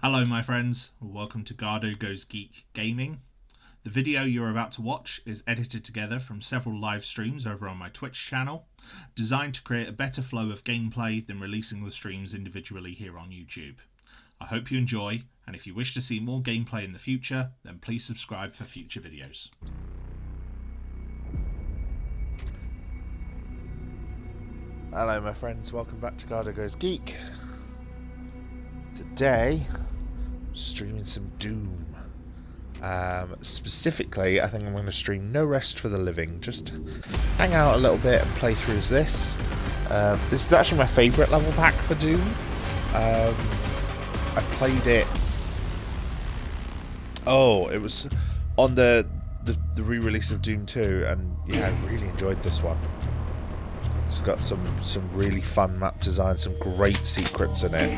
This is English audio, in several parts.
Hello my friends, welcome to Garhdo Goes Geek Gaming. The video you're about to watch is edited together from several live streams over on my Twitch channel, designed to create a better flow of gameplay than releasing the streams individually here on YouTube. I hope you enjoy, and if you wish to see more gameplay in the future, then please subscribe for future videos. Hello my friends, welcome back to Garhdo Goes Geek. Today, I'm streaming some Doom. Specifically, I think I'm going to stream No Rest for the Living. Just hang out a little bit and play through this. This is actually my favourite level pack for Doom. I played it... Oh, it was on the re-release of Doom 2, and yeah, I really enjoyed this one. It's got some really fun map design, some great secrets in it.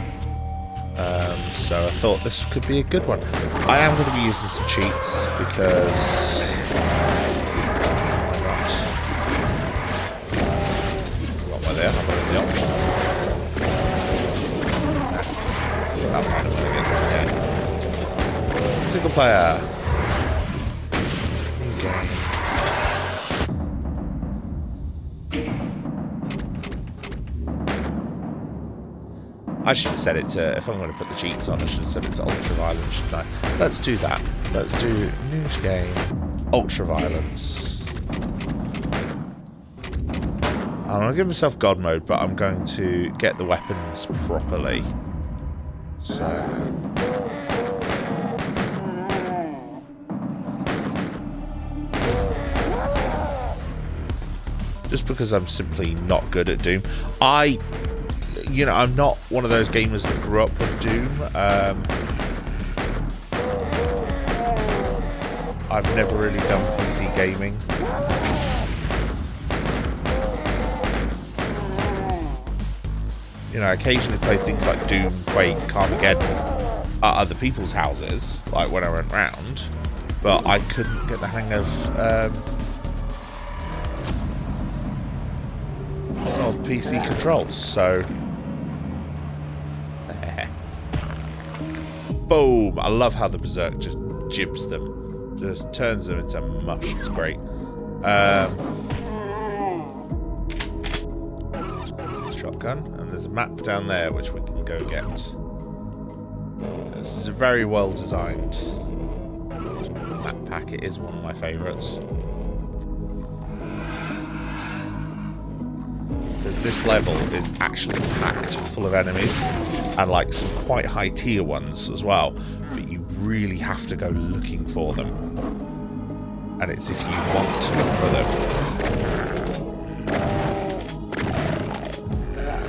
So I thought this could be a good one. I am going to be using some cheats because why not? What were there? How about the options? I'll find a way to get there. Single player. New game. I should have set it to, if I'm going to put the cheats on, I should have set it to ultra violence, shouldn't I? Let's do that. Let's do news game, ultra violence. I'm going to give myself God mode, but I'm going to get the weapons properly. So. Just because I'm simply not good at Doom. You know, I'm not one of those gamers that grew up with Doom. I've never really done PC gaming. You know, I occasionally play things like Doom, Quake, Carmageddon at other people's houses, like when I went round, but I couldn't get the hang of PC controls, so... Boom! I love how the Berserk just jibs them. Just turns them into mush. It's great. Shotgun. And there's a map down there which we can go get. This is a very well designed map pack. It is one of my favourites. Because this level is actually packed full of enemies, and like some quite high tier ones as well, but you really have to go looking for them, and it's if you want to look for them.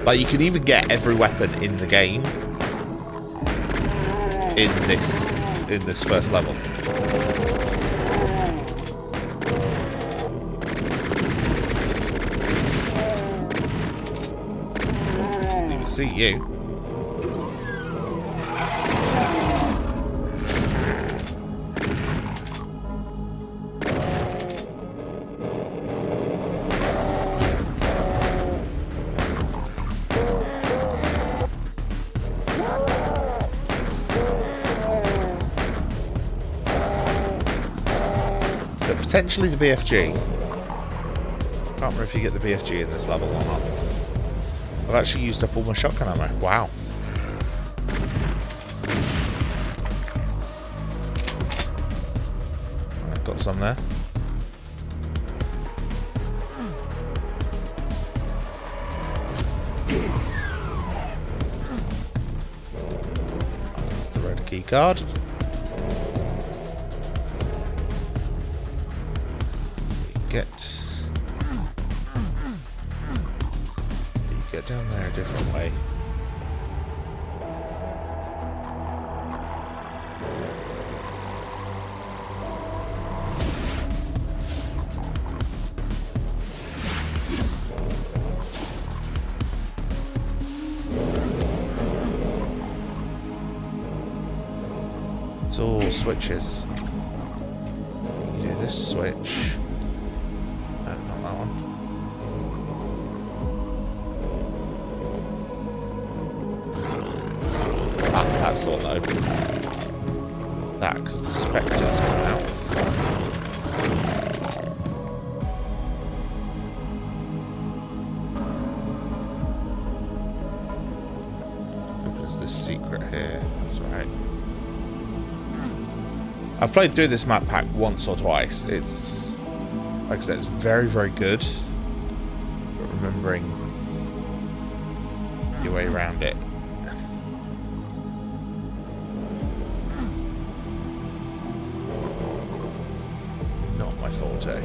Like, you can even get every weapon in the game in this first level. See you. So potentially the BFG. Can't remember if you get the BFG in this level or not. I've actually used up all my shotgun ammo. Wow. I've got some there. There's the red key card. Get down there a different way. It's all switches. You do this switch. No, not that one. Ah. That's the one that opens that, because the spectres come out. Opens this secret here. That's right. I've played through this map pack once or twice. It's, like I said, it's very, very good. But remembering your way around it. Not my forte.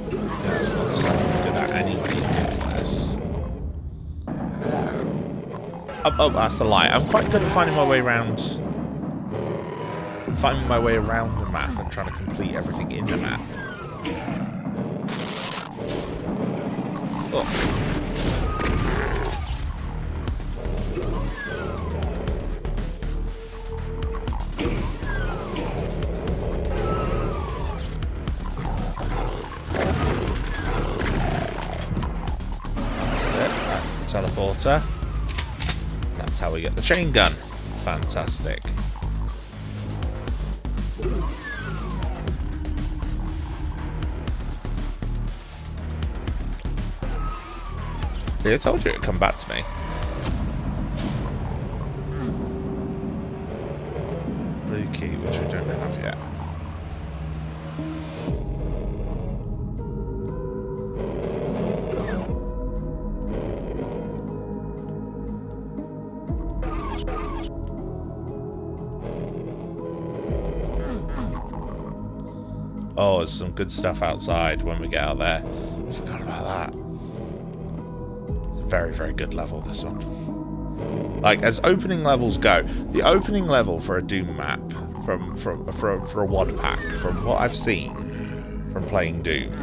Yeah, it's not something good at anybody doing this. Oh, that's a lie. I'm quite good at finding my way around. Finding my way around the map and trying to complete everything in the map. Oh. That's it. That's the teleporter. That's how we get the chain gun. Fantastic. See, I told you it'd come back to me. Blue key, which we don't have yet. Oh, there's some good stuff outside when we get out there. I forgot about that. It's a very, very good level, this one. Like, as opening levels go, the opening level for a Doom map, for a WAD pack, from what I've seen from playing Doom,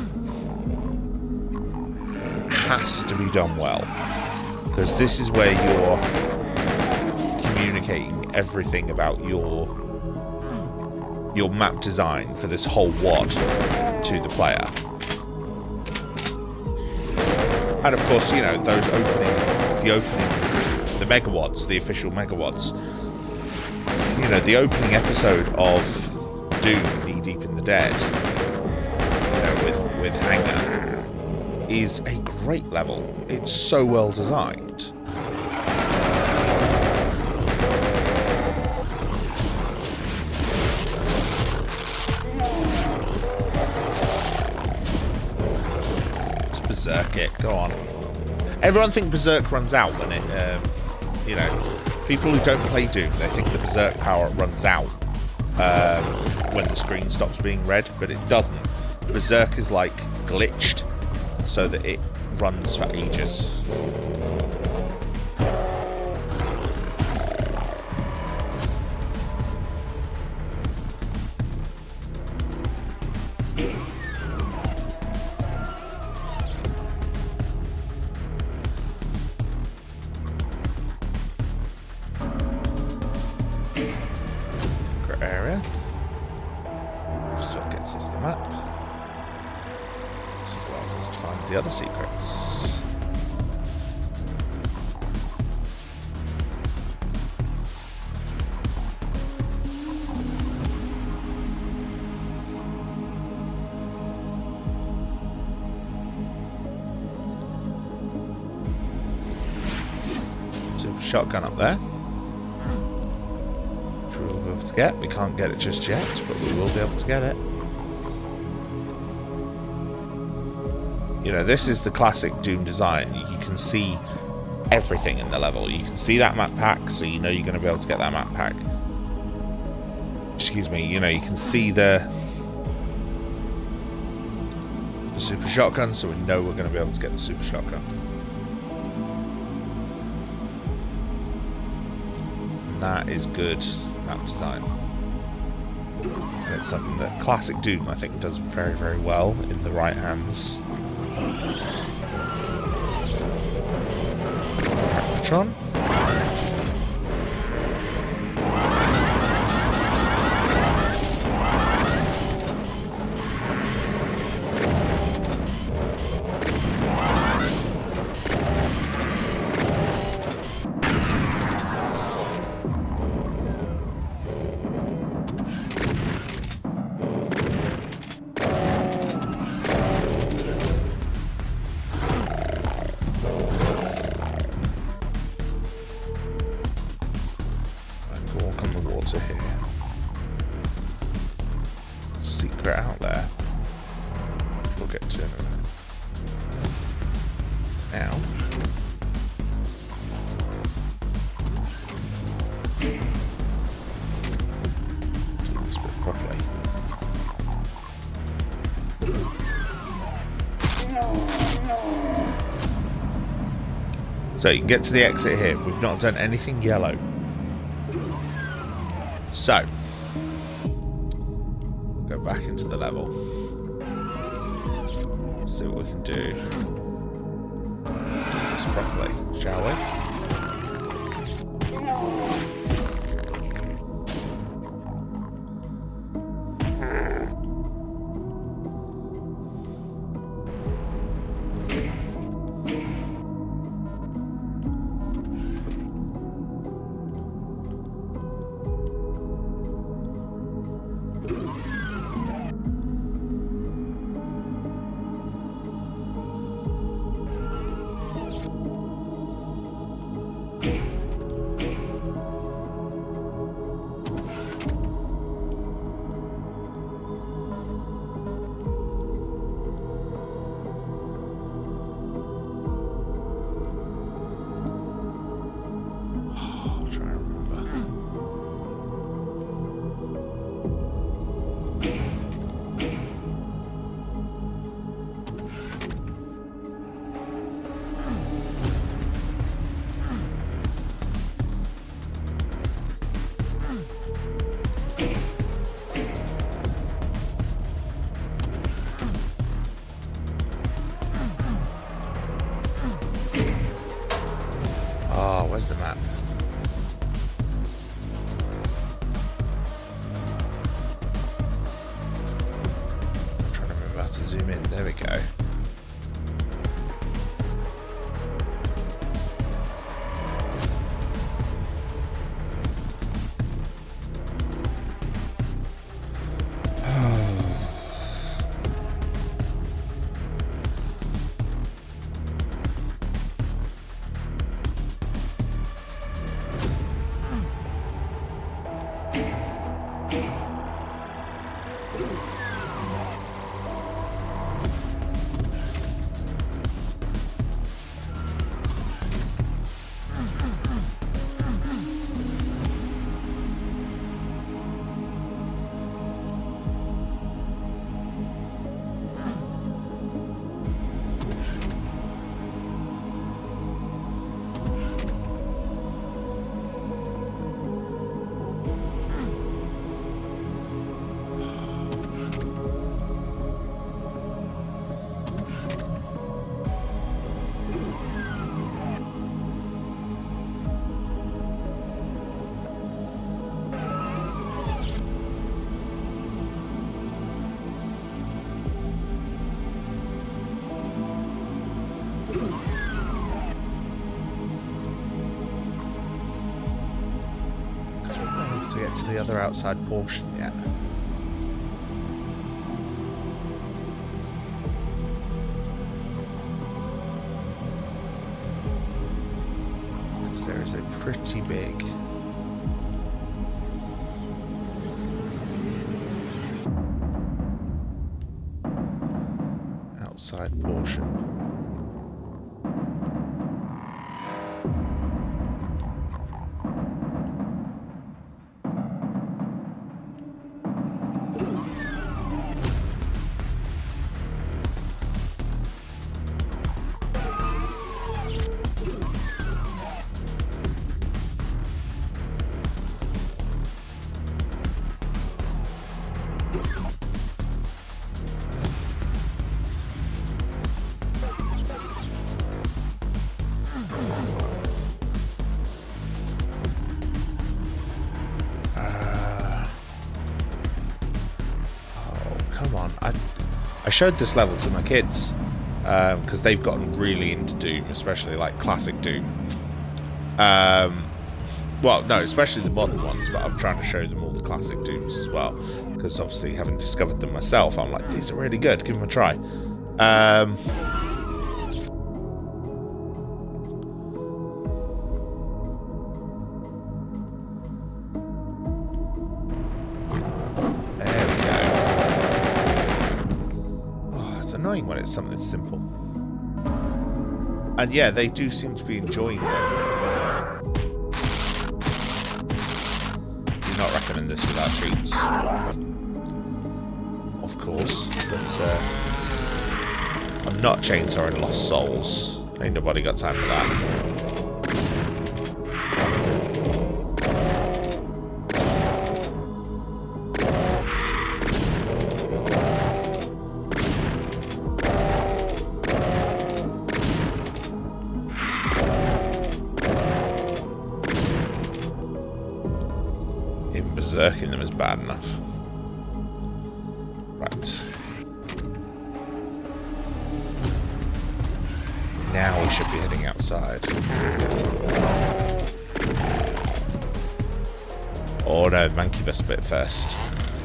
has to be done well. Because this is where you're communicating everything about your map design for this whole WAD to the player. And of course, you know, the Mega WADs, the official Mega WADs. You know, the opening episode of Doom, Knee Deep in the Dead, you know, with Hangar, is a great level. It's so well designed. Berserk it, go on. Everyone thinks Berserk runs out when it, you know, people who don't play Doom, they think the Berserk power runs out when the screen stops being red, but it doesn't. Berserk is like glitched so that it runs for ages. The other secrets. Super shotgun up there. Which we will be able to get. We can't get it just yet, but we will be able to get it. You know, this is the classic Doom design. You can see everything in the level. You can see that map pack, so you know you're going to be able to get that map pack. Excuse me, you know, you can see the super shotgun, so we know we're going to be able to get the super shotgun. And that is good map design. And it's something that classic Doom, I think, does very, very well in the right hands. Tron. get to in a minute. Now. Do this bit properly. So you can get to the exit here. We've not done anything yellow. So, go back into the level. Let's see what we can do. Do this properly, shall we? Where's the map? I'm trying to remember how to zoom in. There we go. To get to the other outside portion yet. Because there is a pretty big outside portion. I showed this level to my kids because they've gotten really into Doom, especially like classic Doom. Well, no, especially the modern ones, but I'm trying to show them all the classic Dooms as well, because obviously having discovered them myself, I'm like, these are really good, give them a try. it's something simple. And yeah, they do seem to be enjoying them. Do not recommend this without cheats. Of course, but I'm not chainsawing Lost Souls. Ain't nobody got time for that. Even berserking them is bad enough. Right. Now we should be heading outside. Oh no, Mancubus bit first.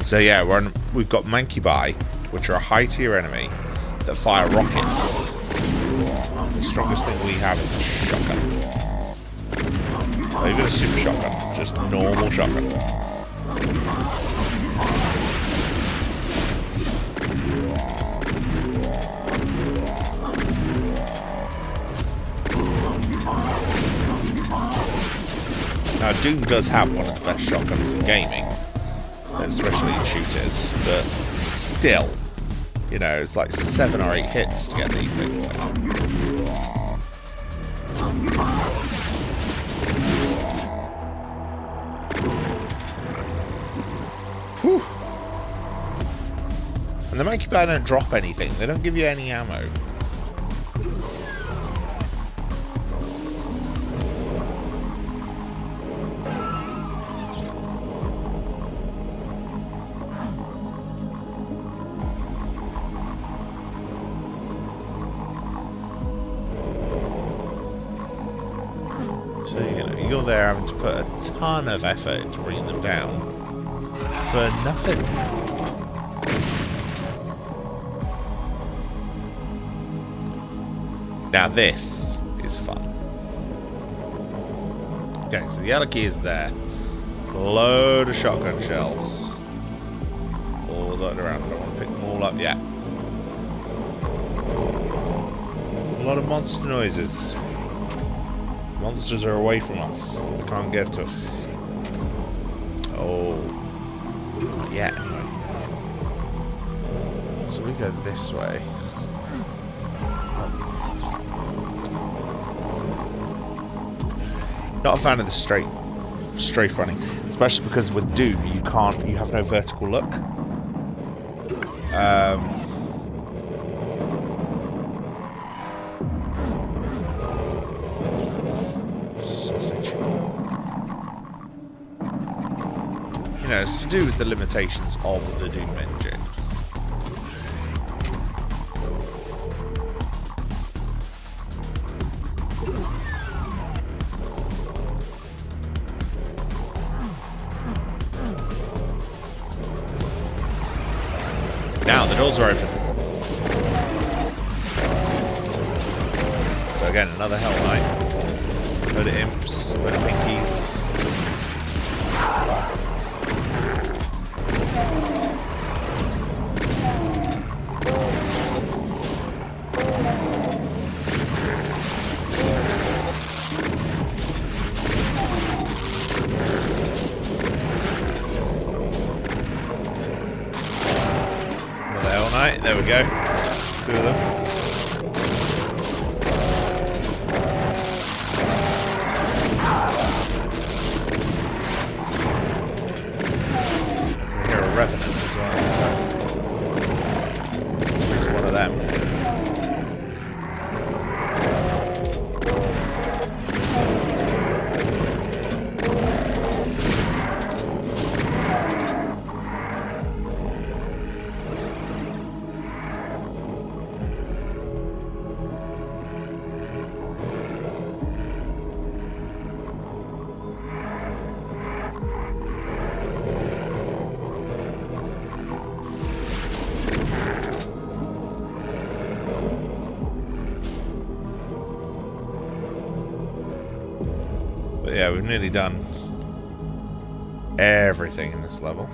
So yeah, we've got Mancubi, which are a high tier enemy that fire rockets. The strongest thing we have is a shotgun. Not even a super shotgun, just normal shotgun. Now, Doom does have one of the best shotguns in gaming, especially in shooters, but still, you know, it's like 7 or 8 hits to get these things down. Whew. And the Mancubi don't drop anything, they don't give you any ammo. So, you know, you're there having to put a ton of effort into bringing them down for nothing. Now this is fun. Okay, so the yellow key is there. A load of shotgun shells. All dotted around. I don't want to pick them all up yet. A lot of monster noises. Monsters are away from us. They can't get to us. Oh. Not yet, anyway. So we go this way. Not a fan of the strafe running. Especially because with Doom you have no vertical look. You know, it's to do with the limitations of the Doom engine. Now the doors are open. So again, another Hell Knight. Load of imps, load of pinkies. There we go. 2 of them. I hear a Revenant as well, so there's one of them. But yeah, we've nearly done everything in this level.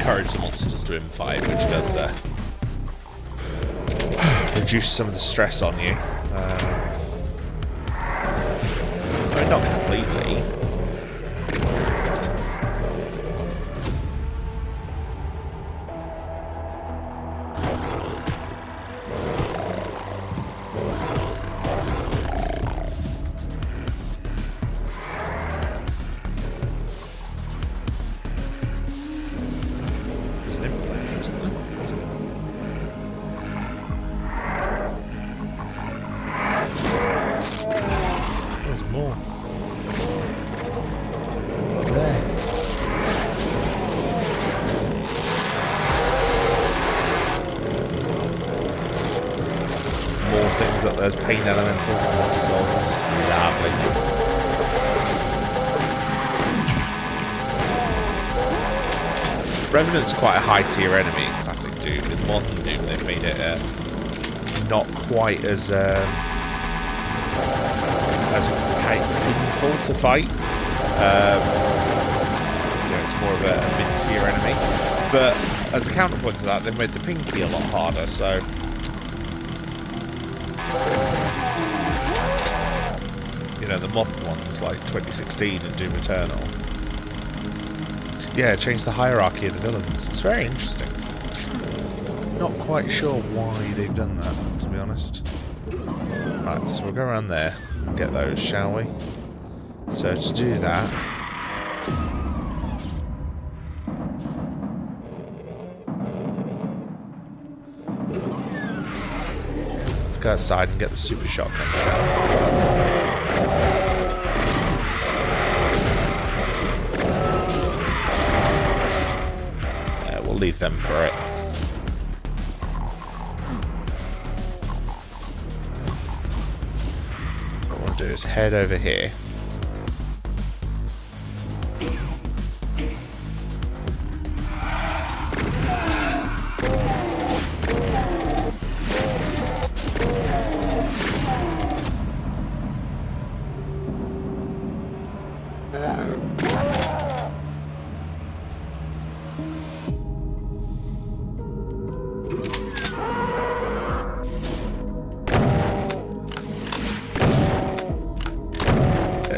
encourage the monsters to infight, which does reduce some of the stress on you. I mean, not completely. Those pain elementals and lost souls. Lovely. Revenant's quite a high tier enemy in classic Doom. In modern Doom they've made it not quite as painful to fight. It's more of a mid-tier enemy. But as a counterpoint to that, they've made the Pinky a lot harder, so the modern ones like 2016 and Doom Eternal. Yeah, change the hierarchy of the villains. It's very interesting. Not quite sure why they've done that, to be honest. Right, so we'll go around there and get those, shall we? So to do that, let's go outside and get the super shotgun, shall we? Leave them for it. What we'll do is head over here.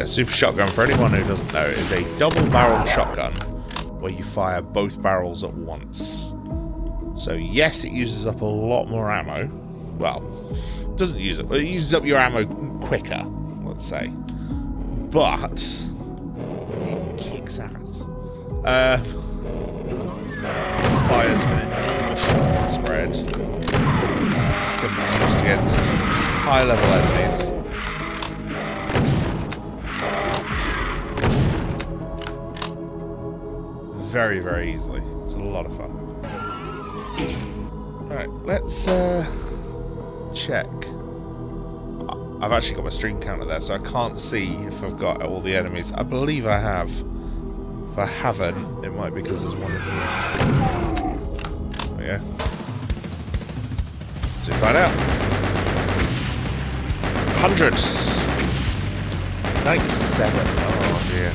Super shotgun, for anyone who doesn't know, is a double-barreled shotgun where you fire both barrels at once. So yes, it uses up a lot more ammo. Well, it doesn't use it. It uses up your ammo quicker, let's say. But it kicks ass. Fires an enormous spread. Can be used against high-level enemies. Very, very easily. It's a lot of fun. Alright, let's check. I've actually got my stream counter there, so I can't see if I've got all the enemies. I believe I have. If I haven't, it might be because there's one in here. There we go. So find out. Hundreds. 97. Oh dear.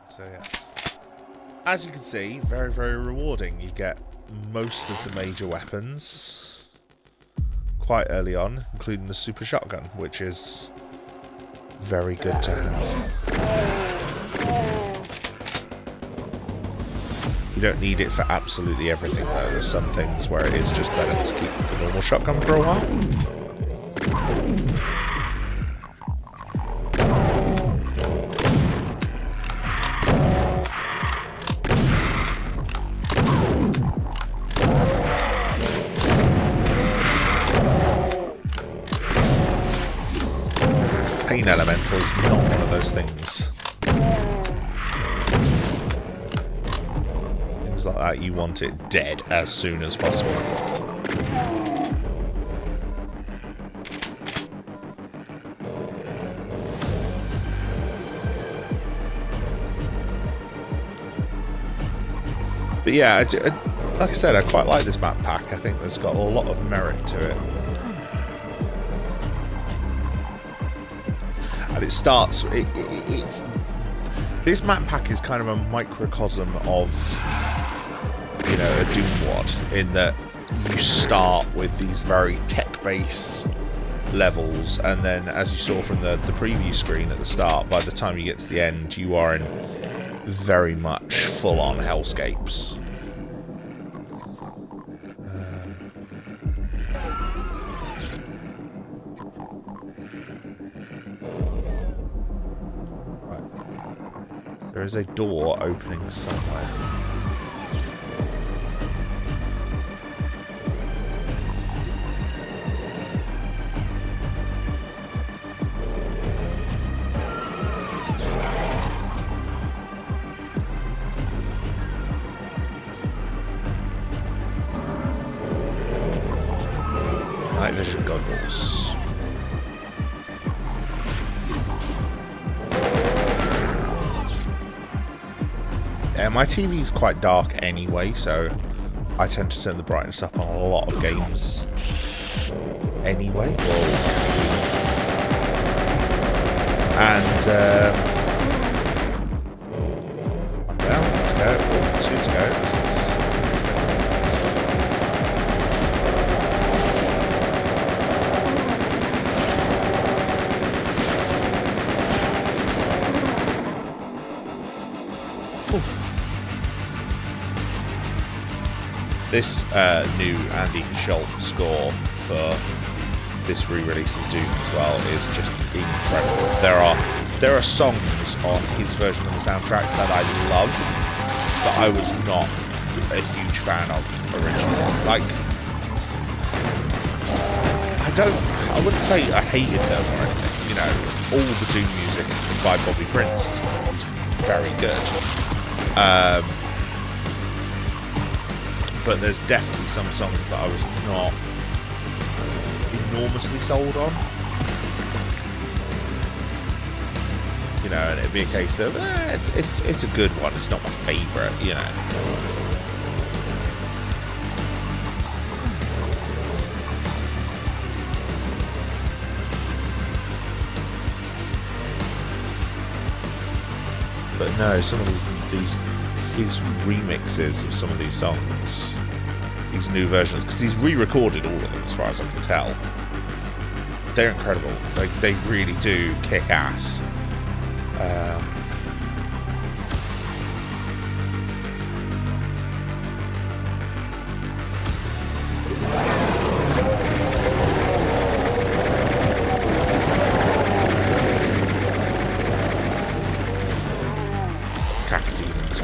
So yes, as you can see, very, very rewarding. You get most of the major weapons quite early on, including the super shotgun, which is very good to have. You don't need it for absolutely everything though. There's some things where it is just better to keep the normal shotgun for a while. Pain Elemental is not one of those things. Things like that, you want it dead as soon as possible. But yeah, like I said, I quite like this map pack. I think there's got a lot of merit to it. and it starts. It's this map pack is kind of a microcosm of, you know, a Doom WAD, in that you start with these very tech-based levels, and then, as you saw from the preview screen at the start, by the time you get to the end, you are in very much full-on hellscapes. Right. There is a door opening somewhere. Night vision goggles. Yeah, my TV is quite dark anyway, so I tend to turn the brightness up on a lot of games anyway. And one down, let's go. 2 to go. This new Andy Schultz score for this re-release of Doom as well is just incredible. There are songs on his version of the soundtrack that I love, that I was not a huge fan of originally. Like, I wouldn't say I hated them or anything. You know, all the Doom music by Bobby Prince was very good. But there's definitely some songs that I was not enormously sold on. You know, and it'd be a case of, it's a good one, it's not my favourite, you know. But no, some of these his remixes of some of these songs, these new versions, because he's re-recorded all of them as far as I can tell. They're incredible. They really do kick ass.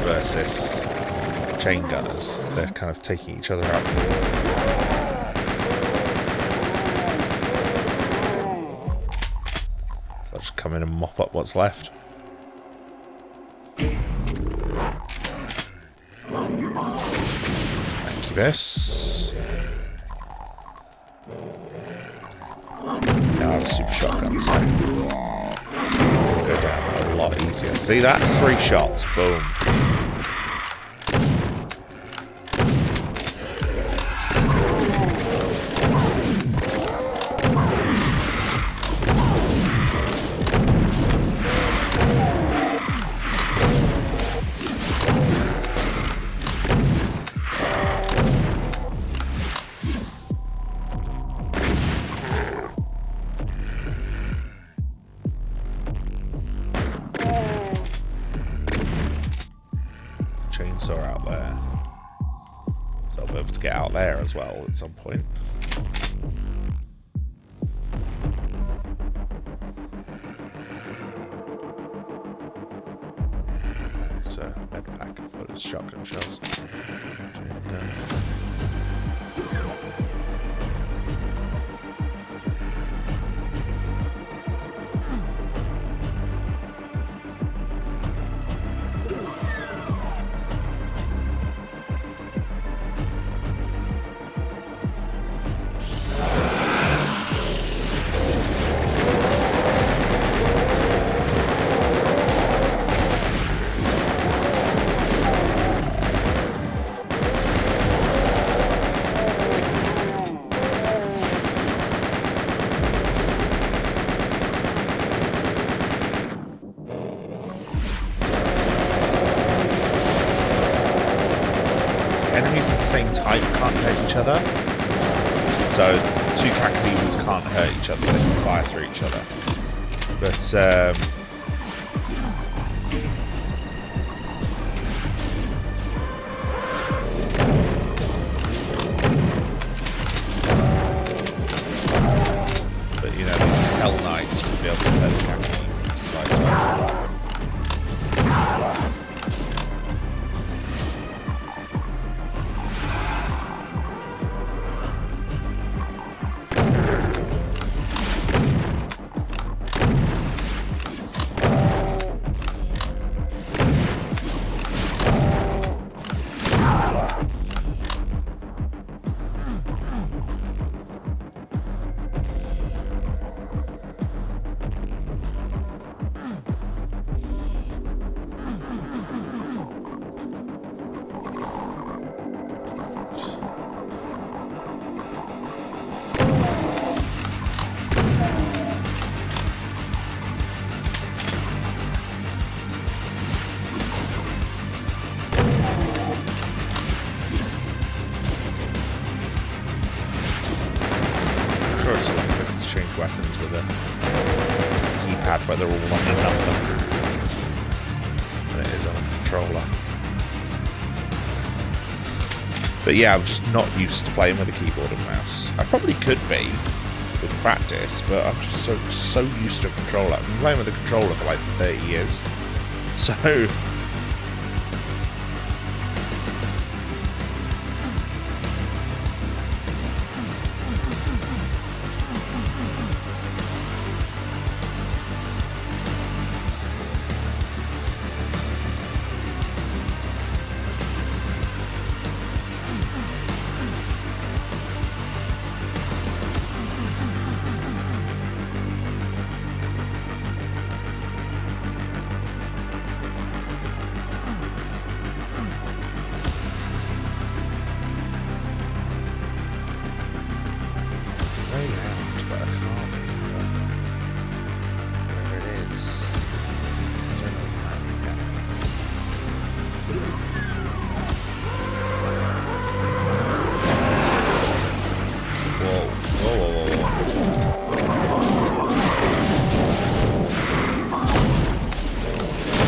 Versus chain gunners, they're kind of taking each other out. So I'll just come in and mop up what's left. Incubus. Now I have a super shotgun, so go down a lot easier. See, that's 3 shots. Boom. Chainsaw out there, so I'll be able to get out there as well at some point. It's a med pack full of shotgun shells. same type can't hurt each other. So 2 Cacodemons can't hurt each other, they can fire through each other. But you know, these Hell Knights will be able to hurt the Cacodemons and vice versa. Weapons with a keypad, but they're all on a number than it is on a controller. But yeah, I'm just not used to playing with a keyboard and mouse. I probably could be with practice, but I'm just so used to a controller. I've been playing with a controller for like 30 years. So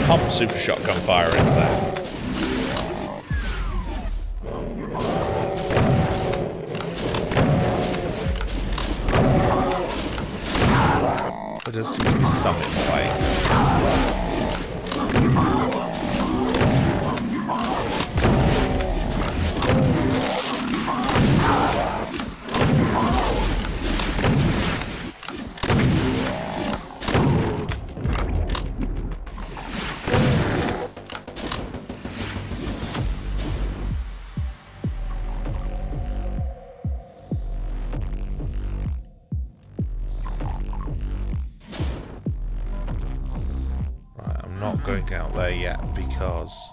pump super shotgun fire into that. There does seem to be some in play. Going out there yet because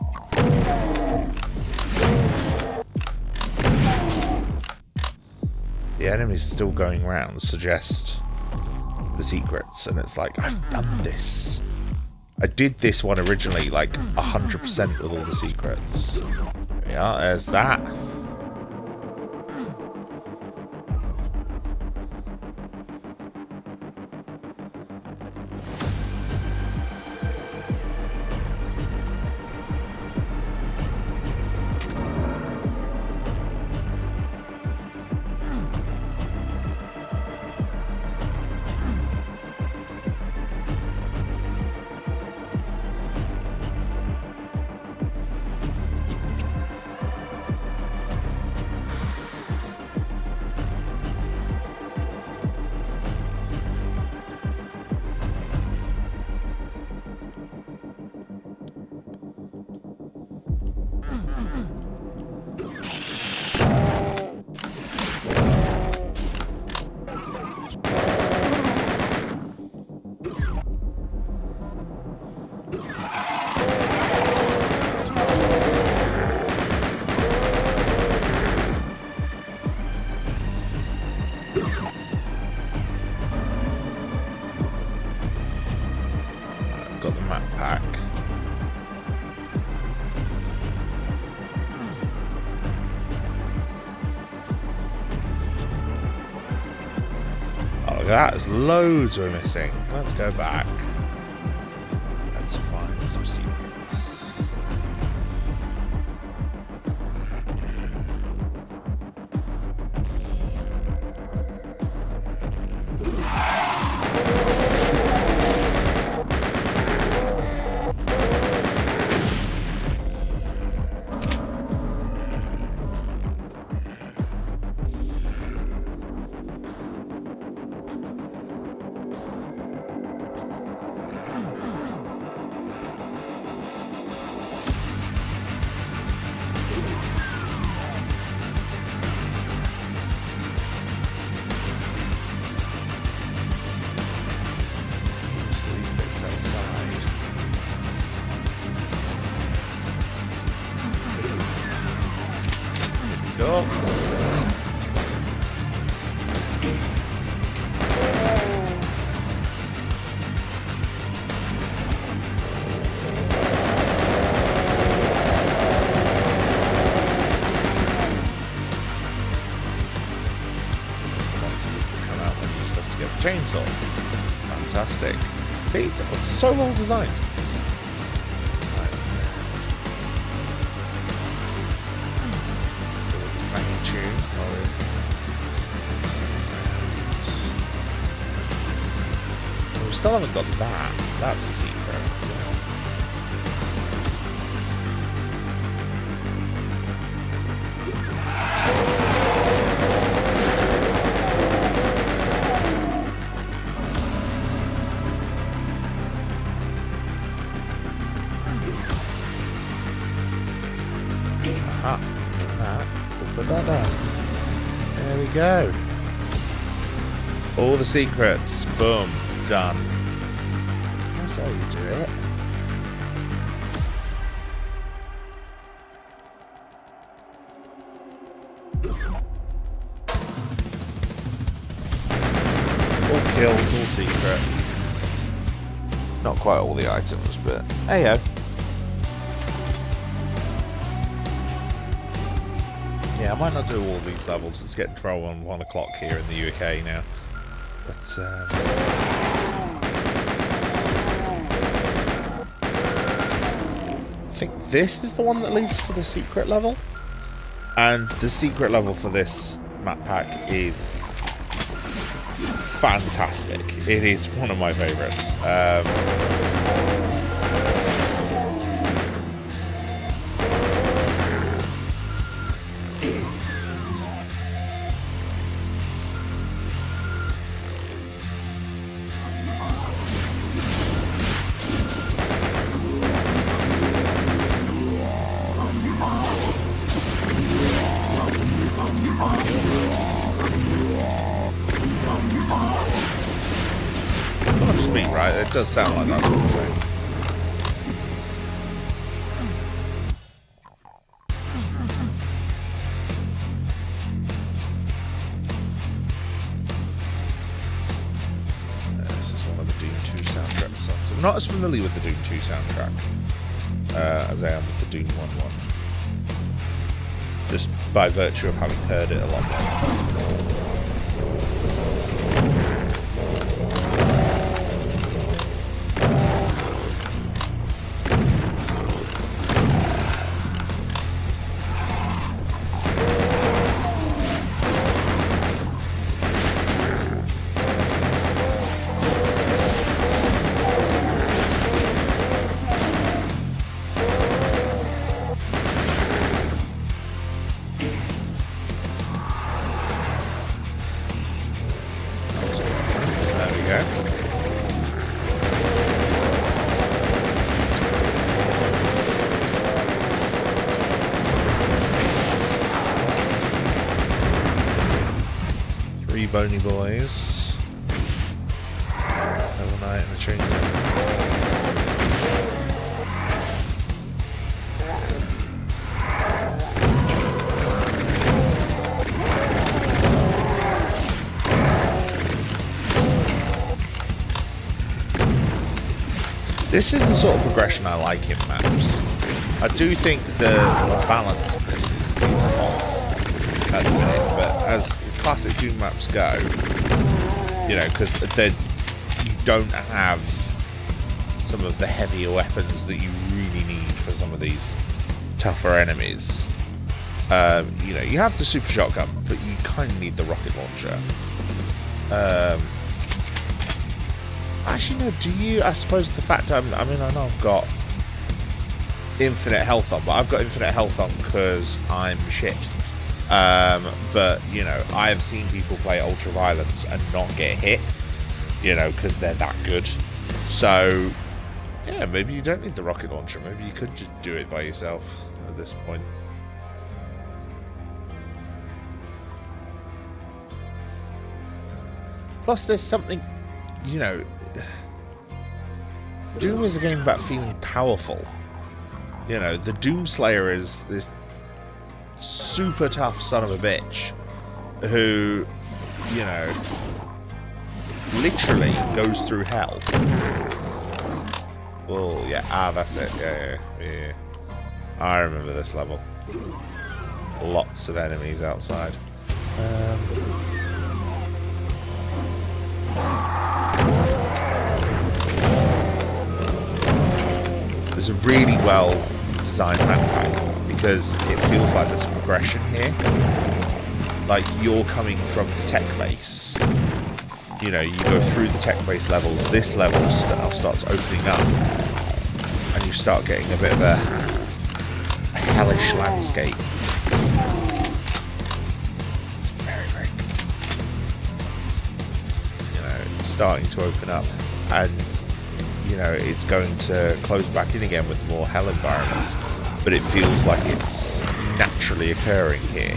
the enemies still going around suggest the secrets, and it's like, I've done this. I did this one originally like 100% with all the secrets. Yeah, there's that. Got the map pack. that, there's loads we're missing. Let's go back. Let's find some secrets. Go. Monsters that come out when you're supposed to get the chainsaw. Fantastic. See, it's so well designed. We still haven't got that. That's the secret. Aha. That. We'll put that down. There we go. All the secrets. Boom. Done. That's how you do it. All kills, all secrets. Not quite all the items, but hey yo. Yeah, I might not do all these levels. It's getting 12 on 1 o'clock here in the UK now. But I think this is the one that leads to the secret level, and the secret level for this map pack is fantastic. It is one of my favourites. Right, it does sound like that's what I'm saying. This is one of the Doom 2 soundtrack songs. I'm not as familiar with the Doom 2 soundtrack as I am with the Doom 1. Just by virtue of having heard it a lot more. Bony boys. Have a night in the change room. This is the sort of progression I like in maps. I do think the balance of this is off at the minute, but as classic Doom maps go, You know, because you don't have some of the heavier weapons that you really need for some of these tougher enemies. You know, you have the super shotgun, but you kind of need the rocket launcher. Actually, no, do you? I suppose the fact I mean, I know I've got infinite health on, but I've got infinite health on because I'm shit. But, you know, I have seen people play Ultra Violence and not get hit, you know, because they're that good. So, yeah, maybe you don't need the rocket launcher. Maybe you could just do it by yourself at this point. Plus, there's something, you know, Doom is a game about feeling powerful. You know, the Doomslayer is this super tough son of a bitch who, you know, literally goes through hell. Oh, yeah, that's it. Yeah. I remember this level. Lots of enemies outside. There's a really well designed map pack because it feels like there's a progression here. Like you're coming from the tech base. You know, you go through the tech base levels. This level now starts opening up, and you start getting a bit of a hellish landscape. It's very, very, you know, it's starting to open up, and you know, it's going to close back in again with more hell environments, but it feels like it's naturally occurring here.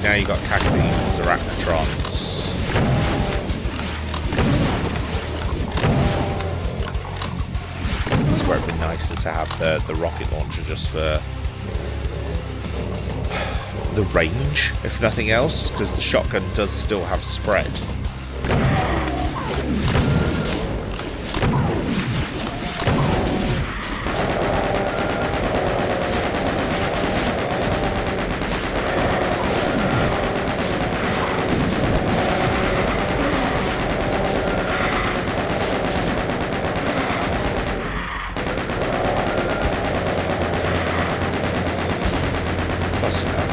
Now you got Cacodemons, Arachnotrons. It's where it'd be nicer to have the rocket launcher just for the range, if nothing else, because the shotgun does still have spread.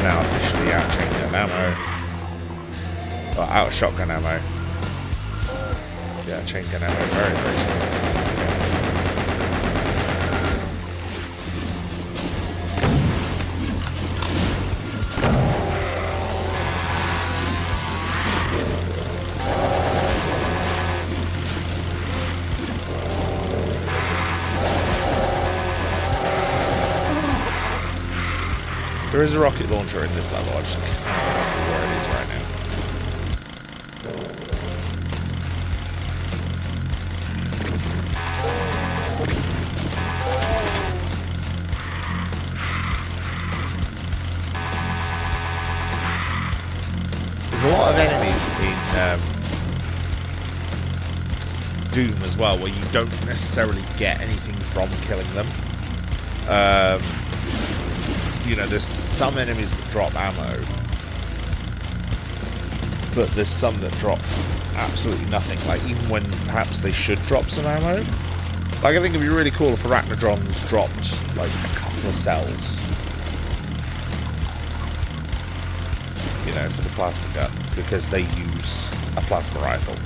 Now officially out of chain ammo. Or out of shotgun ammo. Yeah, chain gun ammo, very, very slow. There is a rocket launcher in this level, I just can't remember where it is right now. There's a lot of enemies in Doom as well, where you don't necessarily get anything from killing them. You know, there's some enemies that drop ammo, but there's some that drop absolutely nothing. Like, even when perhaps they should drop some ammo. Like, I think it'd be really cool if Arachnodrons dropped, like, a couple of cells. You know, for the plasma gun, because they use a plasma rifle.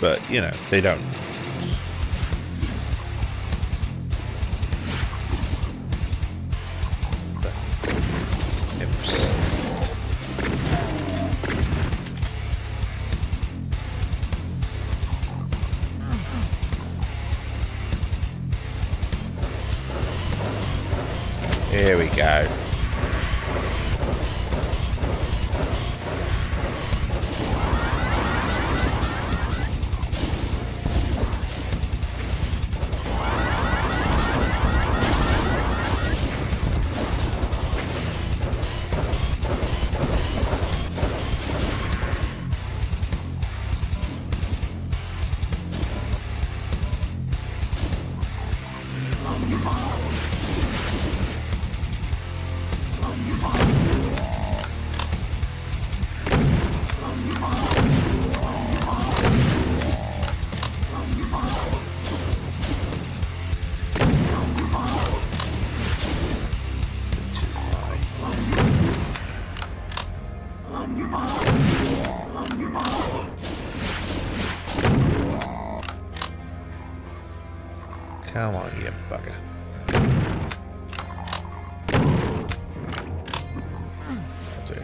But, you know, they don't. Imps. Here we go. Come on, you bugger. I'll do.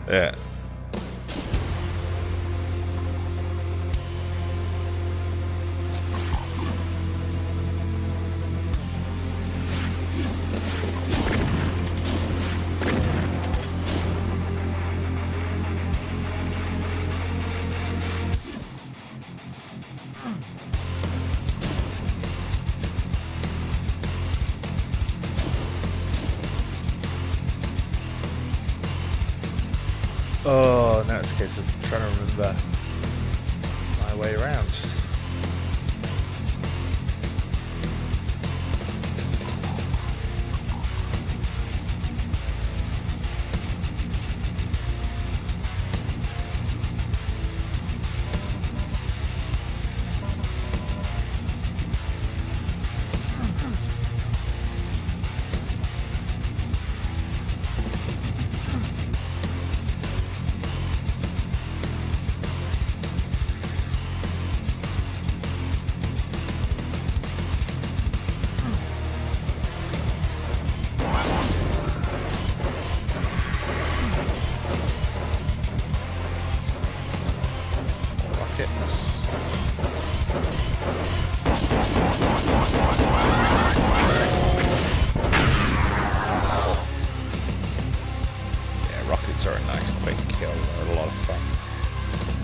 Yeah. Oh, now it's a case of trying to remember my way around.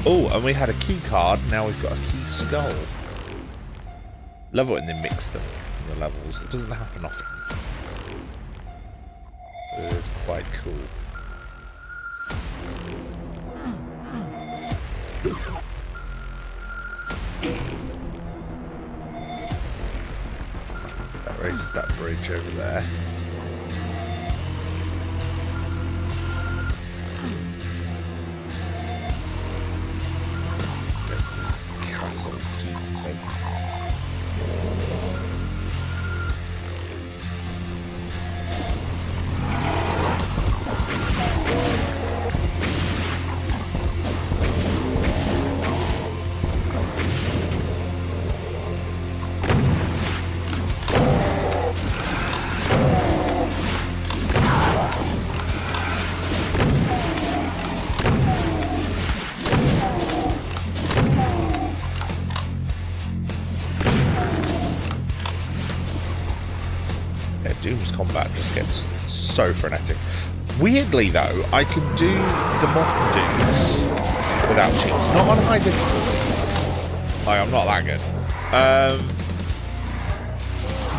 Oh, and we had a key card, now we've got a key skull. Love it when they mix them in the levels. It doesn't happen often. It is quite cool. That raises that bridge over there. Doom's combat just gets so frenetic. Weirdly though, I can do the modern Dooms without cheats. Not on high difficulties. Like, I'm not that good.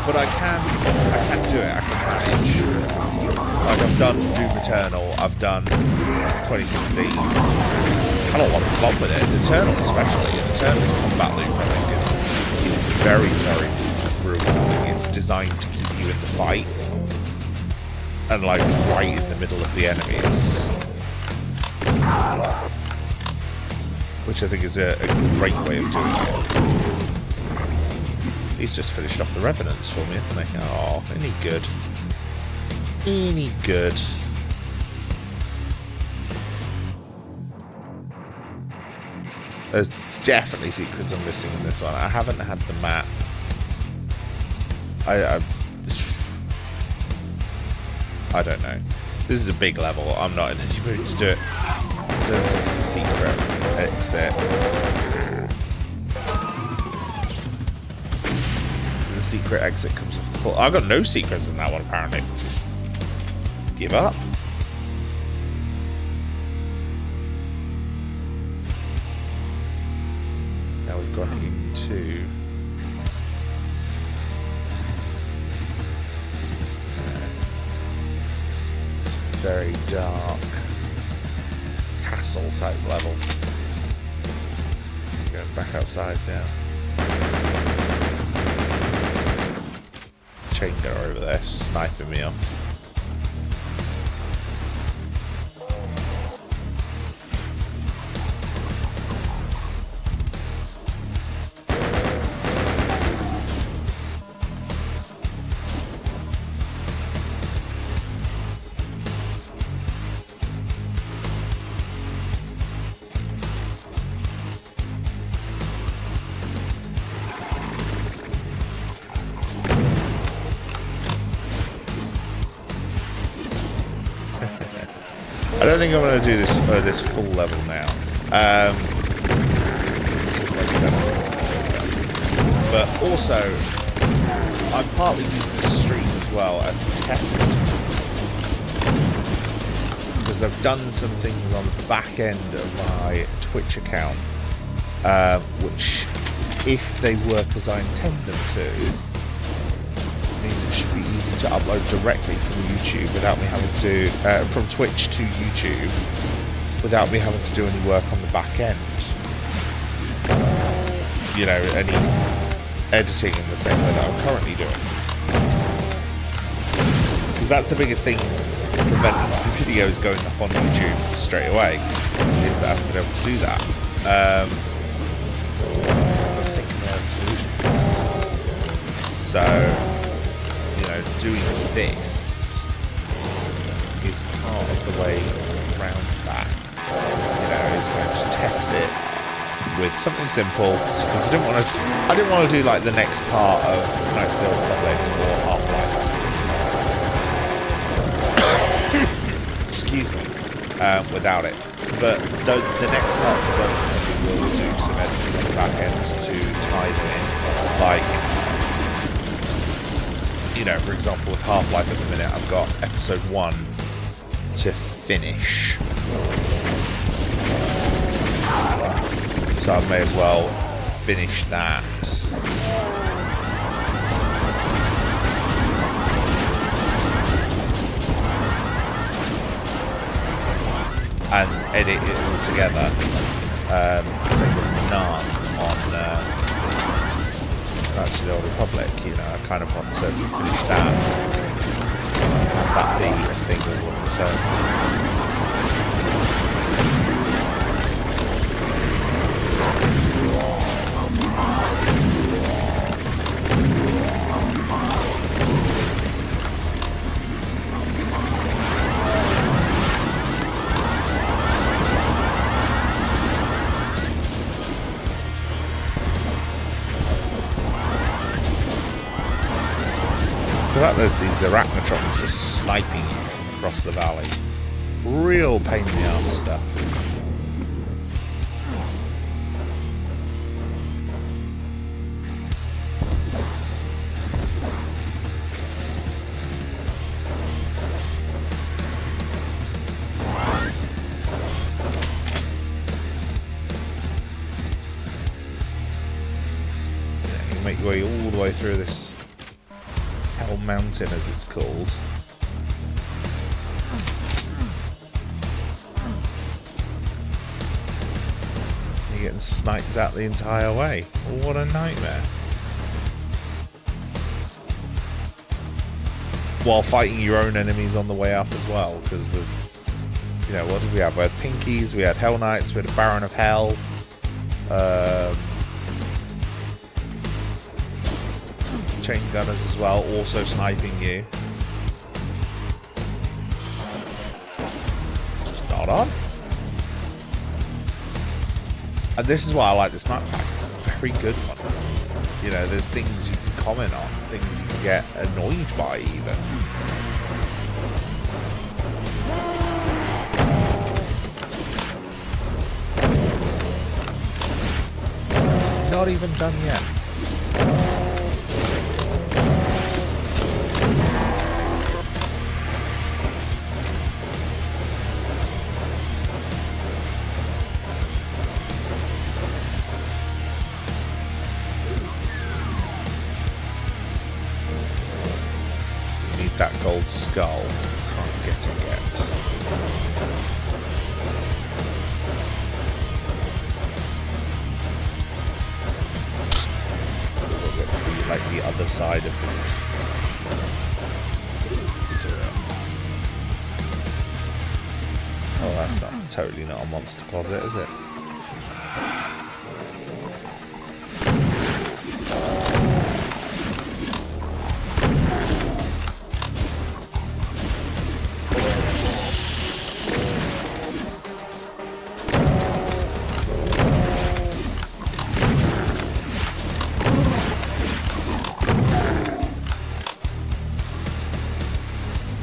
But I can do it, I can manage. Like, I've done Doom Eternal, I've done 2016. I had a lot of fun with it. Eternal especially. Eternal's combat loop, I think, is very, very rewarding. It's designed to keep you in the fight and like right in the middle of the enemies, which I think is a great way of doing it. He's just finished off the Revenants for me, isn't he? Oh, any good? Any good? There's definitely secrets I'm missing in this one. I haven't had the map. I don't know. This is a big level. I'm not in any mood to do it. It's the secret exit. The secret exit comes off the floor. I've got no secrets in that one, apparently. Give up. Now we've gone into... very dark castle type level. Going back outside now. Chain guy over there sniping me off. I don't think I'm going to do this full level now. But also, I'm partly using this stream as well as a test. Because I've done some things on the back end of my Twitch account, which, if they work as I intend them to, means it should be easy to upload directly from YouTube without me having to, from Twitch to YouTube, without me having to do any work on the back end. You know, any editing in the same way that I'm currently doing. Because that's the biggest thing preventing the videos going up on YouTube straight away, is that I haven't been able to do that. I'm thinking I have a solution for this. So, you know, doing this is part of the way around that. You know, it's going to test it with something simple, because I didn't want to do like the next part of Knights of the Old Republic or Half-Life. Excuse me, without it. But the next parts of those will do some editing on the back end to tie them in, like, you know, for example, with Half-Life at the minute, I've got episode 1 to finish. So I may as well finish that. And edit it all together. Same with Narn on Knights of the Old Republic. You know, I kind of want to finish that. Have that be a thing all on its own. There's these arachnotrons just sniping across the valley. Real pain in the ass stuff. Yeah, you can make your way all the way through this mountain, as it's called. You're getting sniped out the entire way. What a nightmare. While fighting your own enemies on the way up as well, because there's, you know, what did we have? We had Pinkies, we had Hell Knights, we had a Baron of Hell. Chain gunners as well, also sniping you. Just not on. And this is why I like this map pack. It's a very good one. You know, there's things you can comment on, things you can get annoyed by even. Not even done yet. Need that gold skull. Can't get it yet. Like the other side of this to do it. Oh, that's not totally not a monster closet, is it?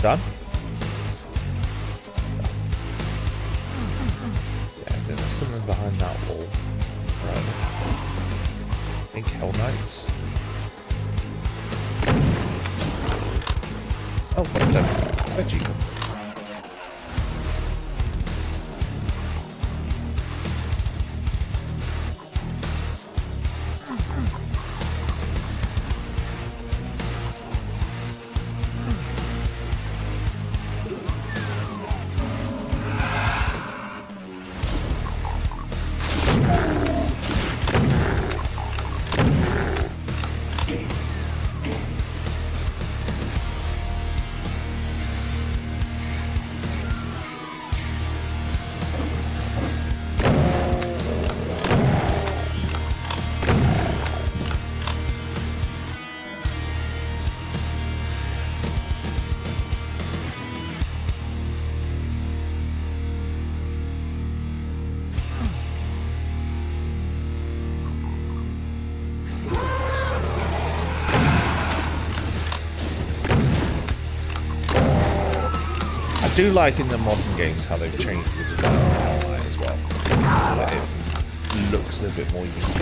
Done? Yeah, I think there's something behind that wall. I think Hell Knights. Oh, what the veggie company. I do like in the modern games how they've changed the design of Hell Knight as well. So it looks a bit more unique.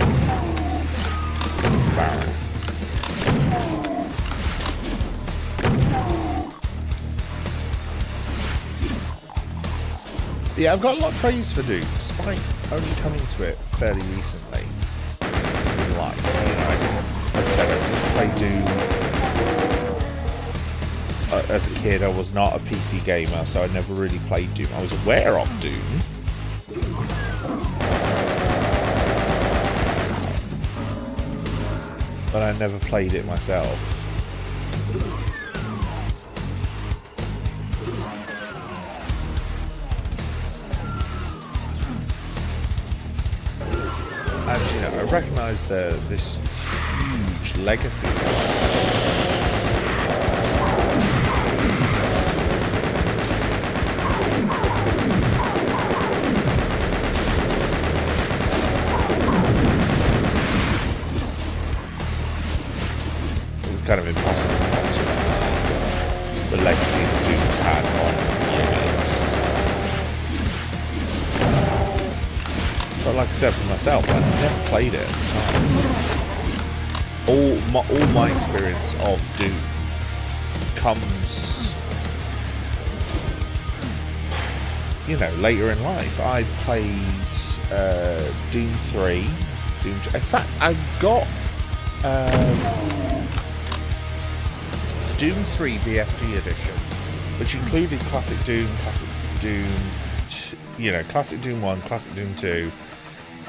Barren. Yeah, I've got a lot of praise for Doom, despite only coming to it fairly recently in life. You know, like I said, I played Doom. As a kid, I was not a PC gamer, so I never really played Doom. I was aware of Doom. But I never played it myself. And, you know, I recognise this huge legacy. Kind of impossible not to recognise this, the legacy that Doom's had on games. But like I said for myself, I never played it. All my experience of Doom comes, you know, later in life. I played Doom 3, Doom 2. In fact, I got Doom 3 BFG Edition, which included Classic Doom, you know, Classic Doom 1, Classic Doom 2,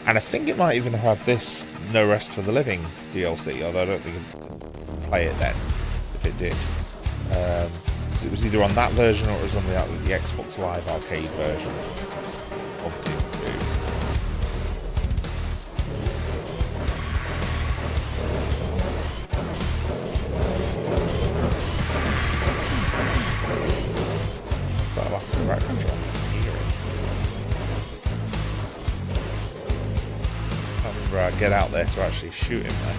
and I think it might even have this No Rest for the Living DLC, although I don't think I'd play it then, if it did. It was either on that version or it was on the Xbox Live Arcade version of Doom 2. Right control. I get out there to actually shoot him there.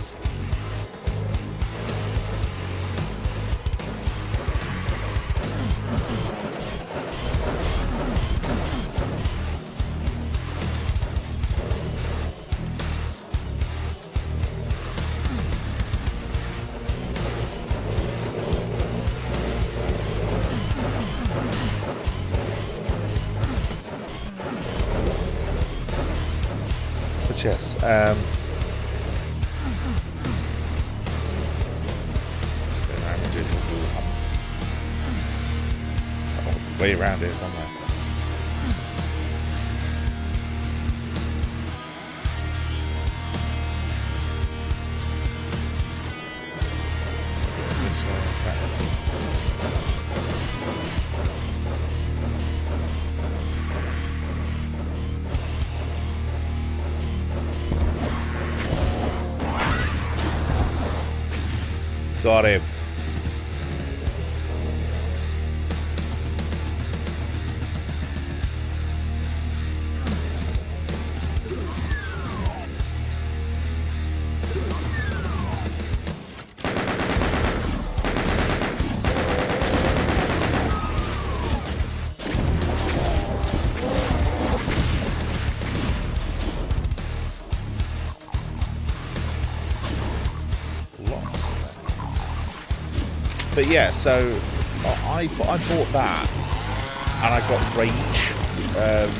Yes. Way around here somewhere. This way. Got him. But yeah, so I bought that, and I got Rage,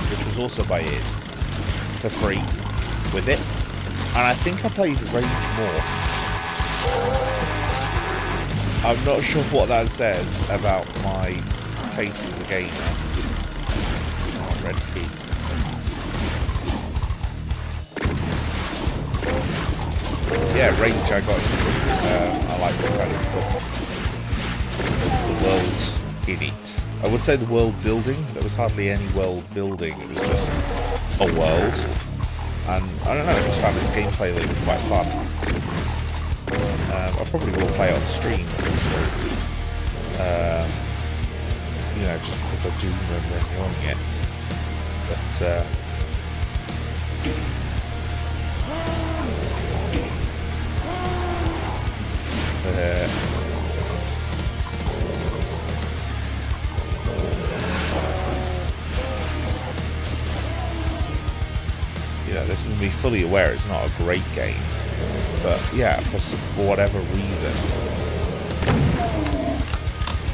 which was also by id, for free with it, and I think I played Rage more. I'm not sure what that says about my taste as a gamer. Oh, red key. Yeah, Rage I got into. I like the kind of the world in it. I would say the world building. There was hardly any world building. It was just a world, and I don't know. I just found its gameplay like quite fun. I probably will play it on stream. You know, just because I do remember enjoying it. But you know, this is me fully aware it's not a great game, but yeah, for whatever reason,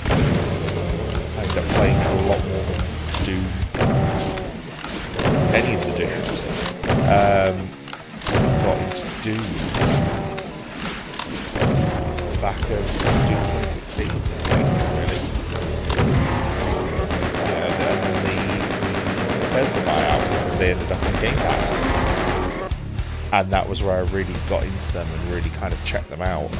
I ended up playing a lot more than Doom, any of the Dooms. Got into Doom off the back of Doom 2016, I think, really. And then the Bethesda buyout, because they ended up on Game Pass, and that was where I really got into them and really kind of checked them out.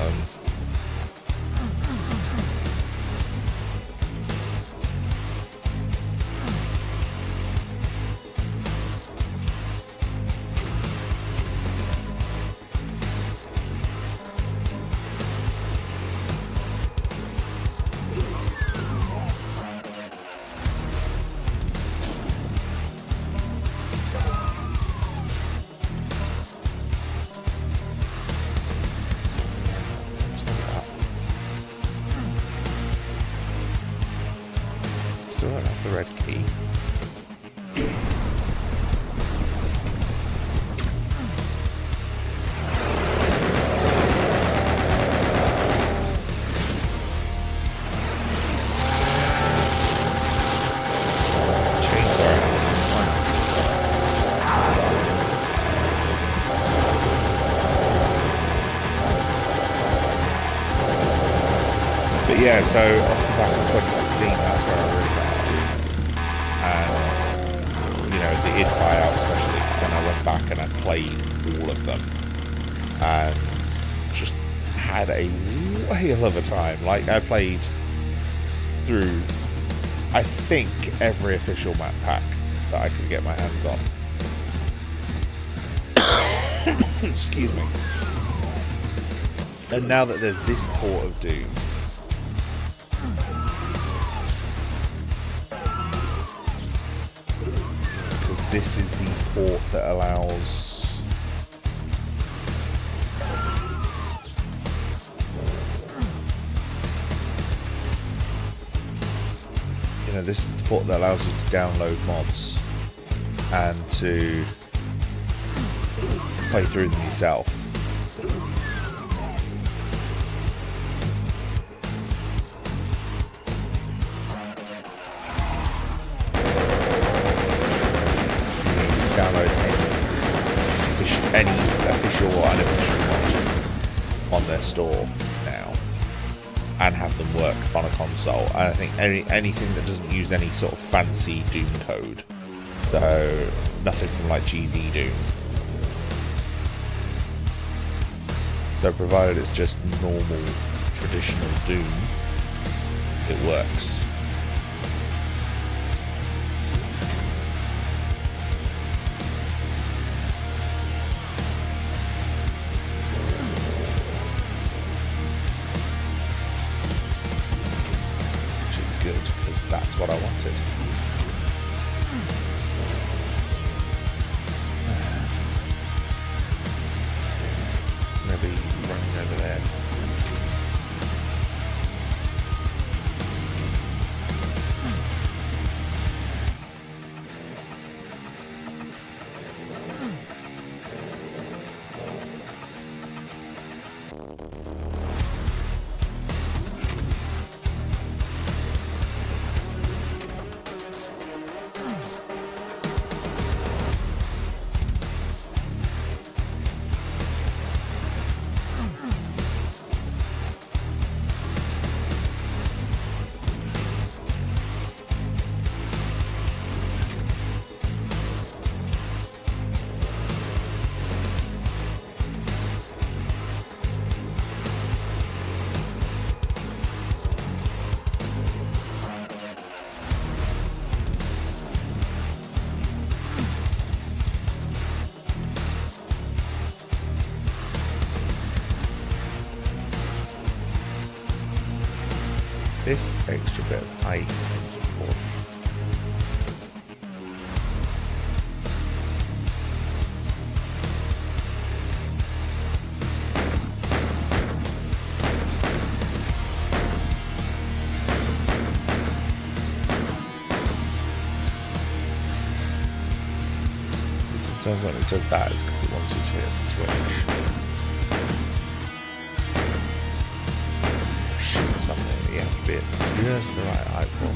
Still don't have the red key. But yeah, so off the back of 2016, that's where I really got into Doom. And, you know, the id buyout especially, when I went back and I played all of them, and just had a whale of a time. Like, I played through, I think, every official map pack that I could get my hands on. Excuse me. And now that there's this port of Doom, because this is the port that allows know, this is the port that allows you to download mods and to play through them yourself. Download any official or unofficial mod on their store now and have them work on a console. And I think anything that doesn't use any sort of fancy Doom code, so nothing from like GZ Doom. So provided it's just normal traditional Doom, it works. Because that's what I wanted. Maybe running over there. This extra bit of height is important. Sometimes when it does that, it's because it wants you to hit a switch. Something you have to be at just the right height for.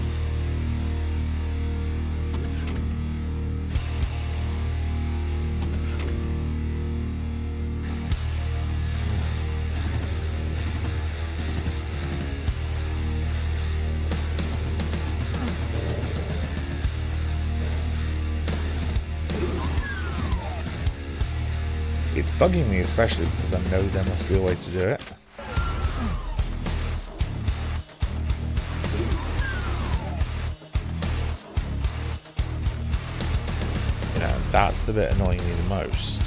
It's bugging me especially because I know there must be a way to do it. That's the bit annoying me the most.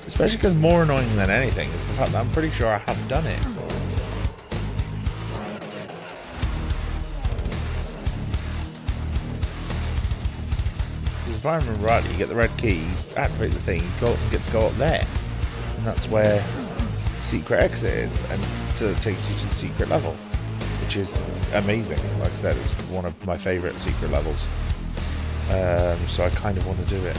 Especially because more annoying than anything is the fact that I'm pretty sure I have done it. If I remember rightly, you get the red key, you activate the thing, you go up and get to go up there. And that's where the secret exit is, and so it takes you to the secret level, which is amazing. Like I said, it's one of my favourite secret levels. So I kind of want to do it.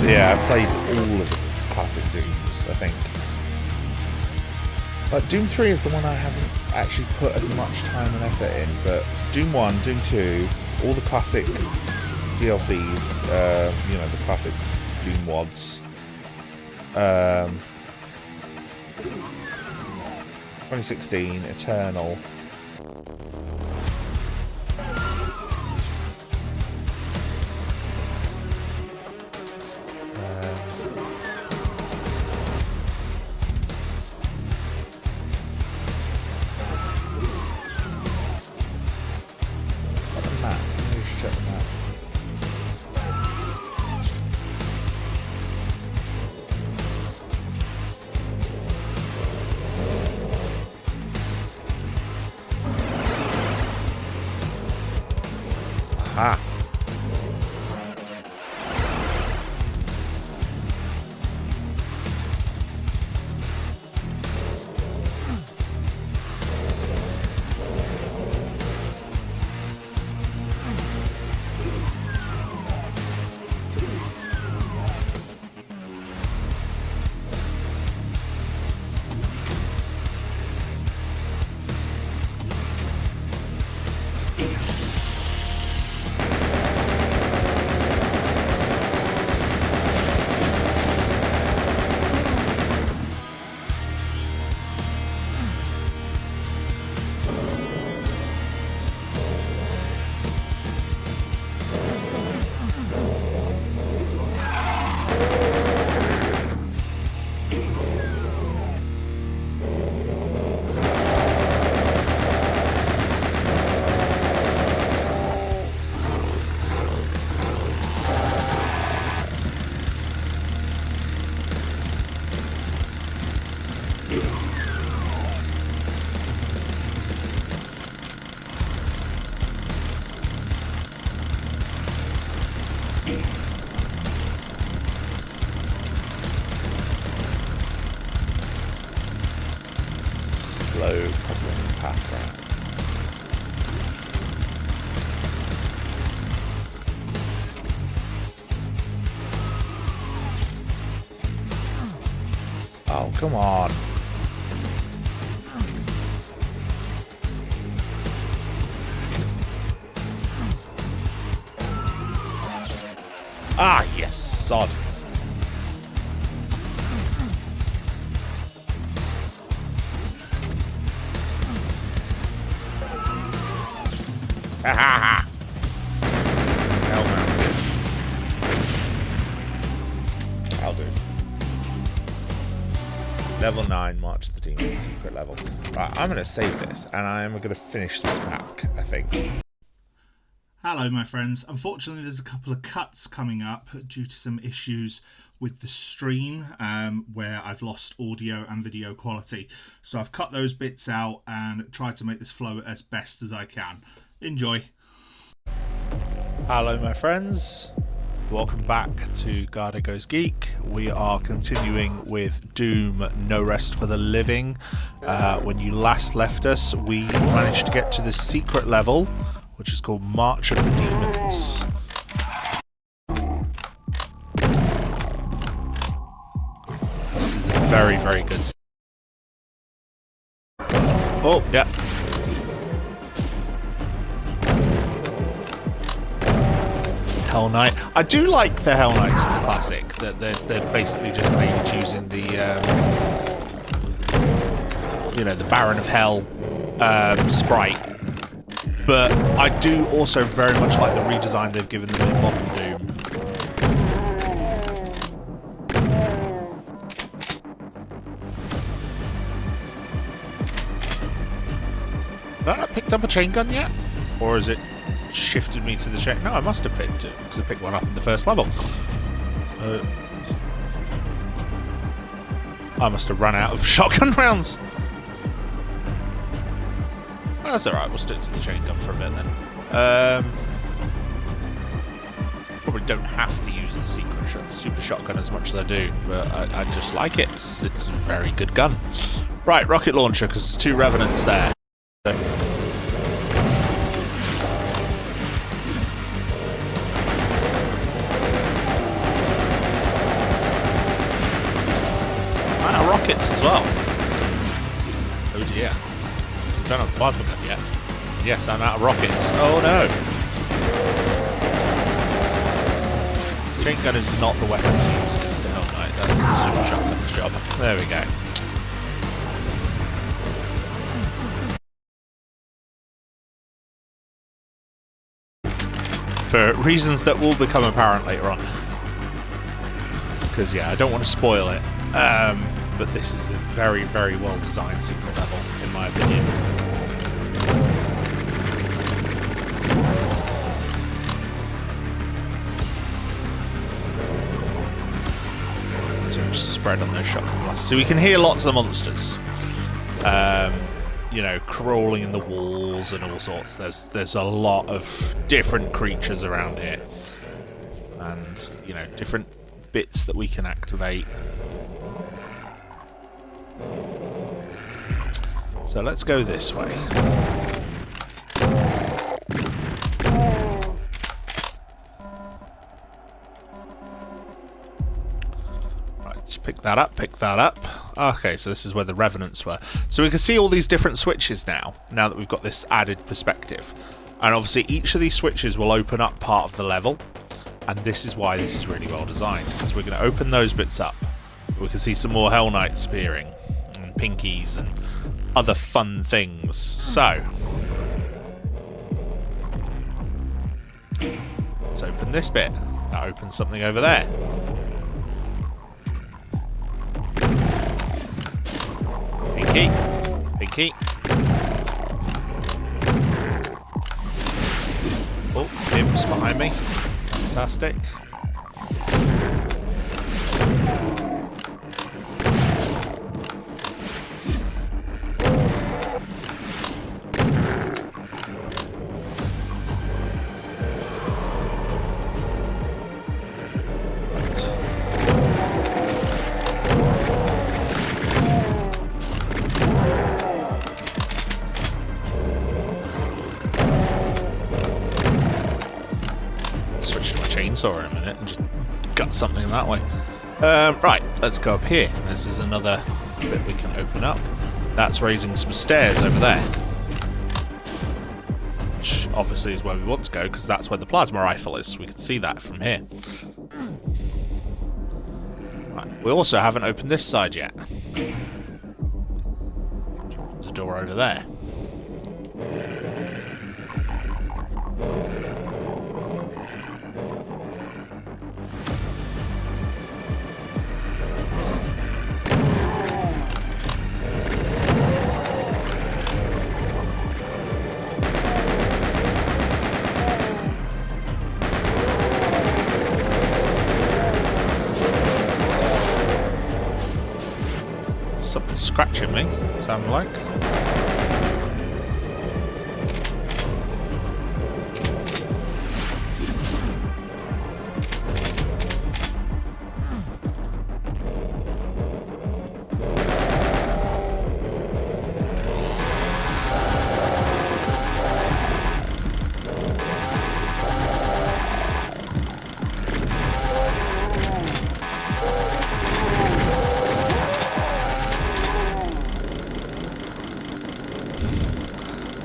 Yeah, I've played all of the classic Dooms, I think. But Doom 3 is the one I haven't actually put as much time and effort in, but Doom 1, Doom 2, all the classic DLCs, you know, the classic Doom WADs, 2016, Eternal, Aha. Slow puzzling path round. Oh, come on. Ah, yes, sod. Ha ha ha! Hell mountain. I'll do. Level 9, March the Demon's secret level. Right, I'm going to save this, and I am going to finish this map, I think. Hello my friends, unfortunately there's a couple of cuts coming up due to some issues with the stream where I've lost audio and video quality. So I've cut those bits out and tried to make this flow as best as I can. Enjoy. Hello my friends, welcome back to Garhdo Goes Geek. We are continuing with Doom No Rest for the Living. When you last left us, we managed to get to the secret level, which is called March of the Demons. This is a very, very good. Oh, yeah. Hell Knight. I do like the Hell Knights in the classic. That they're basically just made using the, you know, the Baron of Hell sprite. But I do also very much like the redesign they've given them in Modern Doom. Have I not picked up a chain gun yet? Or has it shifted me to the chain? No, I must have picked it, because I picked one up in the first level. I must have run out of shotgun rounds. That's alright, we'll stick to the chain gun for a bit then. Probably don't have to use the super shotgun as much as I do, but I just like it. It's a very good gun. Right, rocket launcher, because there's 2 Revenants there. So. Rockets as well. Oh dear. I don't have the plasma gun yet. Yes, I'm out of rockets. Oh no! Chain gun is not the weapon to use against the Hell Knight. That's the super shotgun's job. There we go. For reasons that will become apparent later on. Because yeah, I don't want to spoil it. But this is a very, very well designed secret level, in my opinion. So just spread on those shotgun blasts. So we can hear lots of monsters. you know, crawling in the walls and all sorts. There's a lot of different creatures around here, and you know, different bits that we can activate. So let's go this way. Pick that up. Okay, so this is where the Revenants were. So we can see all these different switches now that we've got this added perspective. And obviously each of these switches will open up part of the level. And this is why this is really well designed, because we're going to open those bits up. We can see some more Hell Knights appearing, and Pinkies, and other fun things. So, let's open this bit. That opens something over there. Pinky. Oh, imps behind me. Fantastic. Chainsaw in a minute and just gut something that way. Right, let's go up here. This is another bit we can open up. That's raising some stairs over there, which obviously is where we want to go, because that's where the plasma rifle is. We can see that from here. Right, we also haven't opened this side yet. There's a door over there. Something's scratching me, sound like.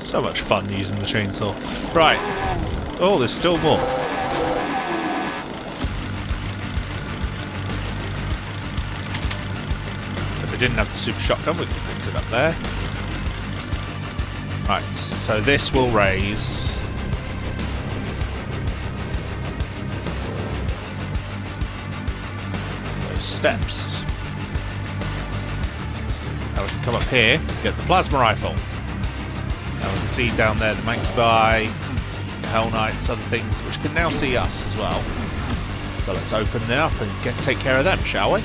So much fun using the chainsaw. Right. Oh, there's still more. If we didn't have the super shotgun, we could have picked it up there. Right, so this will raise those steps. Now we can come up here, get the plasma rifle. Now we can see down there the Mancubi, Hell Knights, other things, which can now see us as well. So let's open it up and take care of them, shall we?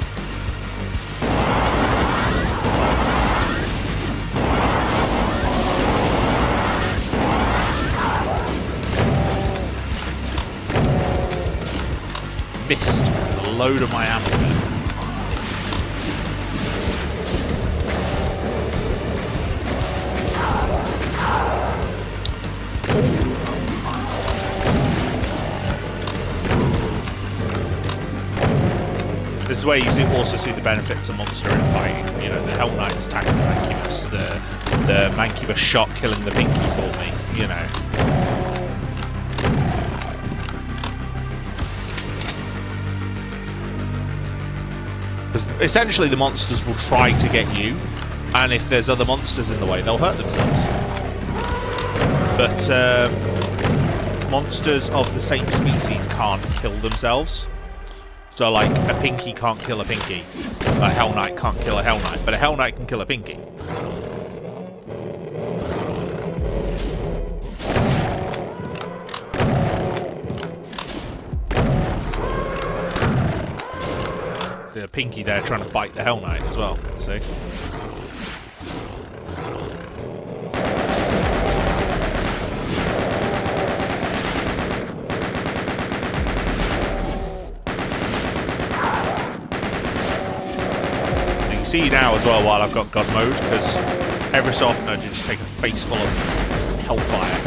Missed a load of my ammo there. This is where you also see the benefits of monster in fighting. You know, the Hell Knights attacking the Mancubus, the Mancubus shot killing the Pinky for me, you know. Because essentially the monsters will try to get you, and if there's other monsters in the way, they'll hurt themselves. But monsters of the same species can't kill themselves. So, like, a Pinky can't kill a Pinky. A Hell Knight can't kill a Hell Knight. But a Hell Knight can kill a Pinky. The Pinky there trying to bite the Hell Knight as well, see? see now as well while I've got God mode, because every so often I just take a face full of hellfire.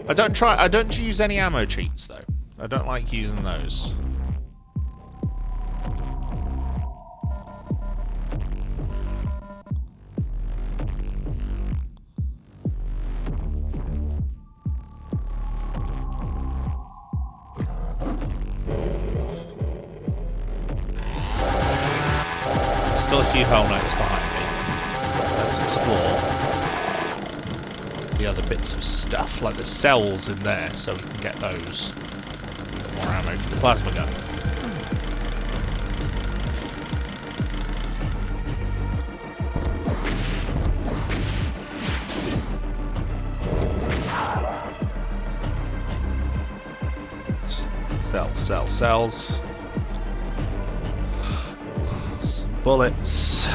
I don't use any ammo cheats though. I don't like using those. Still a few Hell Knights behind me. Let's explore the other bits of stuff, like the cells in there, so we can get those. More ammo for the plasma gun. Cells. Bullets.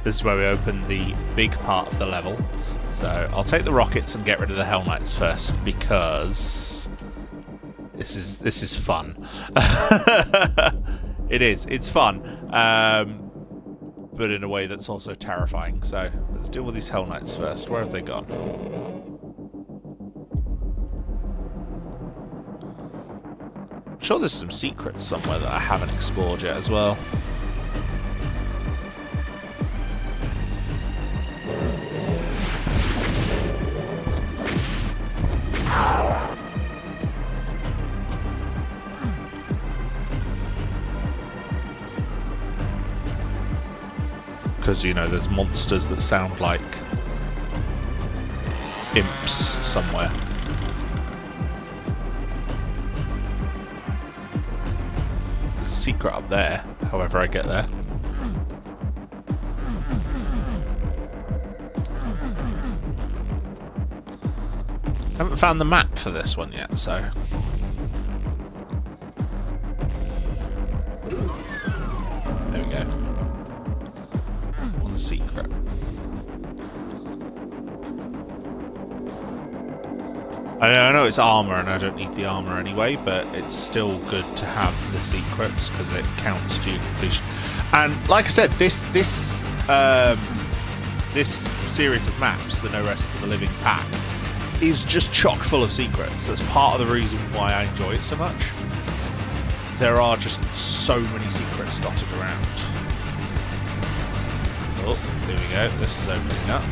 This is where we open the big part of the level. So I'll take the rockets and get rid of the Hell Knights first, because this is fun. It's fun, but in a way that's also terrifying. So let's deal with these Hell Knights first. Where have they gone? I'm sure there's some secrets somewhere that I haven't explored yet as well. Because, you know, there's monsters that sound like imps somewhere. Secret up there, however I get there. Haven't found the map for this one yet, so... There we go. One secret. I know it's armor and I don't need the armor anyway, but it's still good to have the secrets because it counts to your completion. And like I said, this series of maps, the No Rest for the Living pack, is just chock full of secrets. That's part of the reason why I enjoy it so much. There are just so many secrets dotted around. Oh, here we go. This is opening up.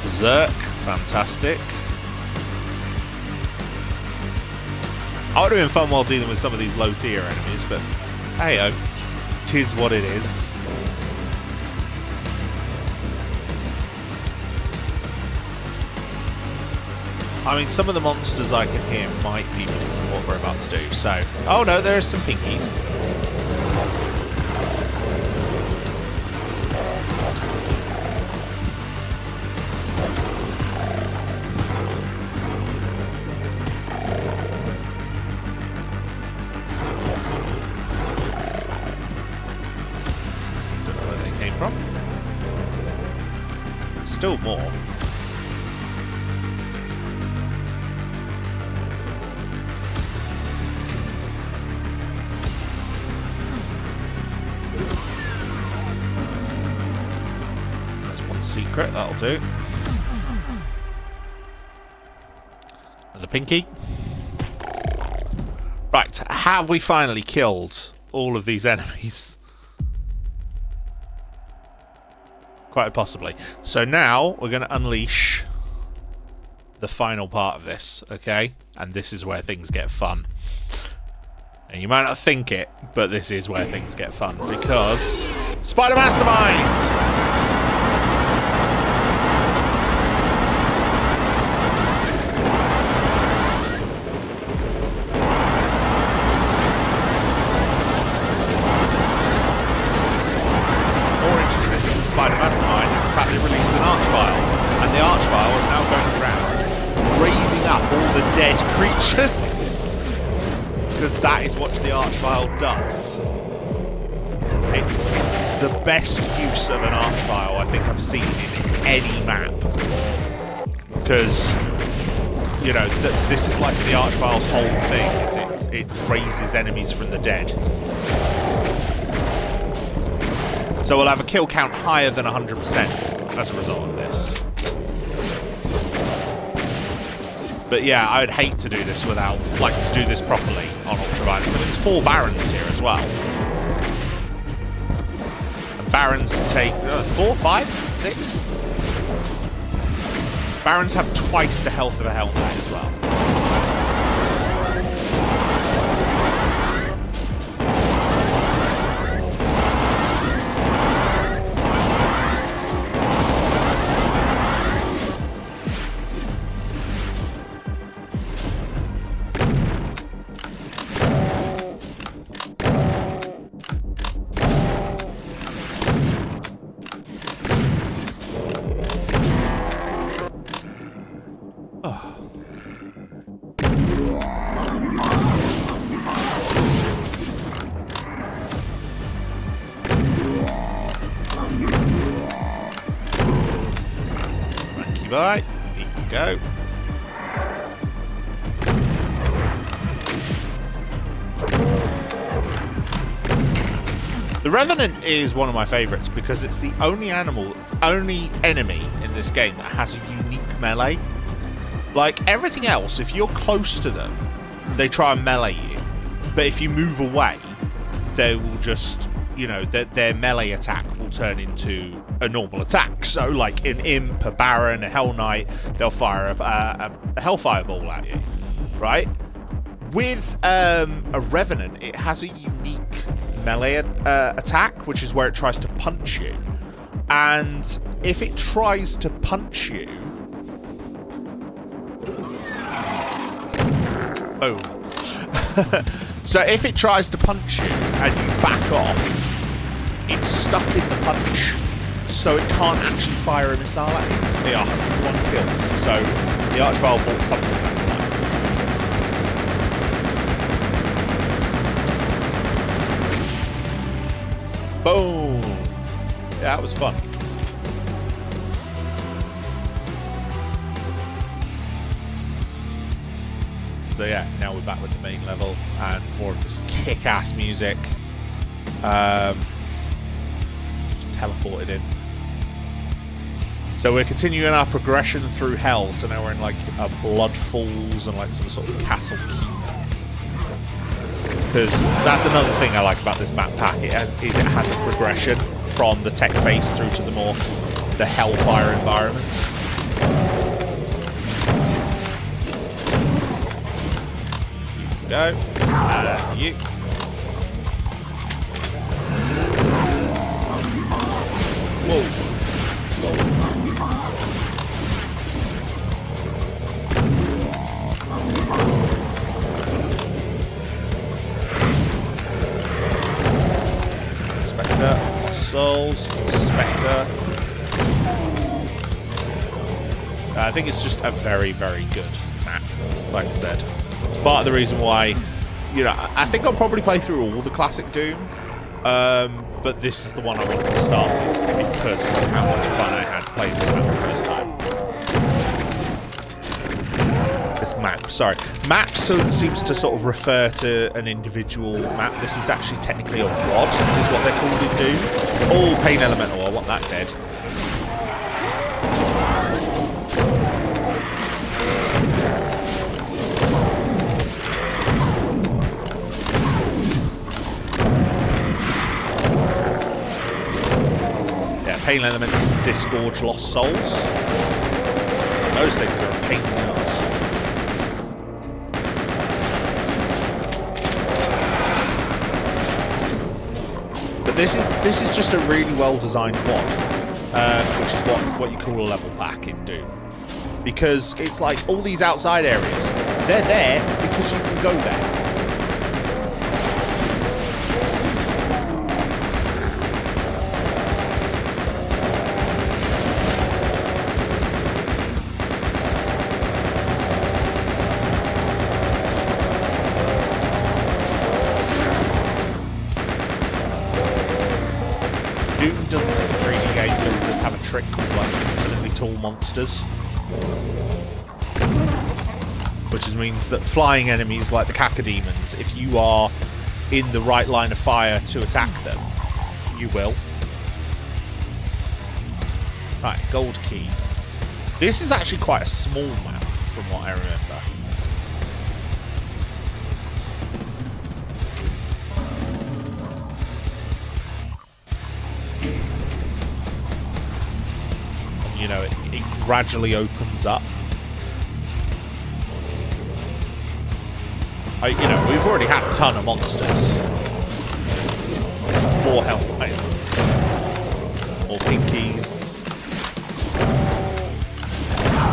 Berserk, fantastic. I would have been fun while dealing with some of these low tier enemies, but hey-oh, 'tis what it is. I mean, some of the monsters I can hear might be because of what we're about to do, so... Oh no, there are some pinkies. Still more. There's one secret, that'll do. And the pinky. Right, have we finally killed all of these enemies? Quite possibly. So now we're going to unleash the final part of this, okay? And this is where things get fun. And you might not think it, but this is where things get fun, because Spider Mastermind! Spider Mastermind is the fact they released an archvile, and the archvile is now going around raising up all the dead creatures, because that is what the archvile does. It's the best use of an art file I think I've seen in any map. Because, you know, this is like the art file's whole thing. It raises enemies from the dead. So we'll have a kill count higher than 100% as a result of this. But yeah, I would hate to do this without, like, to do this properly on Ultraviolence. I mean, there's 4 Barons here as well. And Barons take 4, 5, 6? Barons have twice the health of a Hellknight as well. Right, you can go. The Revenant is one of my favourites because it's the only enemy in this game that has a unique melee. Like everything else, if you're close to them, they try and melee you. But if you move away, they will just, you know, their melee attack will turn into a normal attack. So like an Imp, a Baron, a Hell Knight, they'll fire a Hellfire ball at you, right? With a Revenant, it has a unique melee attack, which is where it tries to punch you. And if it tries to punch you... Boom. So if it tries to punch you and you back off, it's stuck in the punch, so it can't actually fire a missile at you. They are 101 kills, so the Archvile bought something that's life. Boom! Yeah, that was fun. So yeah, now we're back with the main level and more of this kick-ass music. Teleported in. So we're continuing our progression through hell. So now we're in like a Blood Falls and like some sort of castle keep. Because that's another thing I like about this map pack. It has a progression from the tech base through to the hellfire environments. Go. And you. Whoa. Spectre. Souls. Spectre. I think it's just a very, very good map, like I said. It's part of the reason why, you know, I think I'll probably play through all the classic Doom, but this is the one I wanted to start with because of how much fun I had playing this map the first time. This map, sorry. Map seems to sort of refer to an individual map. This is actually technically a WAD, is what they're called in Doom. Oh, Pain Elemental, I want that dead. Pain Element is disgorge lost souls. Those things are a pain in the ass. But this is just a really well designed WAD, which is what you call a level back in Doom, because it's like all these outside areas, they're there because you can go there. really tall monsters. Which means that flying enemies like the cacodemons, if you are in the right line of fire to attack them, you will. Right, gold key. This is actually quite a small map from what I remember. And, you know, it gradually opens up. You know, we've already had a ton of monsters. More hellbites. More pinkies.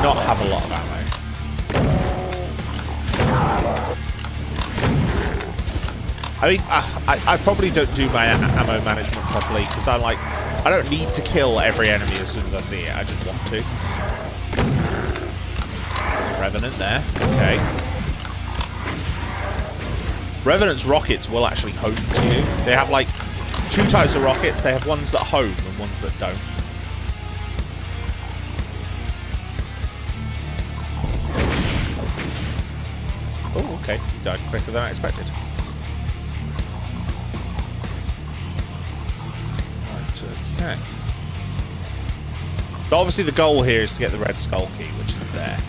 Not have a lot of ammo. I mean, I probably don't do my ammo management properly because I don't need to kill every enemy as soon as I see it. I just want to. Revenant there. Okay. Revenant's rockets will actually home to you. They have like two types of rockets. They have ones that home and ones that don't. Oh, okay. You died quicker than I expected. Right, okay. But obviously the goal here is to get the red skull key, which is there.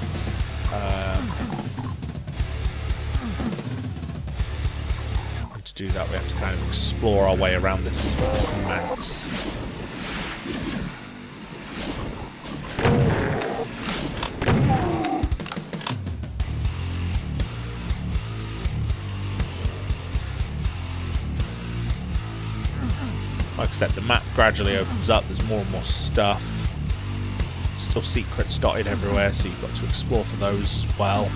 To do that, we have to kind of explore our way around this manse. Like I said, the map gradually opens up. There's more and more stuff. Still secrets dotted everywhere, so you've got to explore for those as well.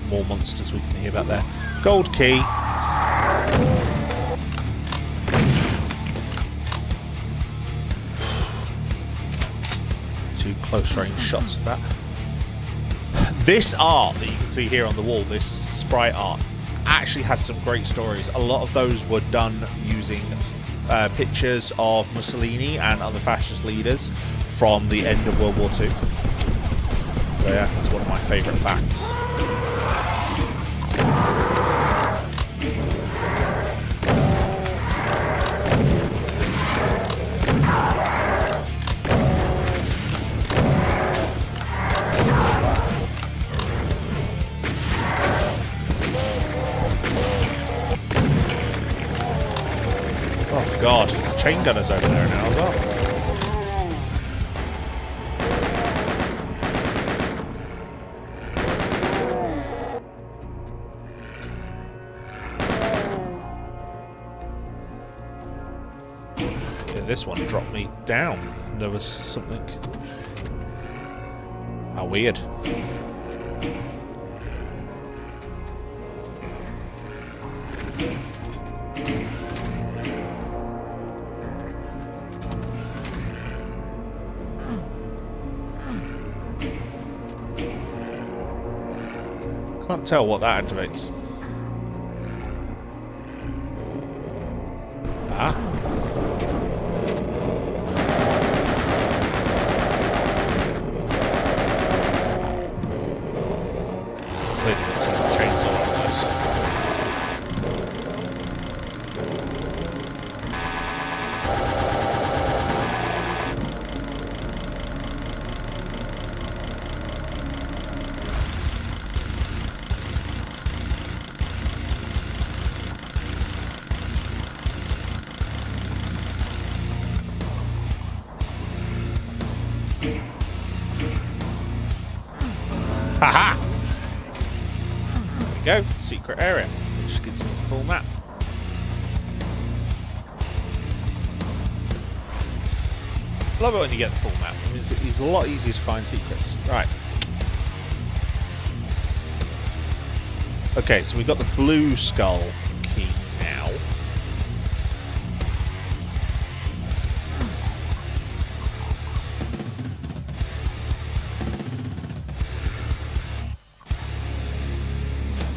More monsters we can hear about there. Gold key. Two close range shots of that. This art that you can see here on the wall, this sprite art, actually has some great stories. A lot of those were done using pictures of Mussolini and other fascist leaders from the end of World War II. So yeah, that's one of my favourite facts. Oh god, chain gunners over there now as well. This one dropped me down. There was something. How weird. Can't tell what that activates. Ah. Haha! There we go, secret area, which gives me the full map. Love it when you get the full map. I mean, it's a lot easier to find secrets. Right. Okay, so we've got the blue skull key now.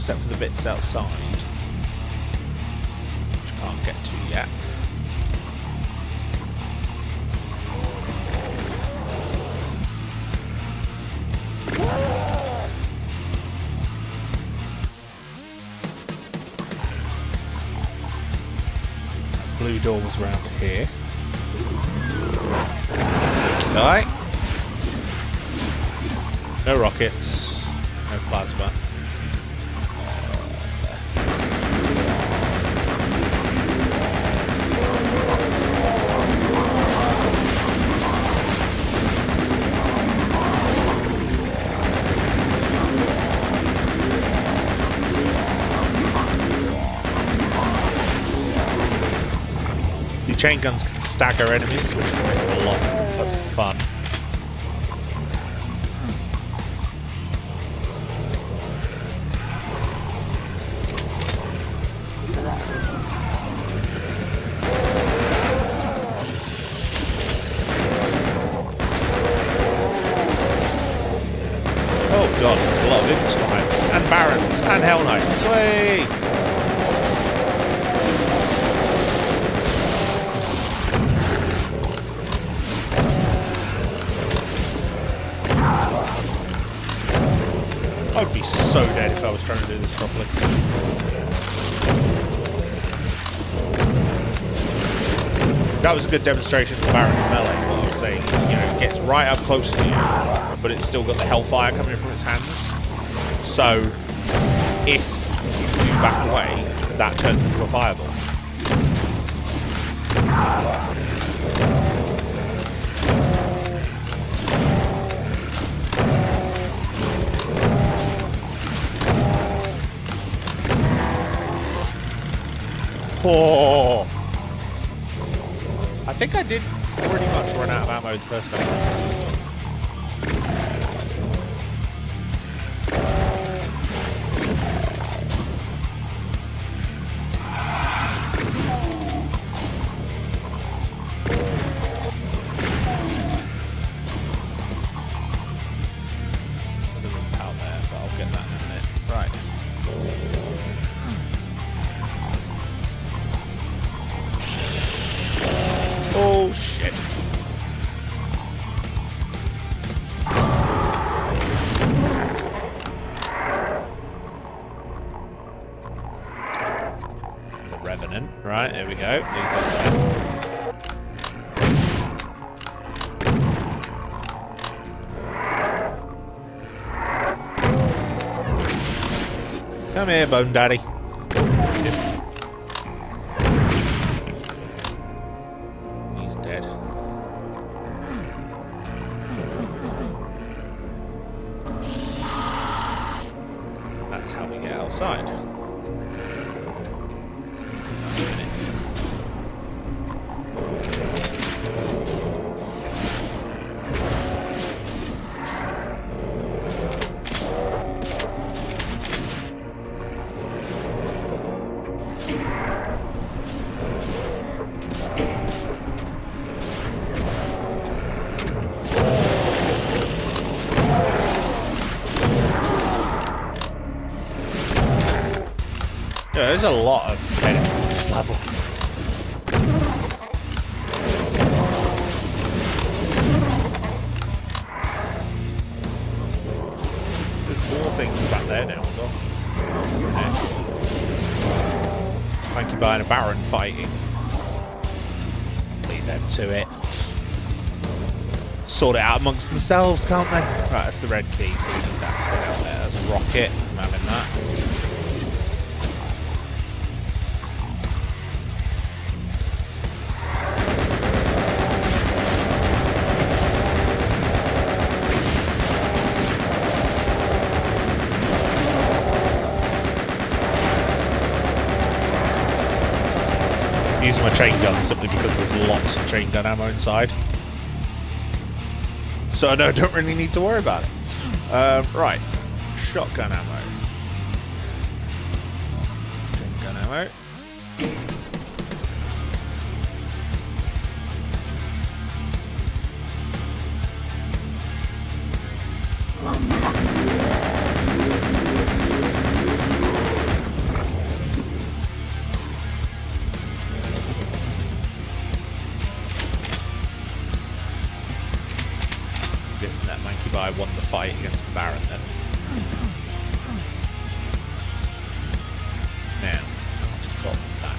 except for the bits outside, which I can't get to yet. Blue door was around here. Right. No rockets, no plasma. The chain guns can stagger enemies, which can make a lot of fun. Oh god, there's a lot of imps behind me. And barons, and hell knights. Sweet! I'd be so dead if I was trying to do this properly. That was a good demonstration of Baron's melee, what I was saying. You know, it gets right up close to you, but it's still got the hellfire coming from its hands. So, if you do back away, that turns into a fireball. Oh! I think I did pretty much run out of ammo the first time I tested it. Out there, but I'll get that in a minute. Right. Oh shit. The Revenant. Right, there we go. These are there. Come here, Bone Daddy. He's dead. That's how we get outside. Yeah, there's a lot of enemies in this level. There's more things back there now as well. Yeah. Thank you, buying a Baron fighting. Leave them to it. Sort it out amongst themselves, can't they? Right, that's the red key, so we need that to get out there. There's a rocket. I'm having that. Using my chain gun simply because there's lots of chain gun ammo inside. So I don't really need to worry about it. Right. Shotgun ammo. Chain gun ammo. fight against the Baron then. Now, let's drop that.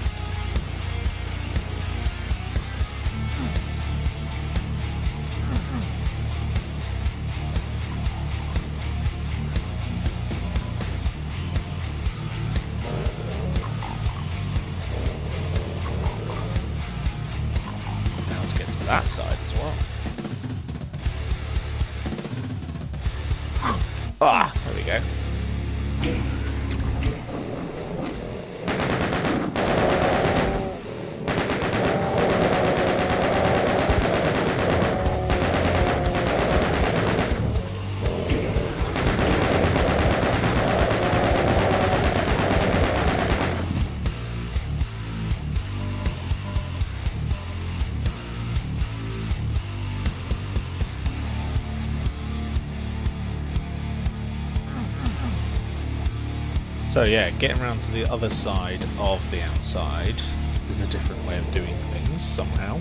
Now let's get to that side as well. Ah, there we go. So yeah, getting around to the other side of the outside is a different way of doing things somehow.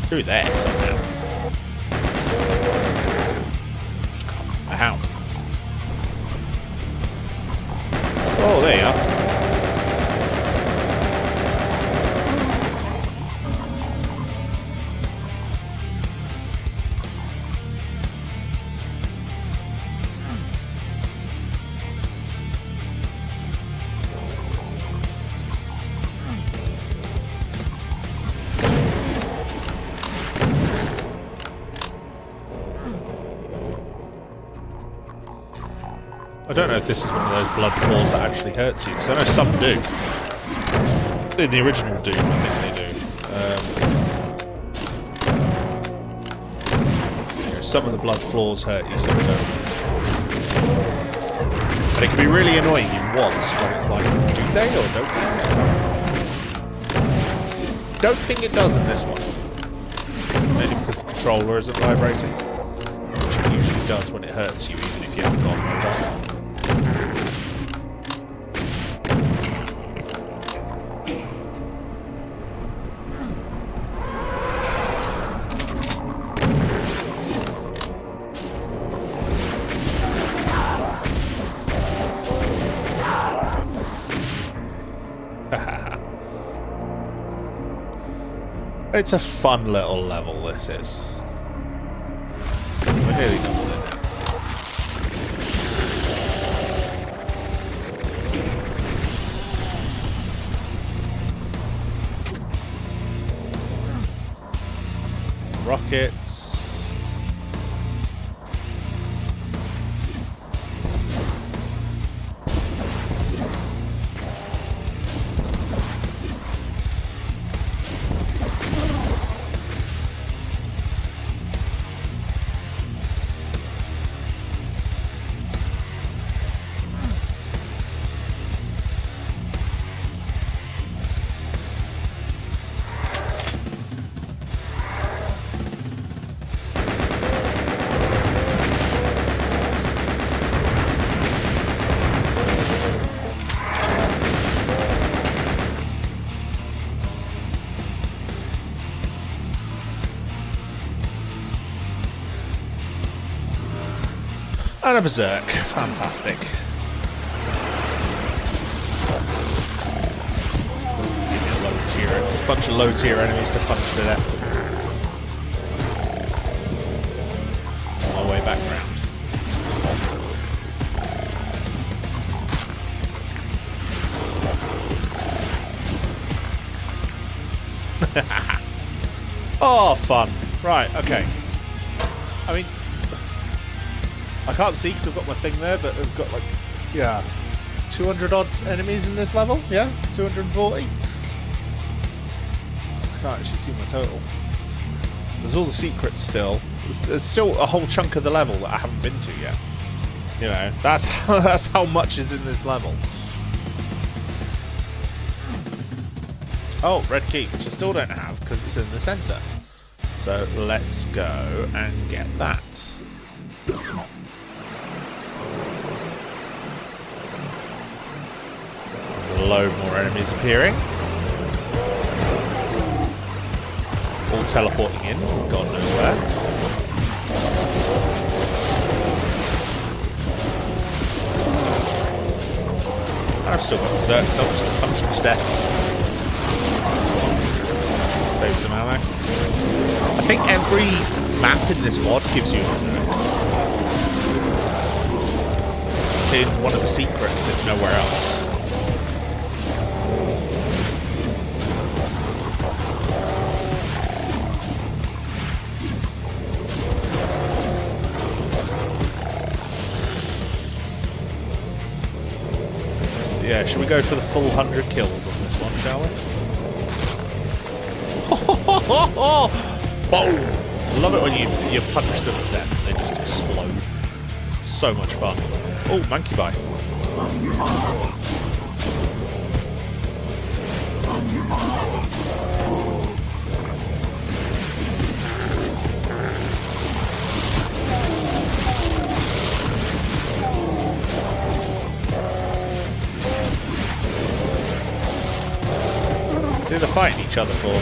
Through there somehow. How? Oh, there you are. I don't know if this is one of those blood floors that actually hurts you, because I know some do. In the original Doom, I think they do. Some of the blood floors hurt you, some don't. And it can be really annoying in once when it's like, do they or don't they? Don't think it does in this one. Maybe because the controller isn't vibrating. Which it usually does when it hurts you, even if you haven't got mobile. It's a fun little level, this is. We're nearly done with it now. Rockets. And a Berserk. Fantastic. A bunch of low tier enemies to punch to death. On my way back round. Oh, fun. Right, okay. I mean, I can't see because I've got my thing there, but I've got like, yeah, 200 odd enemies in this level. Yeah, 240. I can't actually see my total. There's all the secrets still. There's still a whole chunk of the level that I haven't been to yet. You know, that's how much is in this level. Oh, red key, which I still don't have because it's in the centre. So let's go and get that. There's a load more enemies appearing. All teleporting in from God knows where. I've still got Berserk, so I'm just going to punch them to death. Save some ammo. I think every map in this mod gives you a Berserk. In one of the secrets, if nowhere else. Yeah, should we go for the full 100 kills on this one, shall we? Boom! I love it when you punch them to death and they just explode. It's so much fun. Oh, monkey bite. They're fighting each other for me.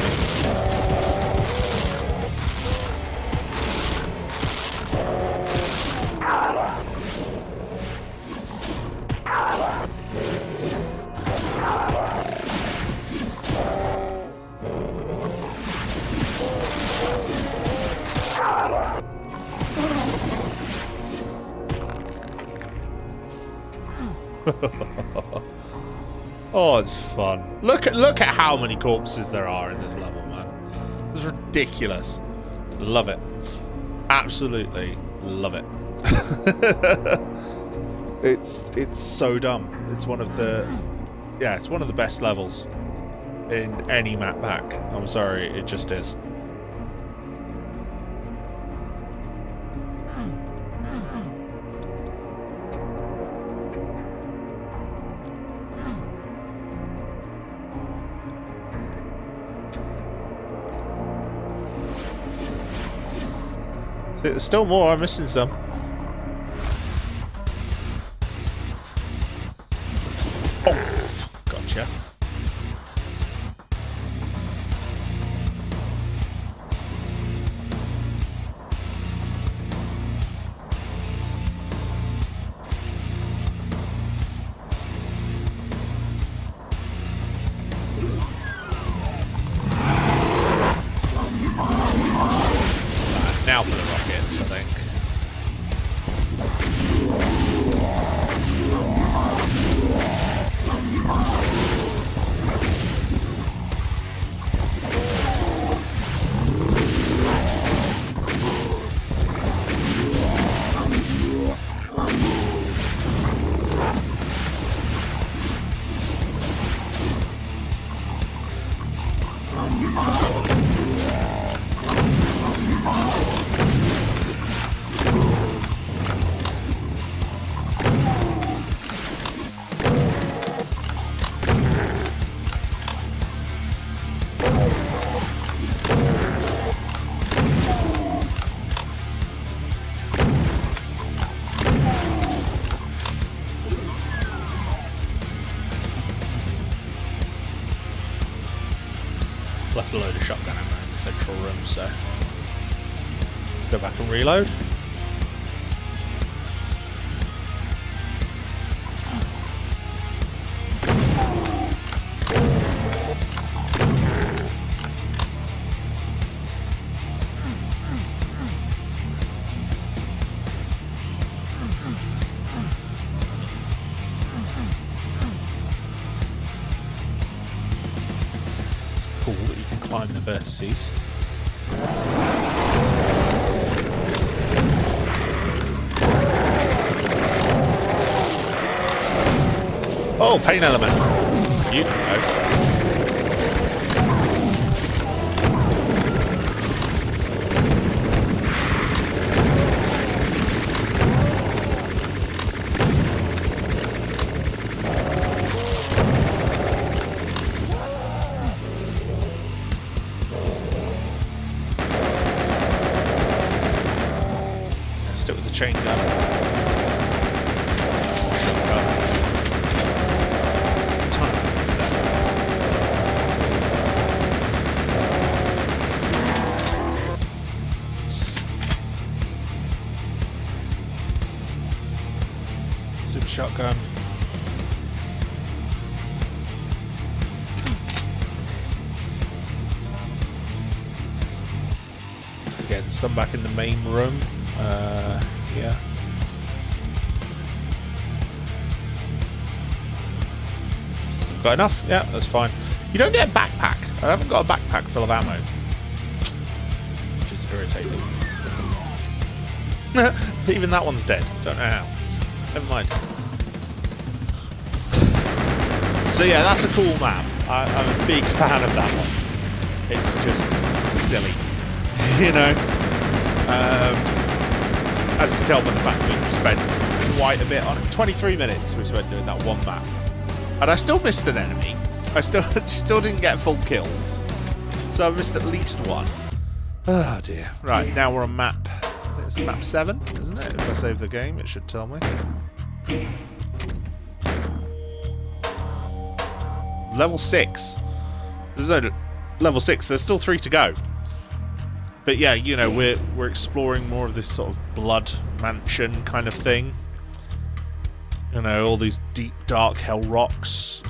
Oh, it's fun. Look at how many corpses there are in this level, man. It's ridiculous. Love it. Absolutely love it. It's so dumb. It's one of the best levels in any map pack. I'm sorry, it just is. There's still more, I'm missing some. Oh, gotcha. Now for the rockets, I think. Left a load of shotgun ammo in the central room, so go back and reload. Cool that you can climb the vertices. Oh, pain element. You don't know. chain gun. Shotgun. There's a ton of them there. Super shotgun. Again, some back in the main room. Yeah. Got enough? Yeah, that's fine. You don't get a backpack. I haven't got a backpack full of ammo. Which is irritating. Even that one's dead. Don't know how. Never mind. So yeah, that's a cool map. I'm a big fan of that one. It's just silly. You know? As you can tell by the fact that we spent quite a bit on it. 23 minutes we spent doing that one map. And I still missed an enemy. I still didn't get full kills. So I missed at least one. Oh dear. Right, now we're on map. It's map 7, isn't it? If I save the game, it should tell me. Level 6. There's no level 6, there's still 3 to go. But yeah, you know, we're exploring more of this sort of blood mansion kind of thing. You know, all these deep, dark hell rocks.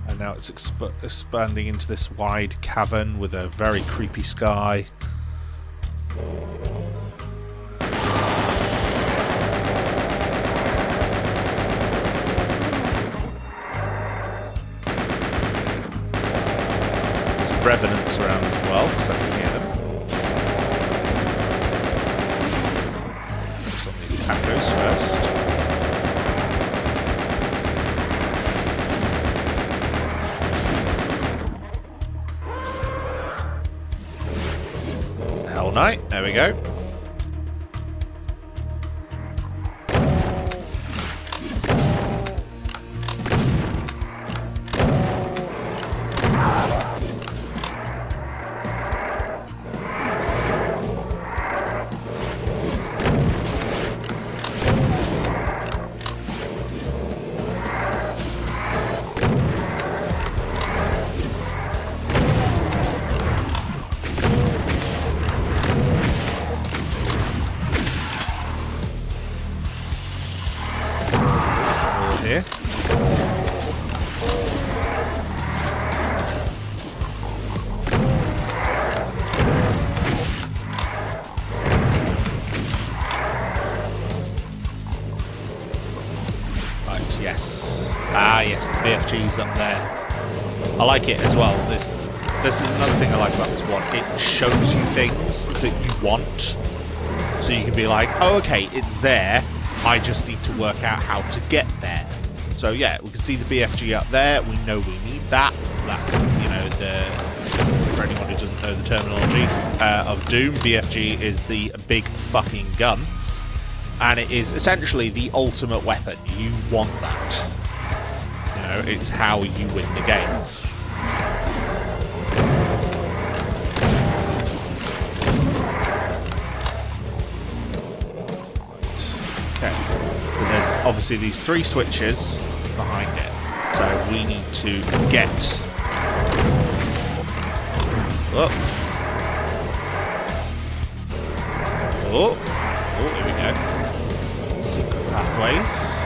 And now it's expanding into this wide cavern with a very creepy sky. Revenants around as well, because I can hear them. Focus on these tacos first. Hell Knight, there we go. Yes, the BFG's up there. I like it as well. This is another thing I like about this one. It shows you things that you want. So you can be like, oh, okay, it's there. I just need to work out how to get there. So yeah, we can see the BFG up there. We know we need that. That's, you know, for anyone who doesn't know the terminology of Doom, BFG is the big fucking gun. And it is essentially the ultimate weapon. You want that. It's how you win the game. Okay. But there's obviously these 3 switches behind it. So we need to get... Oh. Oh. Oh, here we go. Secret pathways.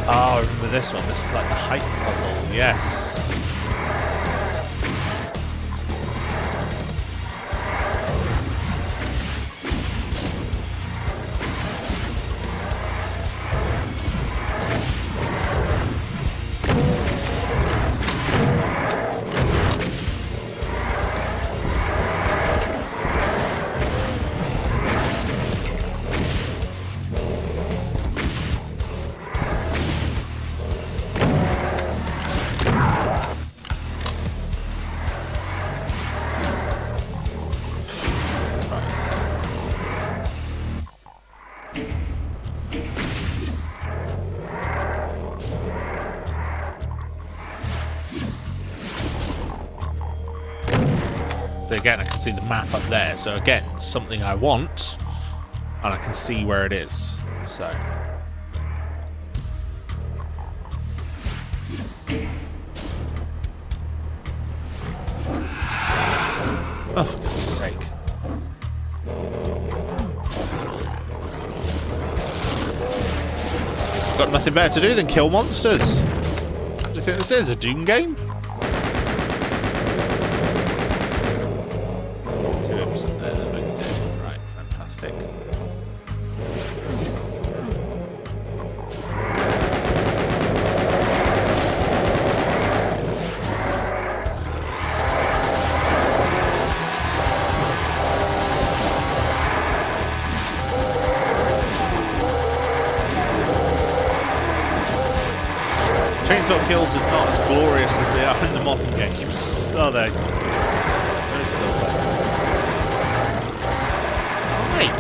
Oh, I remember this one. This is like the height puzzle. Yes. again, I can see the map up there. So again, something I want, and I can see where it is. So. Oh, for goodness sake. Got nothing better to do than kill monsters. Do you think this is a Doom game? Two imps up there, they're both dead. Right, fantastic. Chainsaw kills are not as glorious as they are in the modern games, are they? They're still there. Right.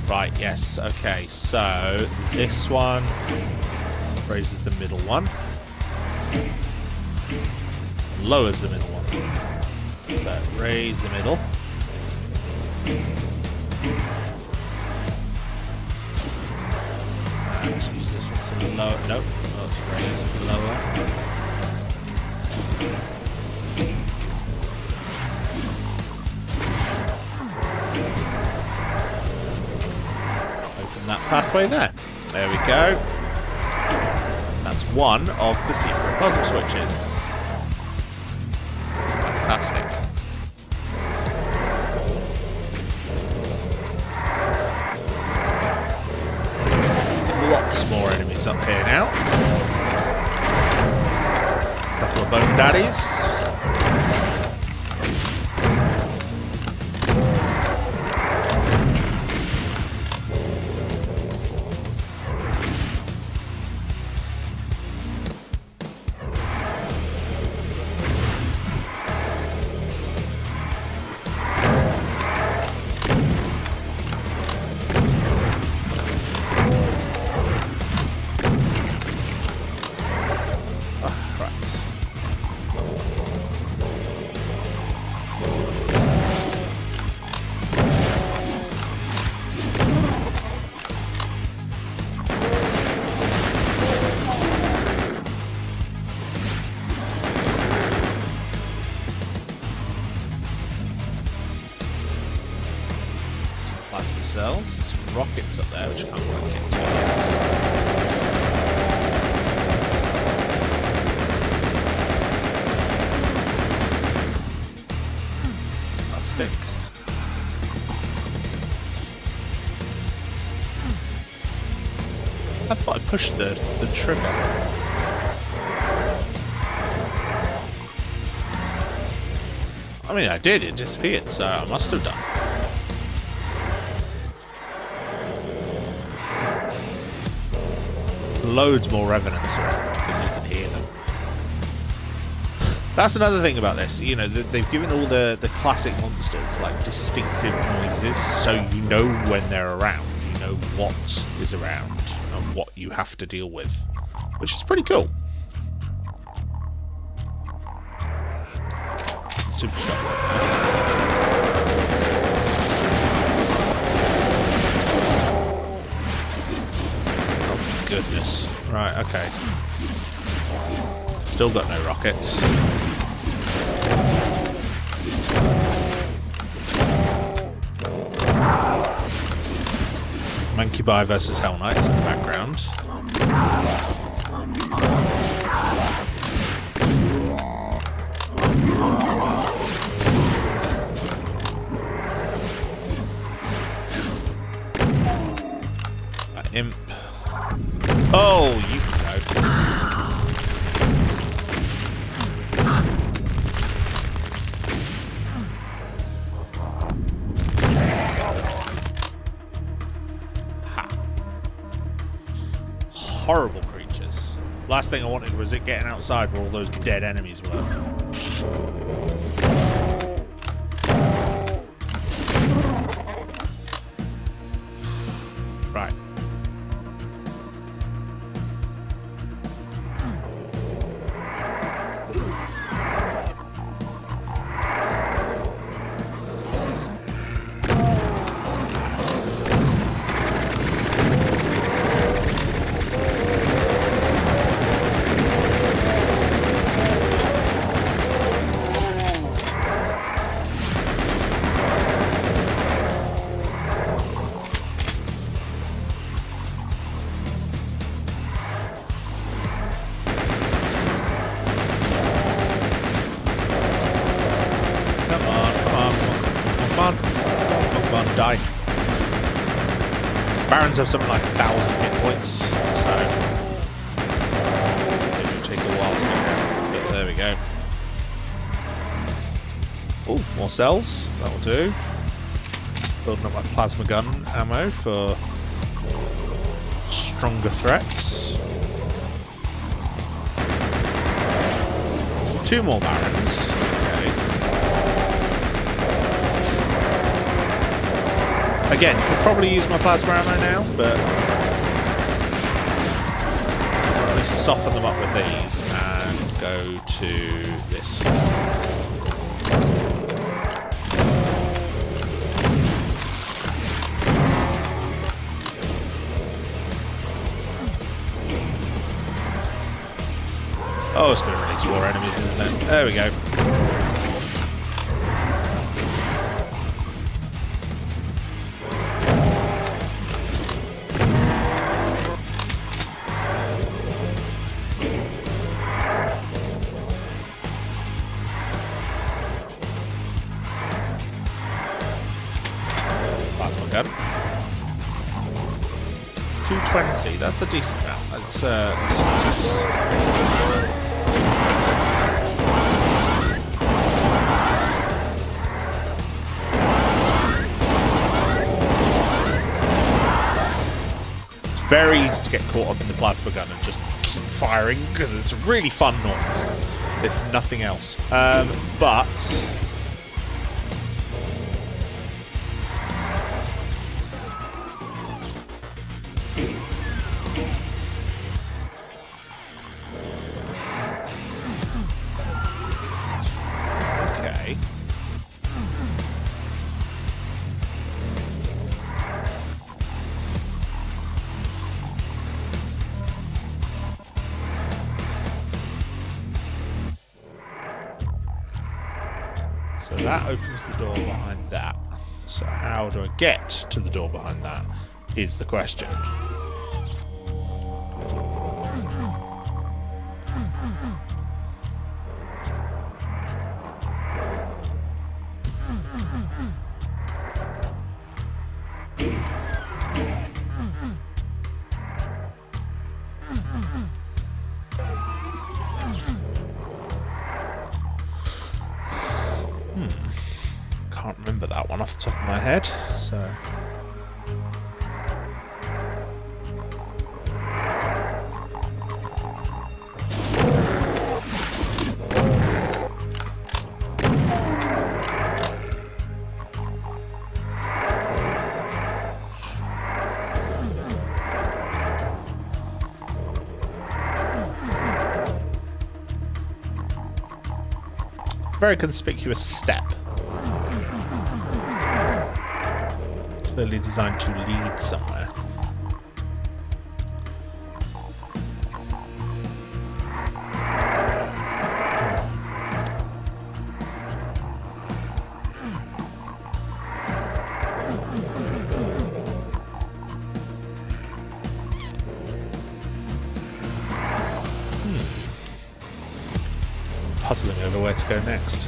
Right, yes, okay, so this one raises the middle one, lowers the middle one, but raise the middle, and use this one to lower, nope, let's raise and lower. That pathway there. There we go. That's one of the secret puzzle switches. Fantastic. Lots more enemies up here now. Couple of bone daddies. Cells. Some rockets up there which I can't quite get to. Plastic. I thought I pushed the trigger. I mean, I did. It disappeared, so I must have done. Loads more revenants around because you can hear them. That's another thing about this. You know, they've given all the classic monsters like distinctive noises, so you know when they're around. You know what is around and what you have to deal with, which is pretty cool. Super shot. Goodness. Right, okay. Still got no rockets. Mancubi versus Hell Knights in the background. That imp. Oh, you can go. Ha. Horrible creatures. Last thing I wanted was it getting outside where all those dead enemies were. on. Come on, die. Barons have something like 1,000 hit points, so it will take a while to get there. But there we go. Oh, more cells. That will do. Building up my plasma gun ammo for stronger threats. 2 more barons. Okay. Again, could probably use my plasma ammo now, but I'll at least soften them up with these and go to this. Oh, it's going to release more enemies, isn't it? There we go. Plasma gun. 220. That's a decent amount. Let's very easy to get caught up in the plasma gun and just keep firing because it's a really fun noise, if nothing else. But okay. So that opens the door behind that. So how do I get to the door behind that is the question. Can't remember that one off the top of my head, so very conspicuous step. Clearly designed to lead somewhere. Puzzling over where to go next.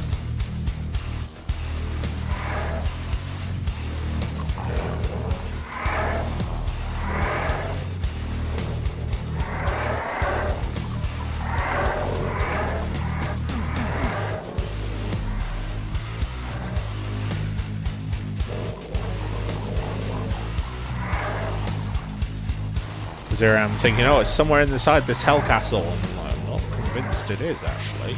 Because here I am thinking, oh, it's somewhere inside this hell castle. And I'm not convinced it is, actually.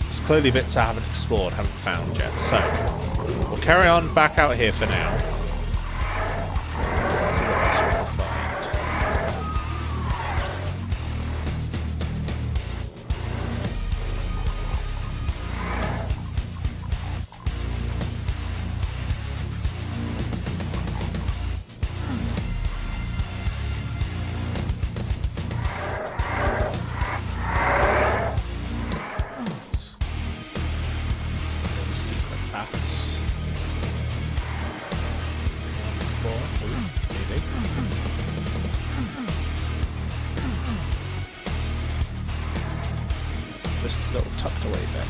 There's clearly bits I haven't explored, haven't found yet. So, we'll carry on back out here for now. Let's see what else we can find. just a little tucked away bit.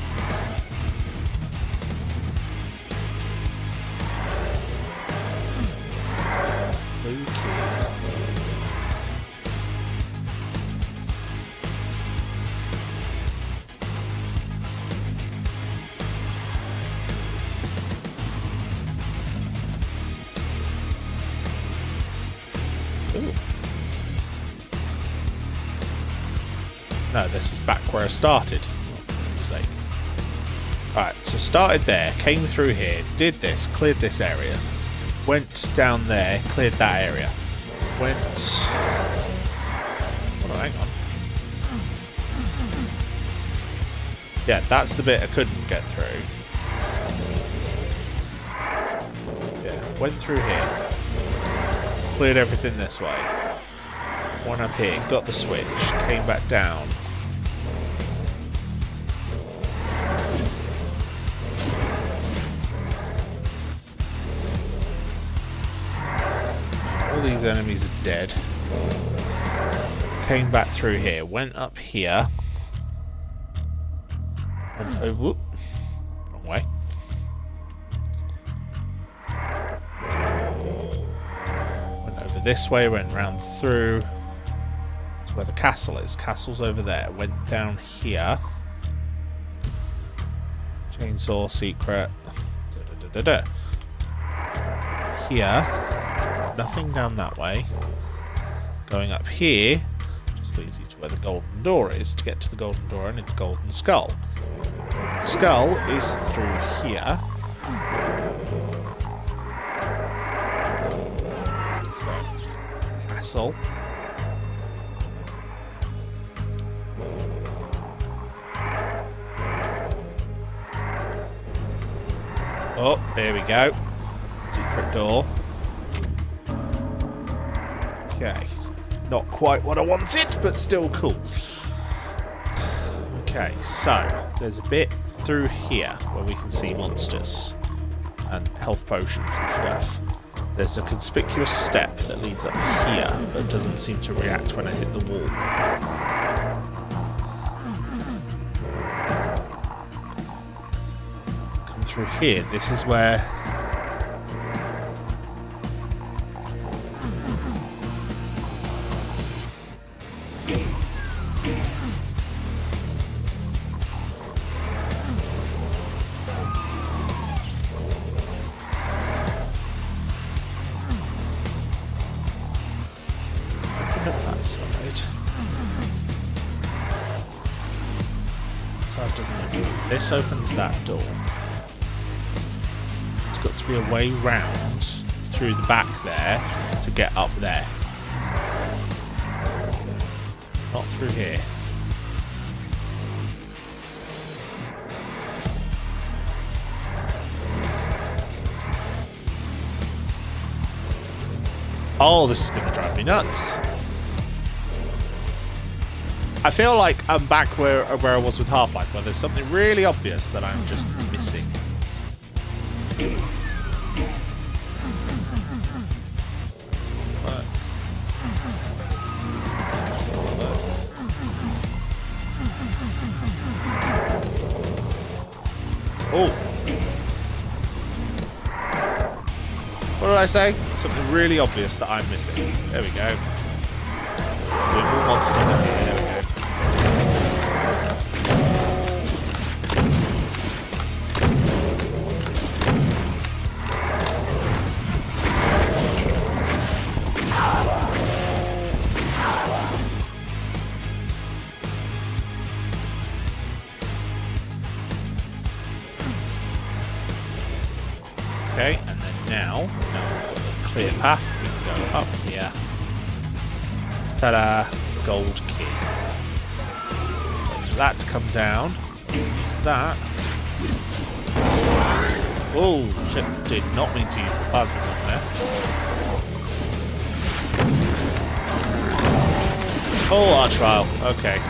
No, this is back where I started. For goodness sake. Alright, so started there, came through here, did this, cleared this area, went down there, cleared that area, went... Oh no, hang on. Yeah, that's the bit I couldn't get through. Yeah, went through here, cleared everything this way, went up here, got the switch, came back down. These enemies are dead. Came back through here, went up here, and oh, whoop, wrong way. Went over this way, went round through to where the castle is. Castle's over there. Went down here. Chainsaw secret. Here. Nothing down that way. Going up here just leads you to where the golden door is. To get to the golden door, I need the golden skull. The golden skull is through here. So, castle. Oh, there we go. Secret door. Okay, not quite what I wanted, but still cool. Okay, so there's a bit through here where we can see monsters and health potions and stuff. There's a conspicuous step that leads up here, but doesn't seem to react when I hit the wall. Come through here, this is where... This opens that door. It's got to be a way round through the back there to get up there. Not through here. Oh, this is going to drive me nuts. I feel like I'm back where I was with Half-Life, where there's something really obvious that I'm just missing. Oh! What did I say? Something really obvious that I'm missing. There we go. Doing more monsters in here. There we go. Okay, and then now we've got a clear path, we can go up here. Ta-da! Gold key. Wait for that to come down. Use that. Oh, shit, did not mean to use the plasma gun there. Oh, our trial. Okay.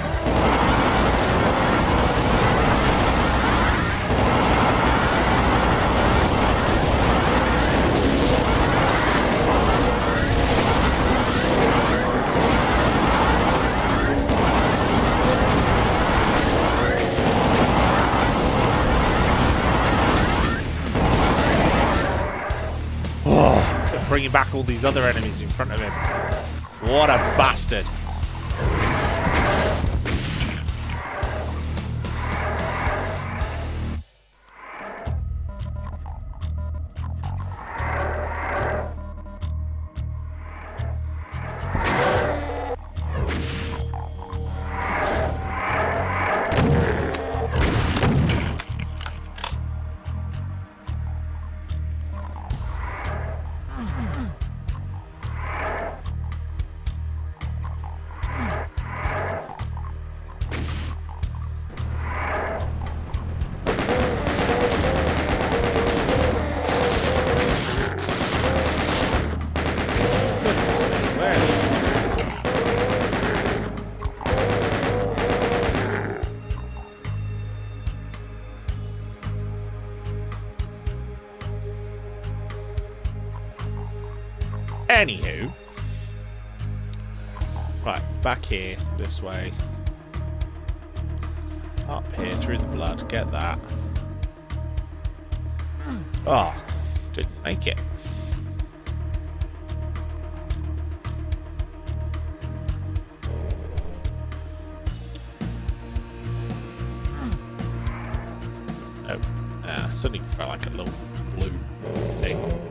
back all these other enemies in front of him. What a bastard. Anywho, right, back here, this way. Up here through the blood, get that. Oh, didn't make it. Oh, suddenly felt like a little blue thing.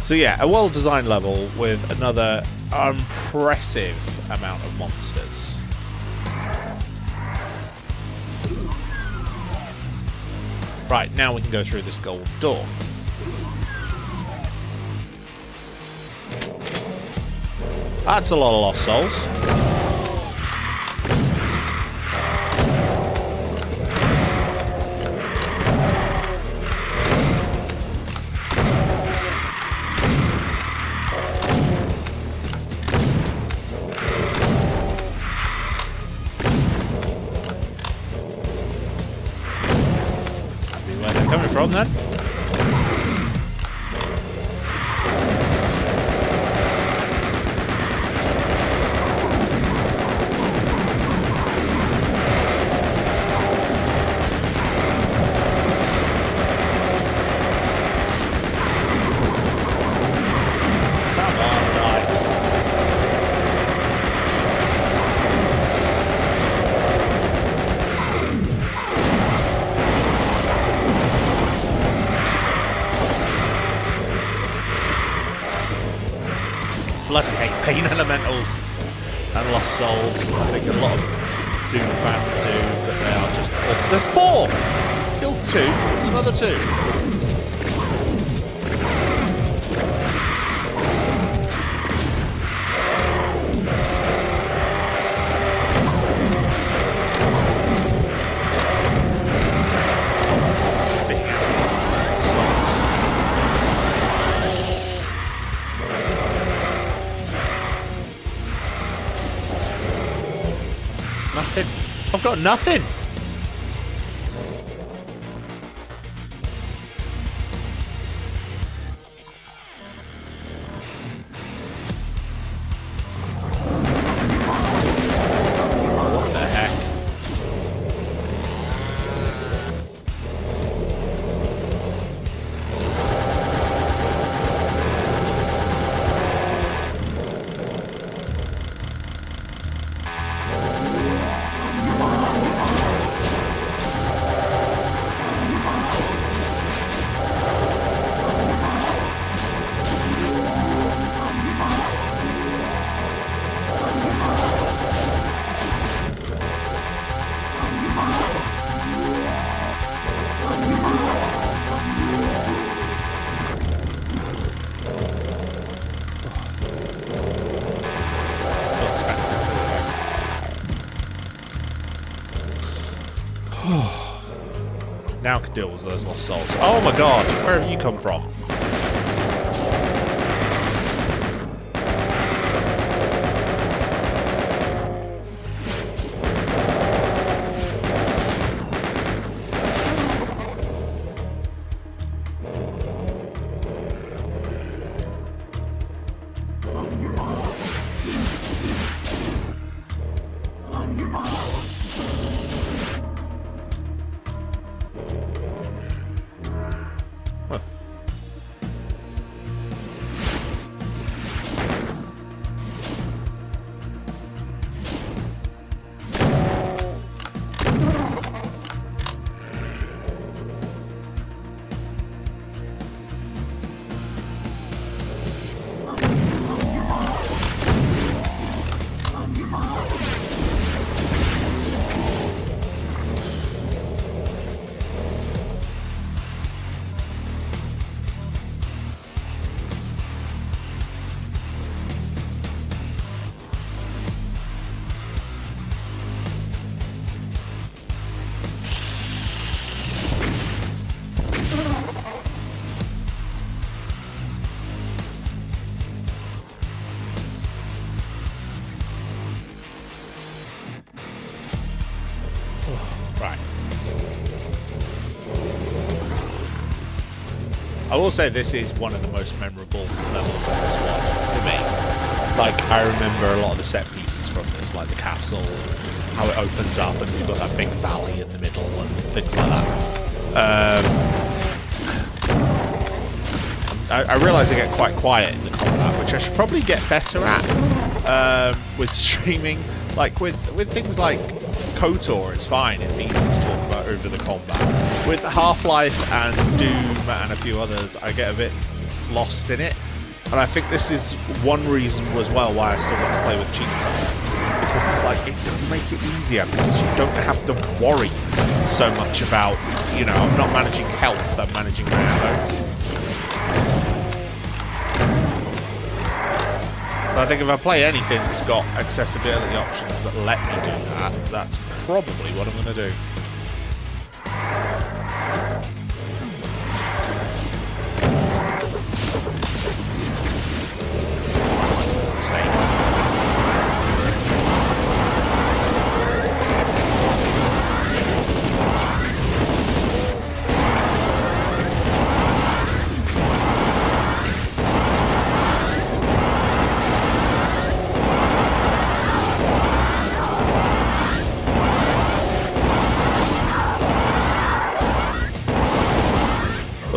So yeah, a well-designed level with another impressive amount of monsters. Right, now we can go through this gold door. That's a lot of lost souls. Coming from then. Bloody hate pain elementals and lost souls. I think a lot of Doom fans do, but they are just awful. There's 4! Killed 2, there's another 2. Nothing. I've got nothing. What the heck? Now I can deal with those lost souls. Oh my god, where have you come from? I will say this is one of the most memorable levels of this one for me. Like, I remember a lot of the set pieces from this, like the castle, how it opens up, and you've got that big valley in the middle and things like that. I realise I get quite quiet in the combat, which I should probably get better at with streaming. Like with things like KOTOR, it's fine, it's easy to talk about over the combat. With Half-Life and Doom and a few others, I get a bit lost in it. And I think this is one reason as well why I still want to play with cheats on it. Because it's like, it does make it easier because you don't have to worry so much about, you know, I'm not managing health, I'm managing my ammo. I think if I play anything that's got accessibility options that let me do that, that's probably what I'm going to do.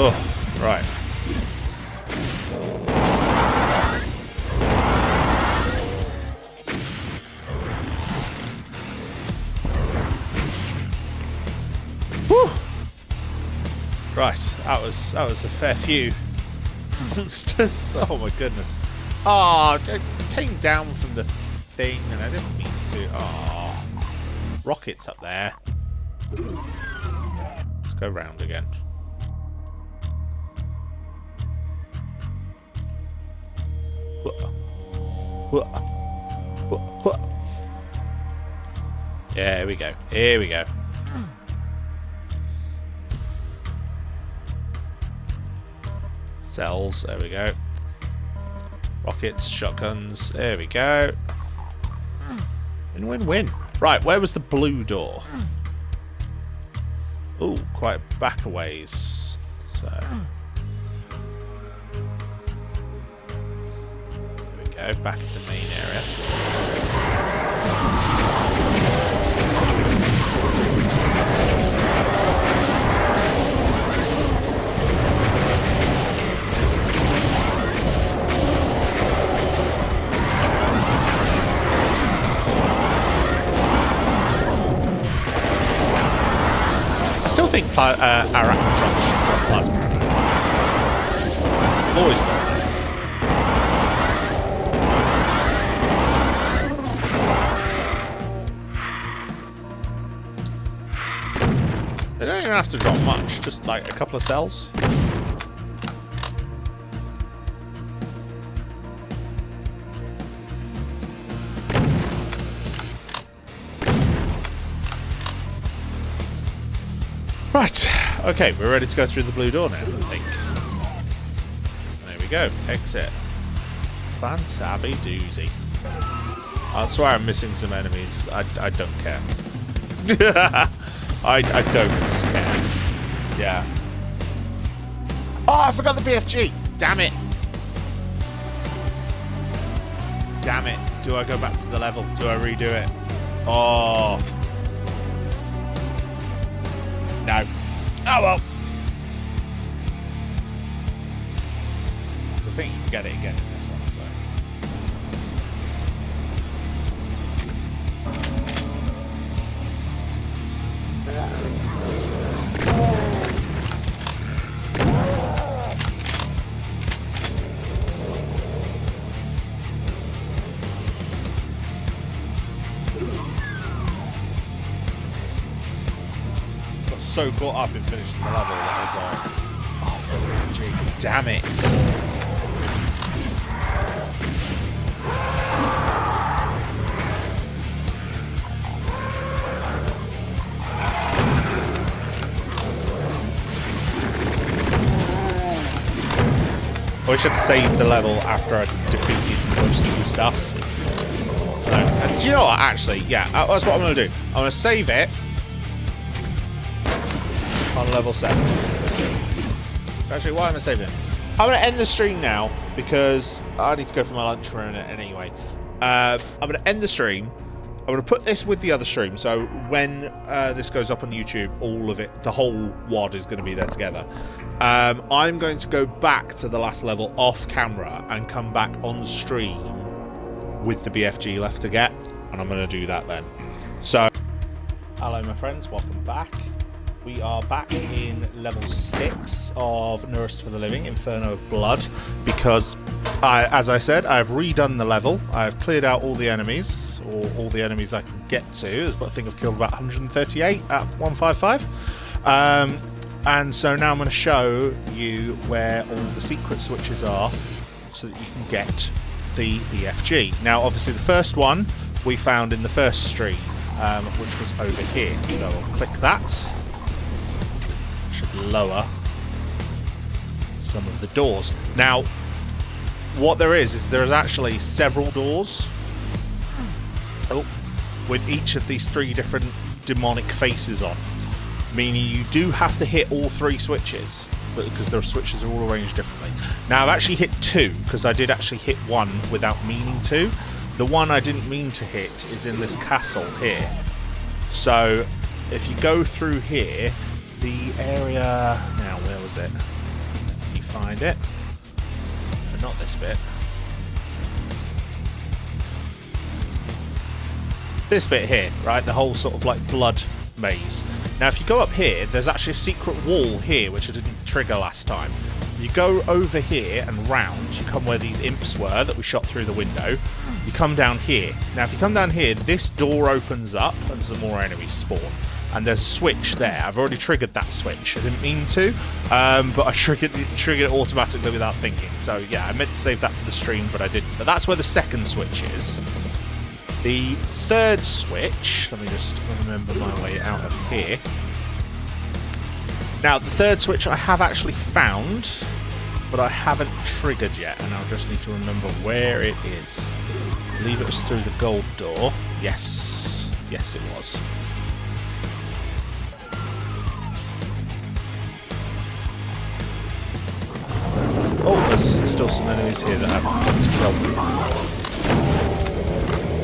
Oh, right. Whew. Right, that was a fair few monsters. Oh my goodness. Oh, it came down from the thing and I didn't mean to. Oh, rockets up there. Let's go round again. Yeah, here we go. Here we go. Cells. There we go. Rockets, shotguns. There we go. Win, win, win. Right, where was the blue door? Ooh, quite back a ways. So. Back at the main area. I still think Arachnotrons should drop plasma. I've always thought. They don't even have to drop much, just like a couple of cells. Right, okay, we're ready to go through the blue door now, I think. There we go, exit. Fantabby doozy. I swear I'm missing some enemies. I don't care. I don't care. Yeah. Oh, I forgot the BFG. Damn it. Damn it. Do I go back to the level? Do I redo it? Oh. No. Oh well. I think you can get it again in this one, so. So caught up in finishing the level that I was like, oh, for BFG, damn it. I wish I'd saved the level after I'd defeated most of the stuff. And do you know what, actually, yeah, that's what I'm going to do. I'm going to save it. on level 7. Actually, why am I saving it? I'm going to end the stream now because I need to go for my lunch for a minute anyway. I'm going to end the stream. I'm going to put this with the other stream, so when this goes up on YouTube, all of it, the whole WAD is going to be there together. I'm going to go back to the last level off camera and come back on stream with the BFG left to get, and I'm going to do that then. So, hello my friends, welcome back. We are back in level 6 of Nourishment for the Living, Inferno of Blood, because, as I said, I've redone the level. I've cleared out all the enemies, or all the enemies I can get to. I think I've killed about 138 out of 155. And so now I'm going to show you where all the secret switches are, so that you can get the BFG. Now, obviously, the first one we found in the first stream, which was over here. So I'll click that. Lower some of the doors. Now, what there is there's actually several doors with each of these 3 different demonic faces on, meaning you do have to hit all 3 switches, because the switches are all arranged differently. Now, I've actually hit 2 because I did actually hit 1 without meaning to. The one I didn't mean to hit is in this castle here. So if you go through here, the area... Now, where was it? Let me find it. But not this bit. This bit here, right? The whole sort of like blood maze. Now, if you go up here, there's actually a secret wall here, which I didn't trigger last time. You go over here and round, you come where these imps were that we shot through the window. You come down here. Now, if you come down here, this door opens up and some more enemies spawn. And there's a switch there. I've already triggered that switch. I didn't mean to, but I triggered it automatically without thinking. So yeah, I meant to save that for the stream, but I didn't. But that's where the second switch is. The third switch, let me just remember my way out of here. Now, the third switch I have actually found, but I haven't triggered yet, and I'll just need to remember where it is. I believe it was through the gold door. Yes. Yes, it was. Oh, there's still some enemies here that I've got to kill.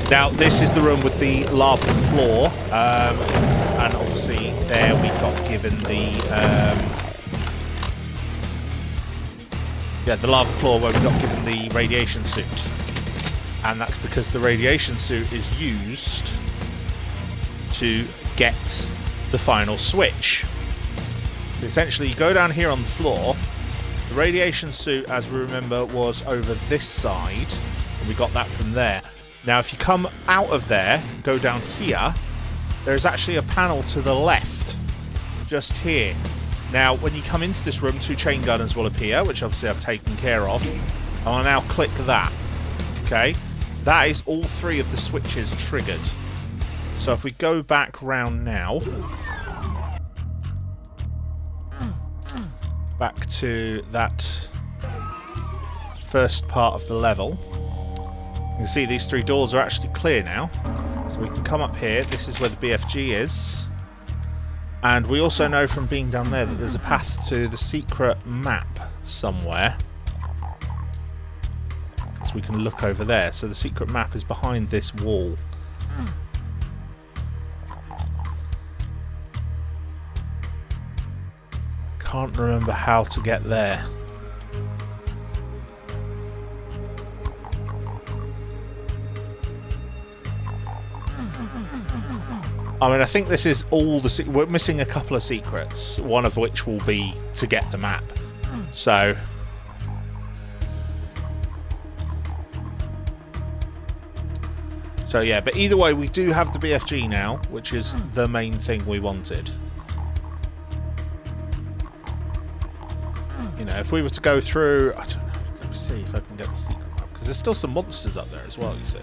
Now, this is the room with the lava floor, and obviously there we got given the the lava floor where we got given the radiation suit, and that's because the radiation suit is used to get the final switch. So essentially, you go down here on the floor. The radiation suit, as we remember, was over this side, and we got that from there. Now, if you come out of there, go down here, there's actually a panel to the left, just here. Now, when you come into this room, 2 chain gunners will appear, which obviously I've taken care of. I'll now click that. Okay? That is all 3 of the switches triggered. So if we go back round now... back to that first part of the level. You can see these 3 doors are actually clear now. So we can come up here. This is where the BFG is. And we also know from being down there that there's a path to the secret map somewhere. So we can look over there. So the secret map is behind this wall. Can't remember how to get there. I mean, I think this is all the... We're missing a couple of secrets, one of which will be to get the map. So... So yeah, but either way, we do have the BFG now, which is the main thing we wanted. You know, if we were to go through... I don't know, let me see if I can get the secret map, because there's still some monsters up there as well, you see.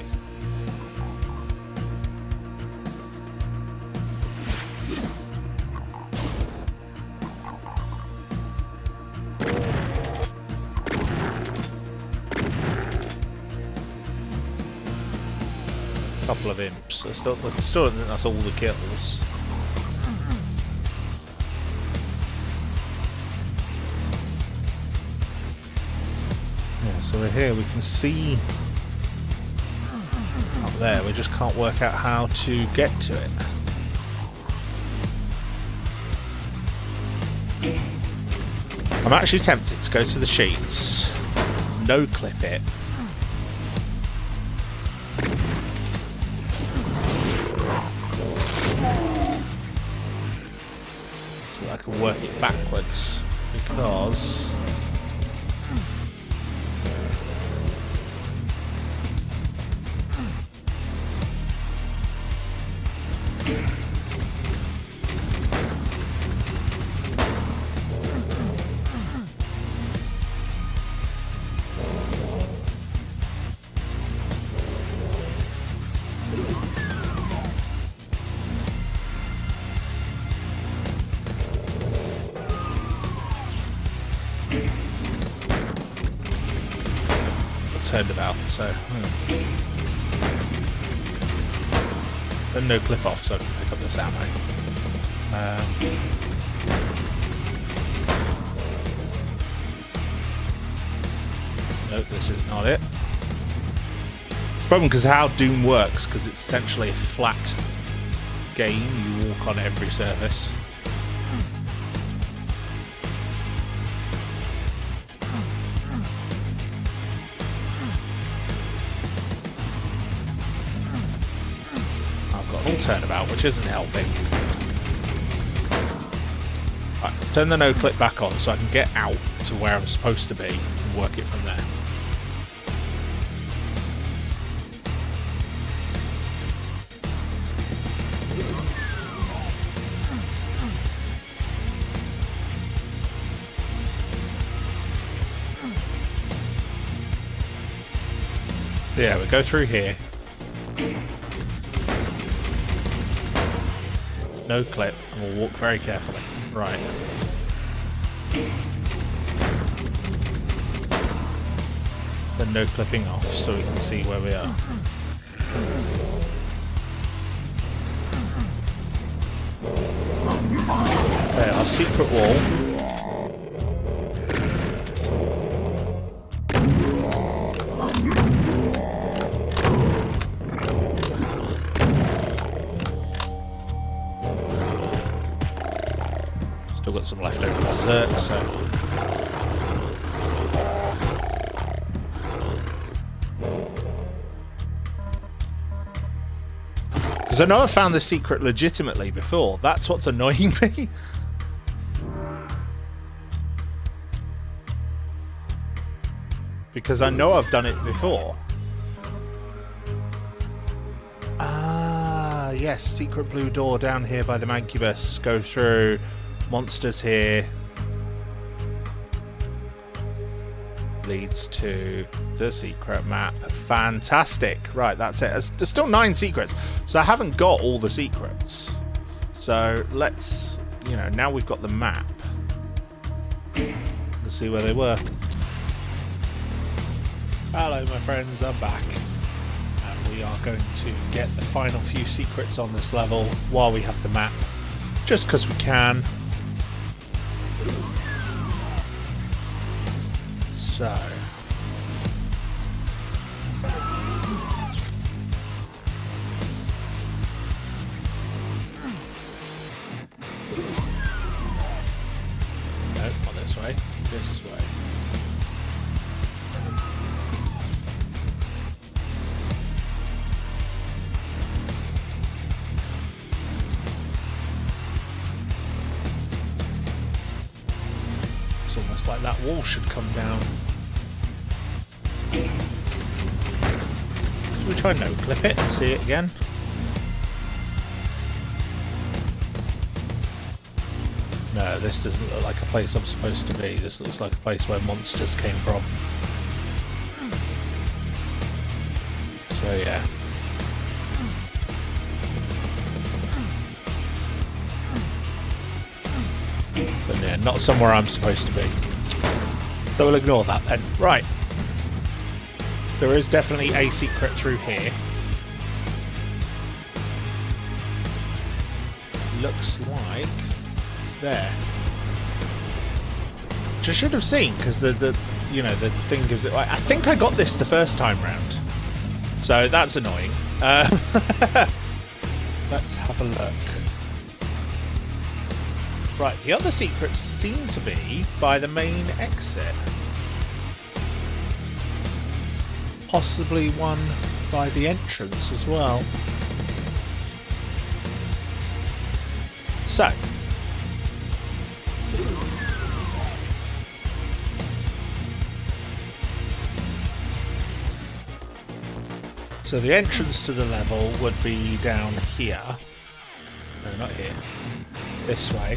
Couple of imps. I still don't think that's all the kills. So we're here, we can see up there, we just can't work out how to get to it. I'm actually tempted to go to the sheets, no clip it, so that I can work it backwards, because turned about, so and no clip off, so I can pick up this ammo. Nope, this is not it. It's a problem because how Doom works, because it's essentially a flat game, you walk on every surface. All turnabout, which isn't helping. Right, turn the no clip back on so I can get out to where I'm supposed to be and work it from there. Yeah, we go through here. No clip, and we'll walk very carefully. Right. Then no clipping off, so we can see where we are. Okay, our secret wall. Got some leftover berserk, so because I know I found the secret legitimately before. That's what's annoying me. Because I know I've done it before. Ah, yes, secret blue door down here by the Mancubus. Go through. Monsters here leads to the secret map. Fantastic. Right, that's it. There's still 9 secrets, so I haven't got all the secrets. So let's, you know, now we've got the map. Let's see where they were. Hello, my friends. I'm back, and we are going to get the final few secrets on this level while we have the map, just because we can. So no, not this way. This way. It's almost like that wall should come down. Should we try no clip it and see it again? No, this doesn't look like a place I'm supposed to be. This looks like a place where monsters came from. So yeah. But yeah, not somewhere I'm supposed to be. So we'll ignore that then. Right. There is definitely a secret through here. Looks like it's there. Which I should have seen, because the you know, the thing gives it. I think I got this the first time round, so that's annoying. Let's have a look. Right, the other secrets seem to be by the main exit. Possibly one by the entrance as well. So, the entrance to the level would be down here. No, not here. This way.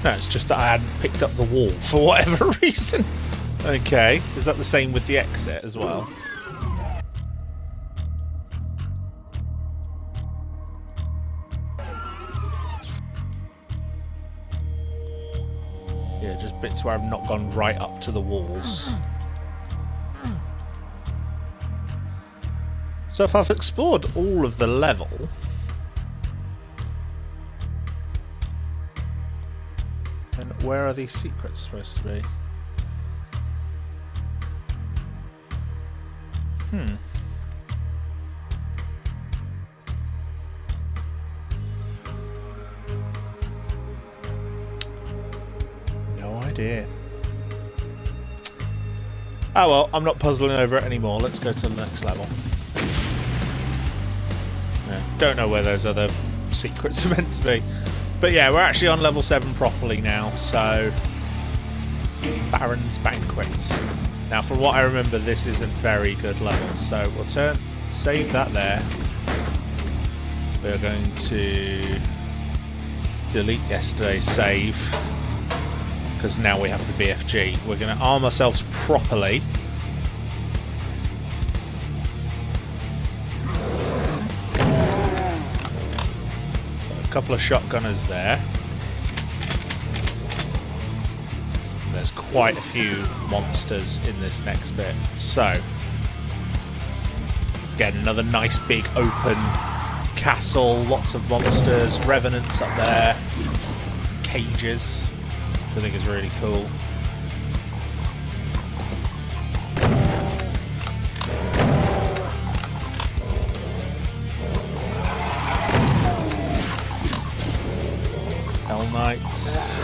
No, it's just that I hadn't picked up the wall for whatever reason. Okay, is that the same with the exit as well? Yeah, just bits where I've not gone right up to the walls. So if I've explored all of the level, then where are these secrets supposed to be? No idea. Oh well, I'm not puzzling over it anymore. Let's go to the next level. Yeah, don't know where those other secrets are meant to be. But yeah, we're actually on level 7 properly now, so... Baron's Banquet. Now, from what I remember, this is a very good level, so we'll save that there. We're going to delete yesterday's save, because now we have the BFG. We're going to arm ourselves properly. A couple of shotgunners there. There's quite a few monsters in this next bit. So, again, another nice big open castle, lots of monsters, revenants up there, cages, I think is really cool. Hell Knights.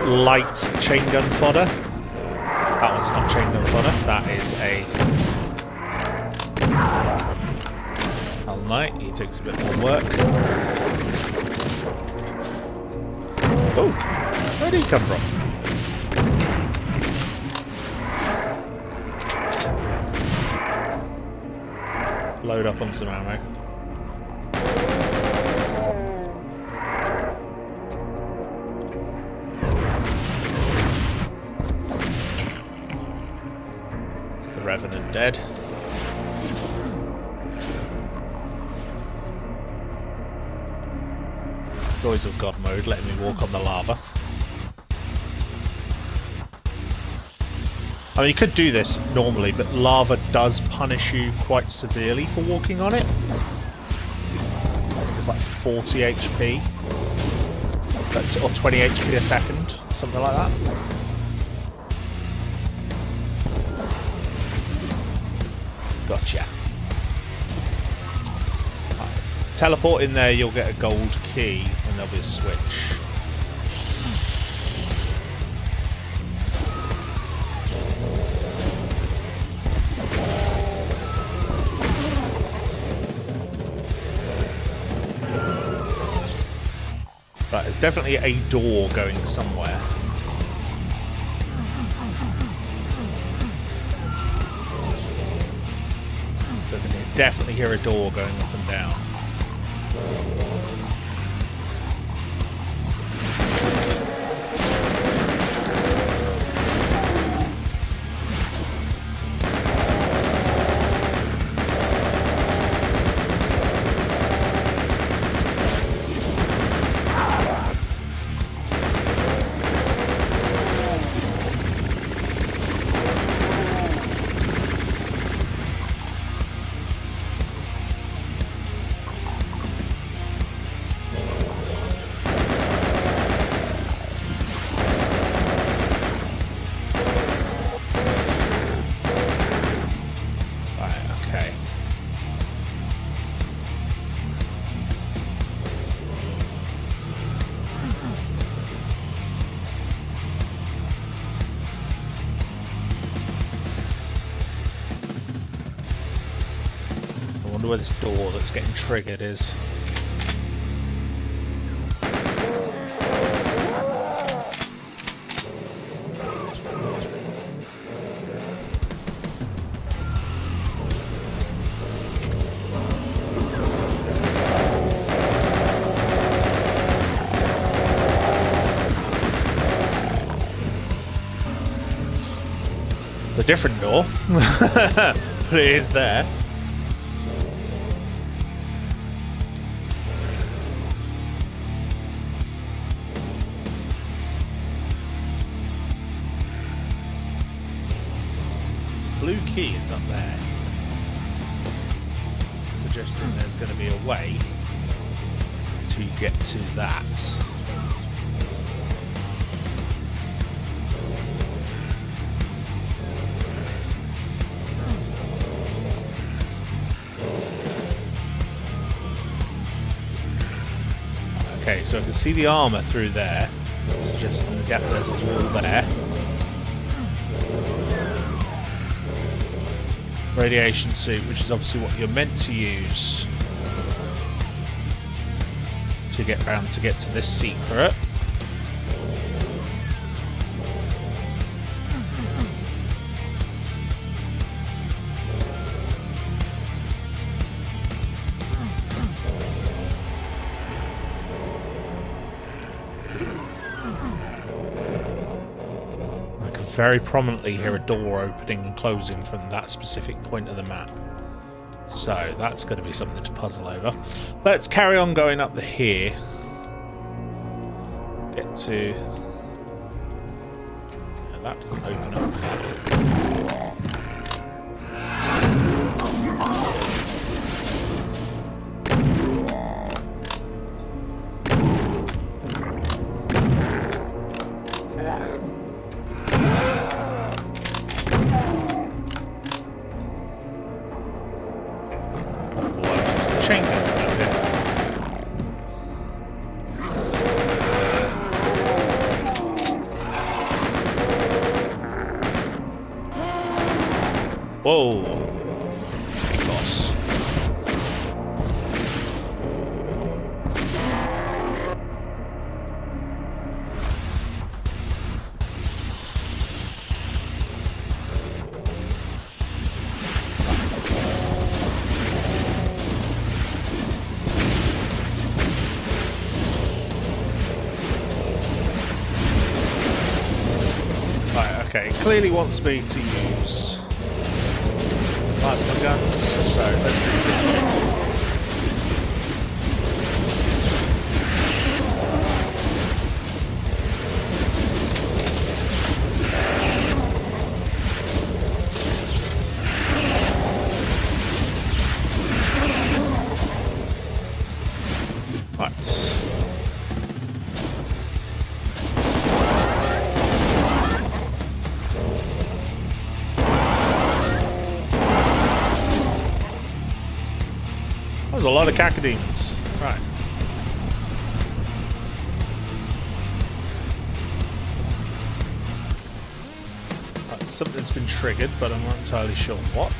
Light chain gun fodder. That one's not chain gun fodder. That is a Hell Knight. He takes a bit more work. Oh, where did he come from? Load up on some ammo. Revenant dead. Droids of God mode, letting me walk on the lava. I mean, you could do this normally, but lava does punish you quite severely for walking on it. I think it's like 40 HP. Or 20 HP a second, something like that. Gotcha. Right. Teleport in there, you'll get a gold key, and there'll be a switch. Right, there's definitely a door going somewhere. Definitely hear a door going up and down. Where this door that's getting triggered is. It's a different door, but it is there. Blue key is up there, suggesting there's going to be a way to get to that. Okay, so I can see the armour through there, suggesting the gap there's a wall there. Radiation suit, which is obviously what you're meant to use to get round to get to this secret. Very prominently hear a door opening and closing from that specific point of the map. So that's going to be something to puzzle over. Let's carry on going up here. Get to... Yeah, that doesn't open up. Whoa! Boss. Right, okay. It clearly wants me to use plasma guns, so let's do this. A lot of cacodemons. Right. Right. Something's been triggered, but I'm not entirely sure what.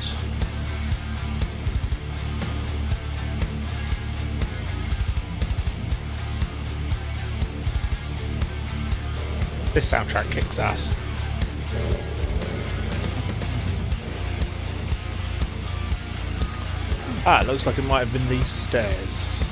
This soundtrack kicks ass. Ah, it looks like it might have been these stairs.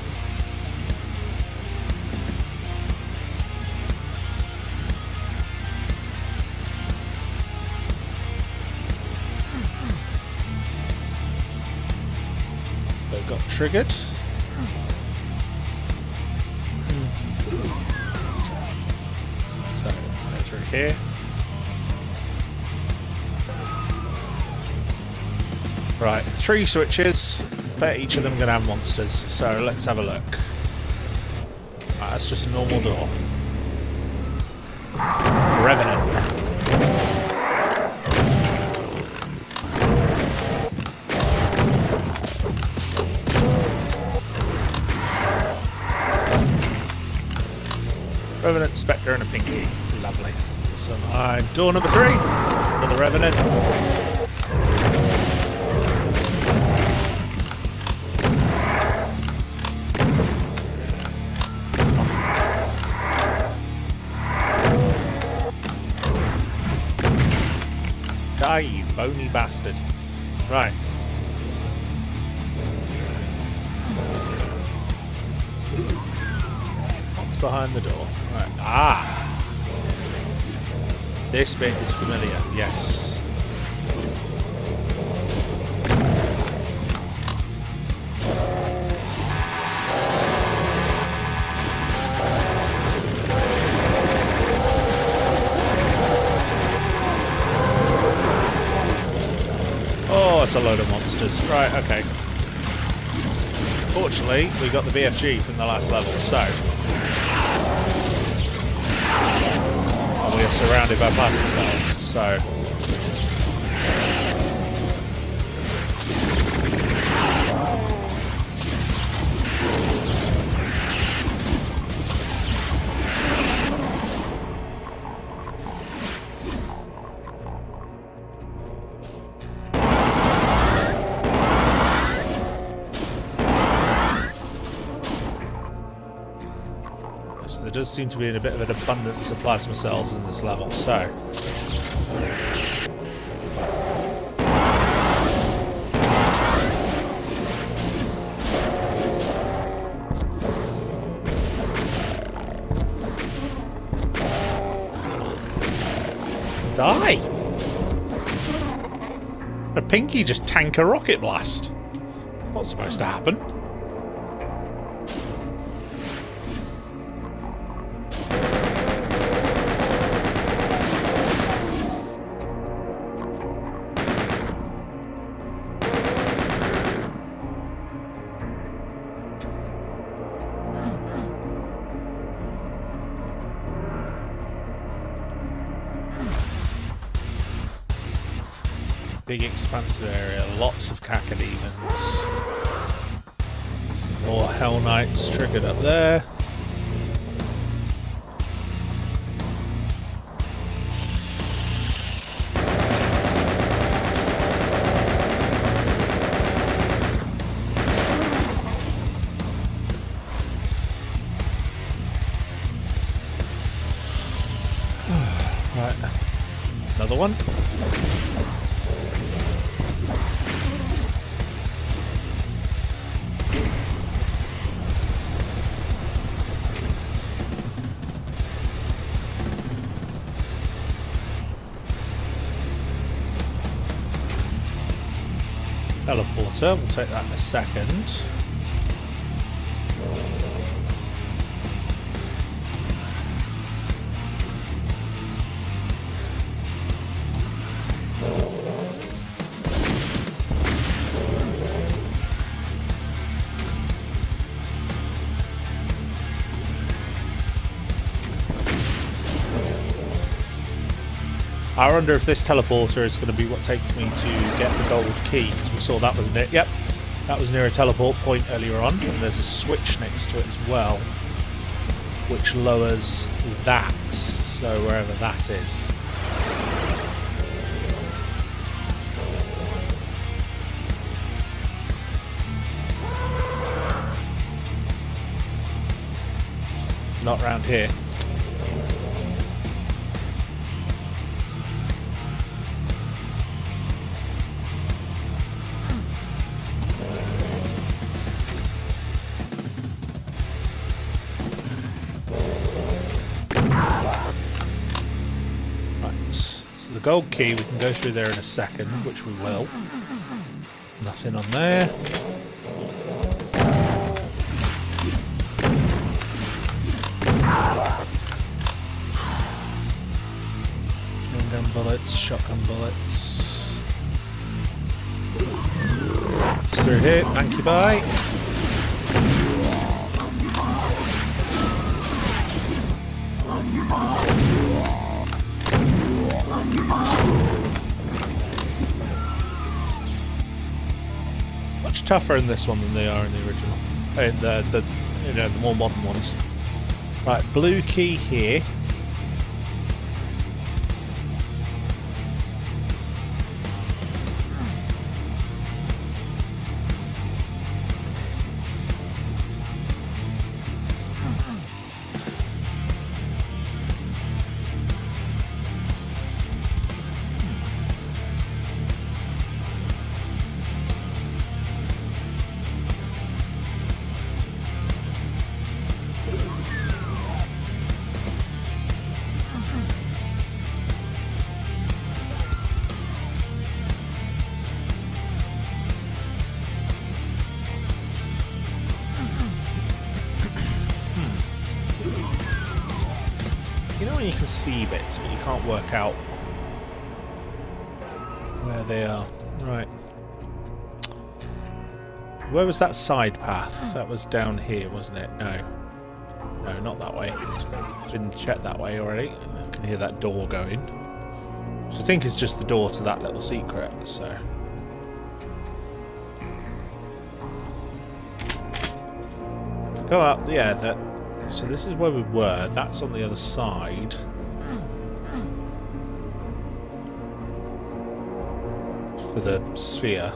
got triggered. So, go through here. Right, 3 switches. Bet each of them are going to have monsters. So let's have a look. Right, that's just a normal door. Revenant. Revenant, Spectre, and a Pinky. Lovely. So door number 3. Another Revenant. Die, you bony bastard. Right. What's behind the door? Right. Ah! This bit is familiar, yes. Oh, it's a load of monsters. Right, okay. Fortunately, we got the BFG from the last level, so... And we are surrounded by plastic cells, so... There does seem to be a bit of an abundance of plasma cells in this level, so... Die! A Pinky just tank a rocket blast. It's not supposed to happen. Big expansive area, lots of cacodemons. Some more Hell Knights triggered up there. Right, another one. Teleporter, we'll take that in a second. I wonder if this teleporter is going to be what takes me to get the gold key, because we saw that was near. Yep, that was near a teleport point earlier on, and there's a switch next to it as well, which lowers that, so wherever that is. Not round here. Gold key, we can go through there in a second, which we will. Nothing on there. bullets, shotgun bullets. It's through here, thank you, bye. Much tougher in this one than they are in the original. In the more modern ones. Right, blue key here. You know when you can see bits, but you can't work out where they are. Right. Where was that side path? That was down here, wasn't it? No. No, not that way. Been checked that way already. I can hear that door going. Which I think is just the door to that little secret, so... If we go up, yeah, that... So this is where we were. That's on the other side. For the sphere.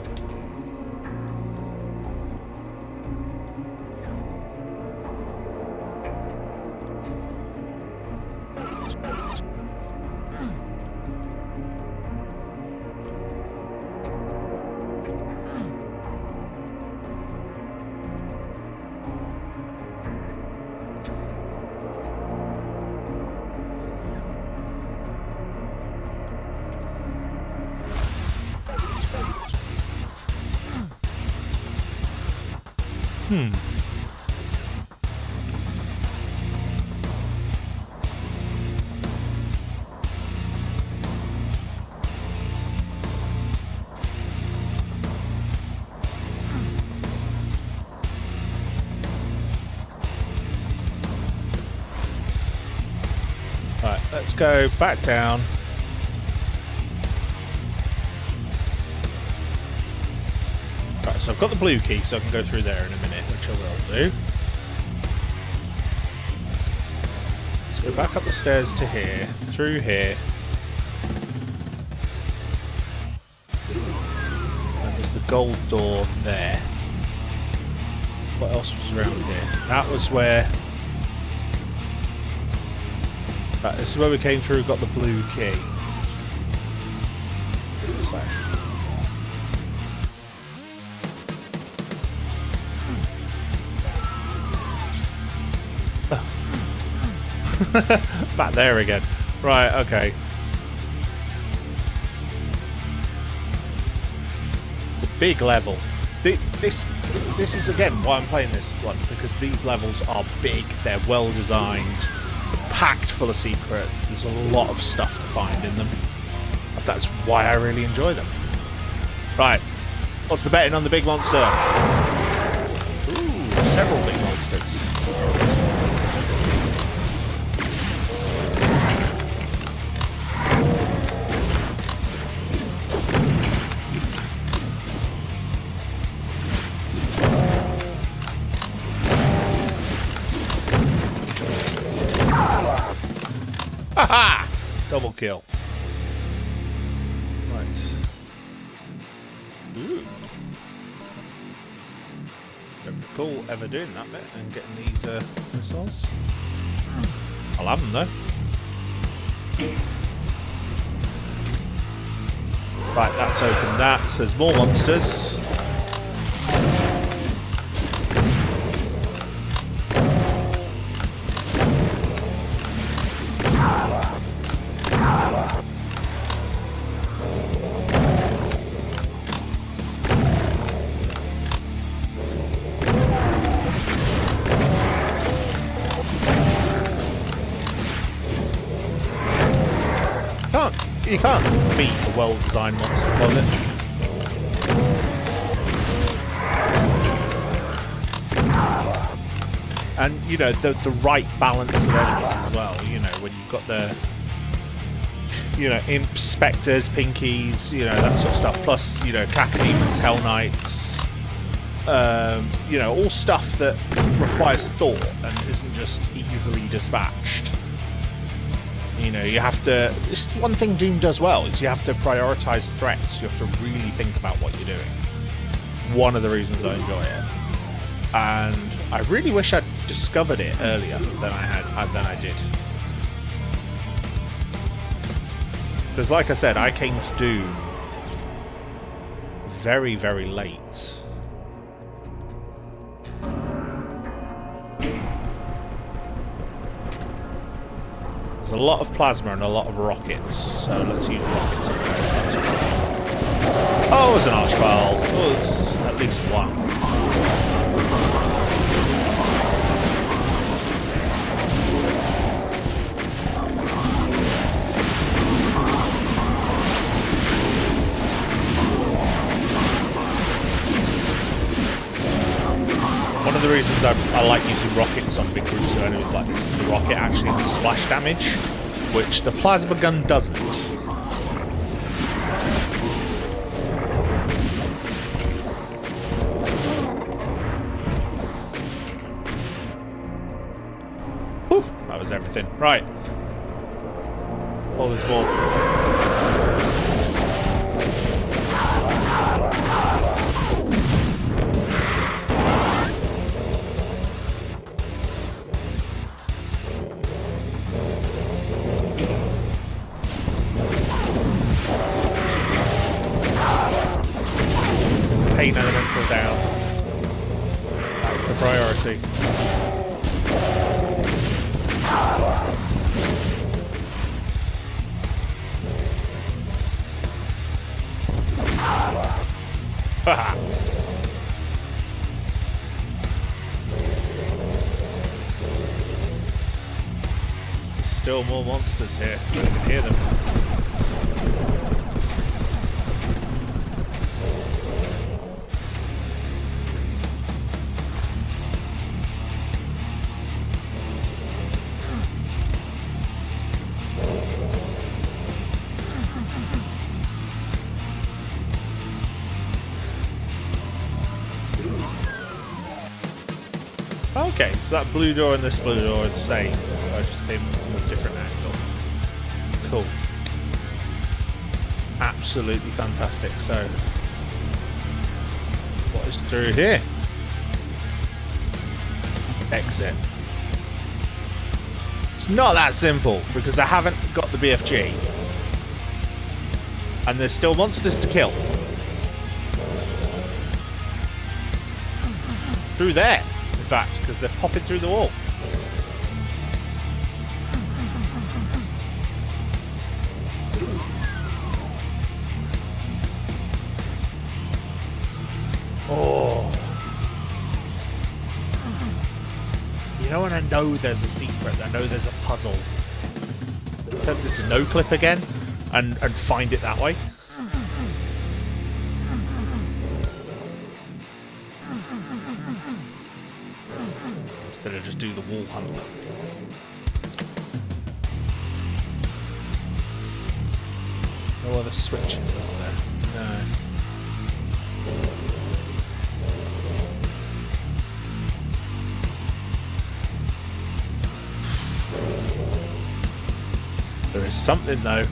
Right, let's go back down. Right, so I've got the blue key, so I can go through there in a minute, which I will do. Let's go back up the stairs to here, through here. And there's the gold door there. What else was around here? That was where... Right, this is where we came through, got the blue key. So. Back there again. Right, okay. The big level. This is again why I'm playing this one, because these levels are big, they're well designed, packed full of secrets, there's a lot of stuff to find in them. That's why I really enjoy them. Right, what's the betting on the big monster? Ooh, several big monsters. Haha! Double kill. Right. Ooh. Don't recall ever doing that bit and getting these missiles. I'll have them though. Right, that's opened that. So there's more monsters. You can't beat a well-designed monster closet. And, you know, the right balance of enemies as well. You know, when you've got the, you know, imps, spectres, pinkies, you know, that sort of stuff. Plus, you know, cacodemons, hell knights. You know, all stuff that requires thought and isn't just easily dispatched. You know, you have to... It's one thing Doom does well, is you have to prioritise threats. You have to really think about what you're doing. One of the reasons I enjoy it. And I really wish I'd discovered it earlier than I did. Because like I said, I came to Doom very, very late. There's a lot of plasma and a lot of rockets, so let's use rockets on those. Oh, it was an archvile. It was at least one. One of the reasons I like using rockets on big groups of enemies like this is the rocket actually has splash damage, which the plasma gun doesn't. Whew, that was everything. Right. Oh, there's more. Pain elemental down. That's the priority. Haha. There's still more monsters here. You can hear them. Okay, so that blue door and this blue door are the same. I just came from a different angle. Cool. Absolutely fantastic. So, what is through here? Exit. It's not that simple, because I haven't got the BFG. And there's still monsters to kill. Through there. In fact, because they're popping through the wall. Oh. You know when I know there's a secret, I know there's a puzzle. I'm tempted to no-clip again and find it that way. Instead of just do the wall hunt. No other switches, is there? No. There is something though.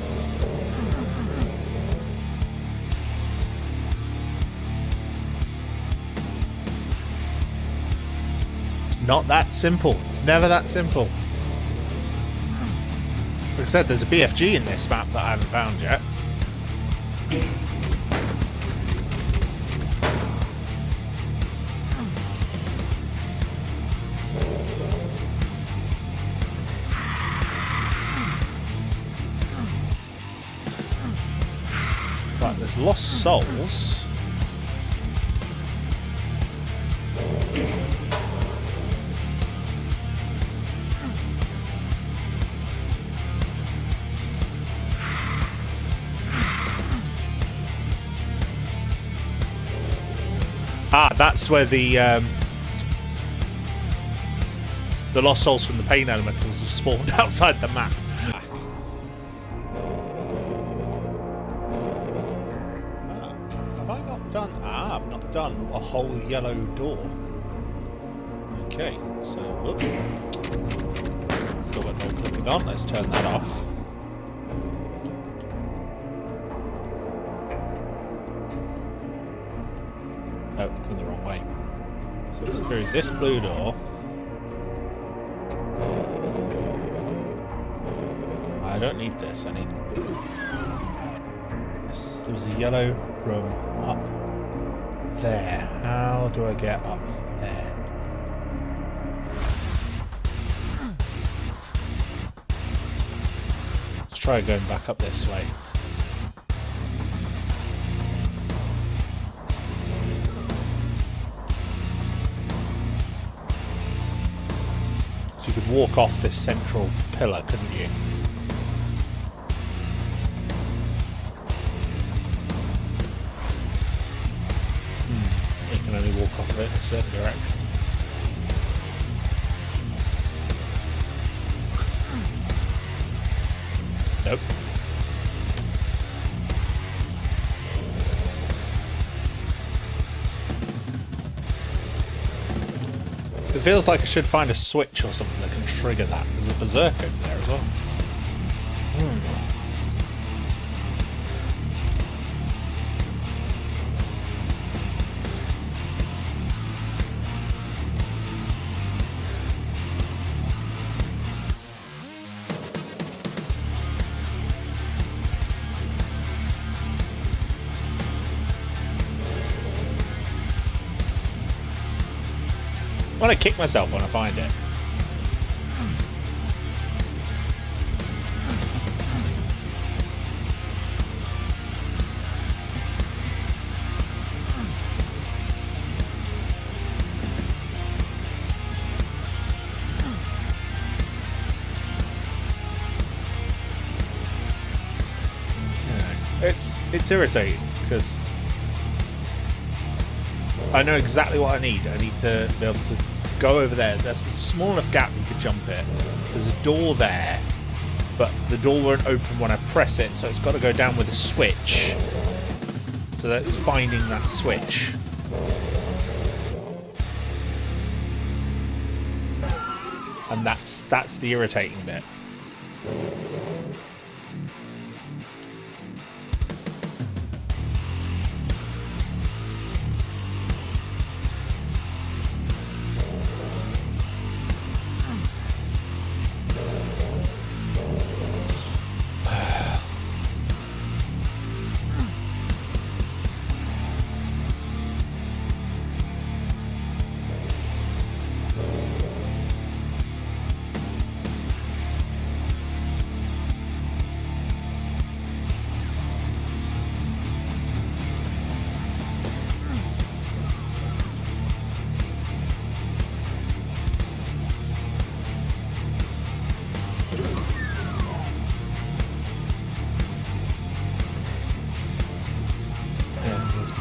Not that simple. It's never that simple. Like I said, there's a BFG in this map that I haven't found yet. Right, there's lost souls. Ah, that's where the lost souls from the pain elementals have spawned outside the map. Have I not done? Ah, I've not done a whole yellow door. Okay, so whoop. Still got no clipping on. Let's turn that off. Oh, gone the wrong way. So it's through this blue door. I don't need this. I need this. There was a yellow room up there. How do I get up there? Let's try going back up this way. So you could walk off this central pillar, couldn't you? You can only walk off of it in a certain direction. Nope. It feels like I should find a switch or something that can trigger that. There's a berserker over there as well. I want to kick myself when I find it. It's irritating because I know exactly what I need. I need to be able to go over there. There's a small enough gap you could jump it. There's a door there, but the door won't open when I press it, so it's got to go down with a switch. So that's finding that switch. And that's the irritating bit.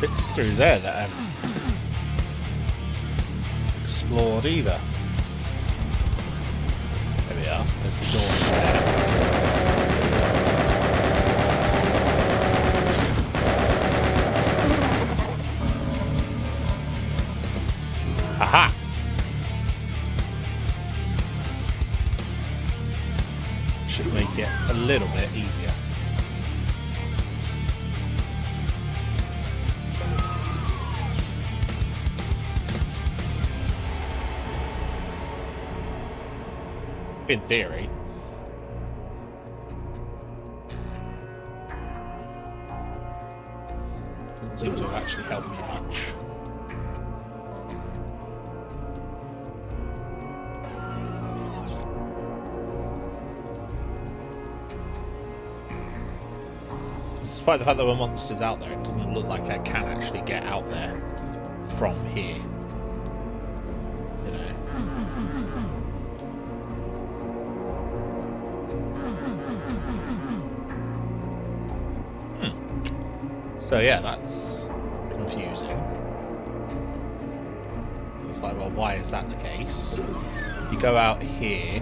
Bits through there that I haven't explored either. There we are. There's the door there. Aha! Should make it a little bit easier. In theory. Doesn't seem to have actually helped me much. Despite the fact that there were monsters out there, it doesn't look like I can actually get out there from here. You know. So yeah, that's confusing. like, well, why is that the case? You go out here.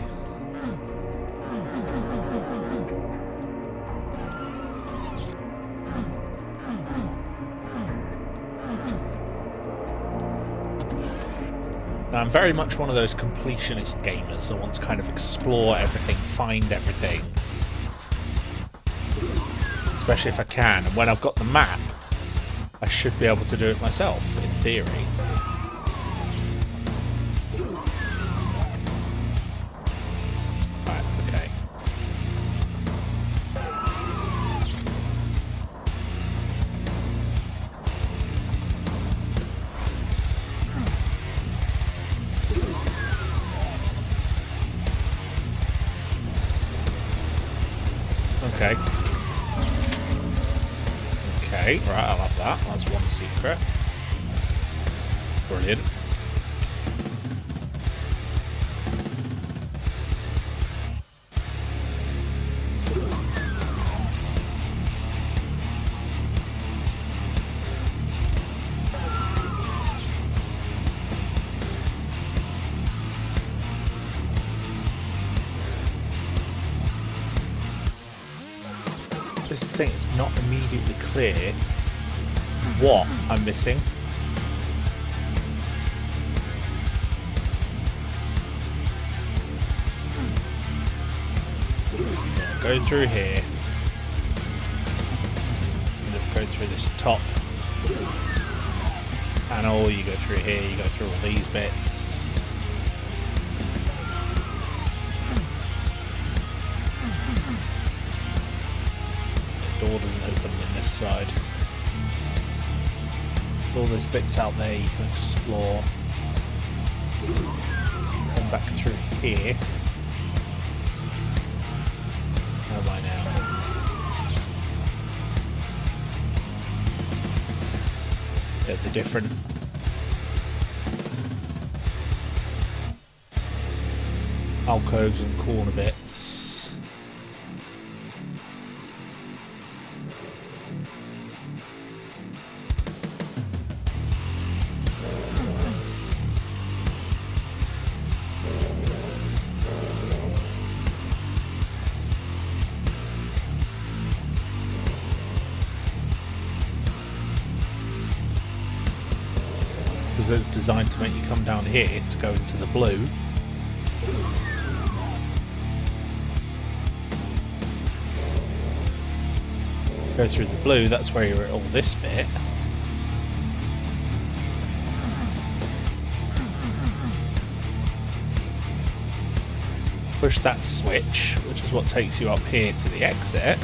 Now, I'm very much one of those completionist gamers that want to kind of explore everything, find everything. Especially if I can. And when I've got the map, I should be able to do it myself, in theory. Right, okay. Okay. Okay, right, I'll have that. That's one secret. Brilliant. This is the thing, it's not immediately clear what I'm missing. Go through here. Go through this top panel, you go through here, you go through all these bits. Door doesn't open on this side. All those bits out there you can explore. Come back through here. Where am I now? Get the different alcoves and corner bits. It's designed to make you come down here to go into the blue. Go through the blue, that's where you're at all this bit. Push that switch, which is what takes you up here to the exit.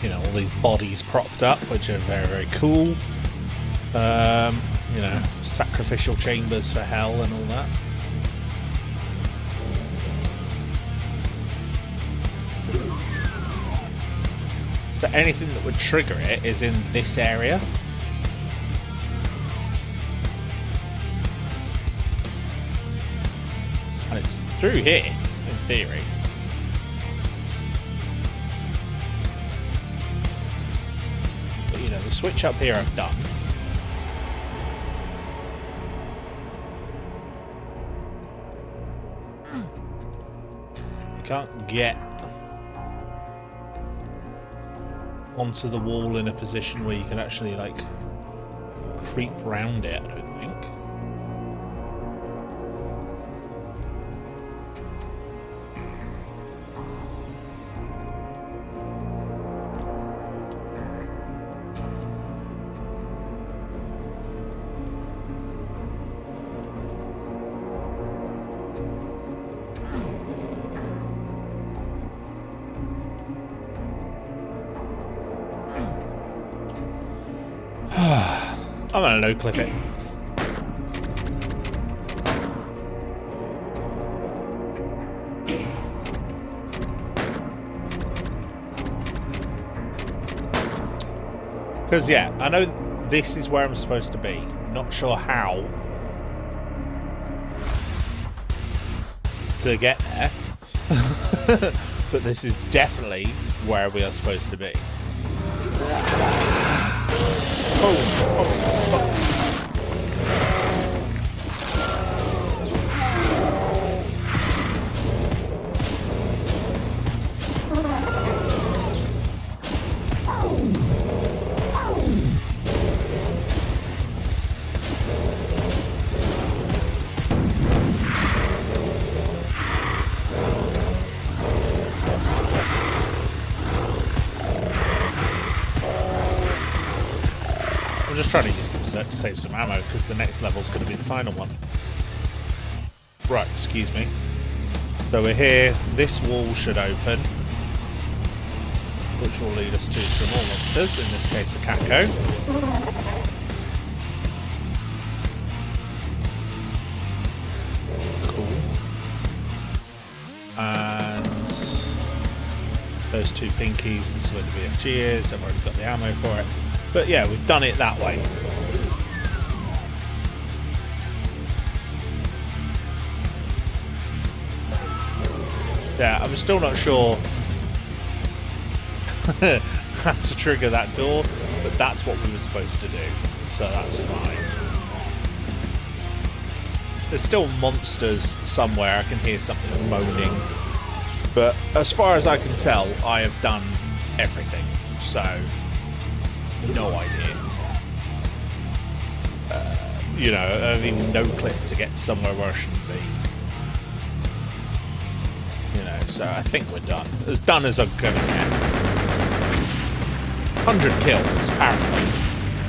You know, all these bodies propped up, which are very, very cool. You know, sacrificial chambers for hell and all that. But anything that would trigger it is in this area. And it's through here, in theory. The switch up here I've done. You can't get onto the wall in a position where you can actually, like, creep round it, I don't think. I'm gonna no-clip it. Because, yeah, I know this is where I'm supposed to be. Not sure how to get there. But this is definitely where we are supposed to be. Just trying to use them to save some ammo because the next level is going to be the final one. Right, excuse me. So we're here. This wall should open, which will lead us to some more monsters. In this case, a Kako. Cool. And those two pinkies. This is where the BFG is. I've already got the ammo for it. But yeah, we've done it that way. Yeah, I'm still not sure how to trigger that door, but that's what we were supposed to do, so that's fine. There's still monsters somewhere. I can hear something moaning, but as far as I can tell, I have done everything, so no idea. You know, I mean, no clip to get somewhere where I shouldn't be. You know, so I think we're done. As done as I'm gonna get. 100 kills, apparently.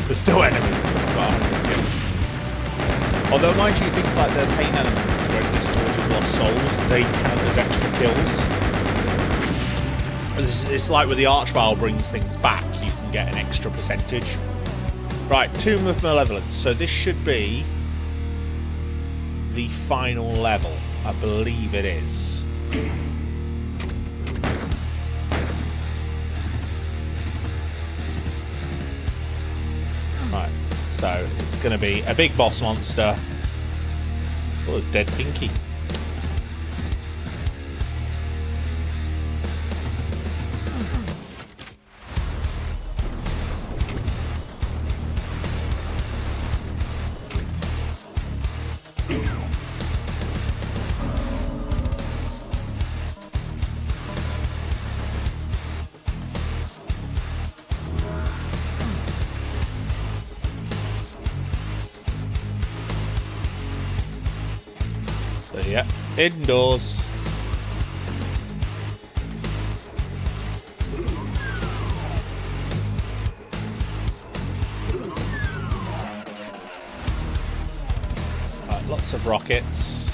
There's still enemies, but 100 kills. Although, mind you, things like the pain element, where this torches lost souls, they count as extra kills. It's like with the Archvile brings things back, you can get an extra percentage. Right, Tomb of Malevolence. So this should be the final level. I believe it is. Right, so it's going to be a big boss monster. Oh, it's dead Pinky. Yeah, indoors. Right, lots of rockets.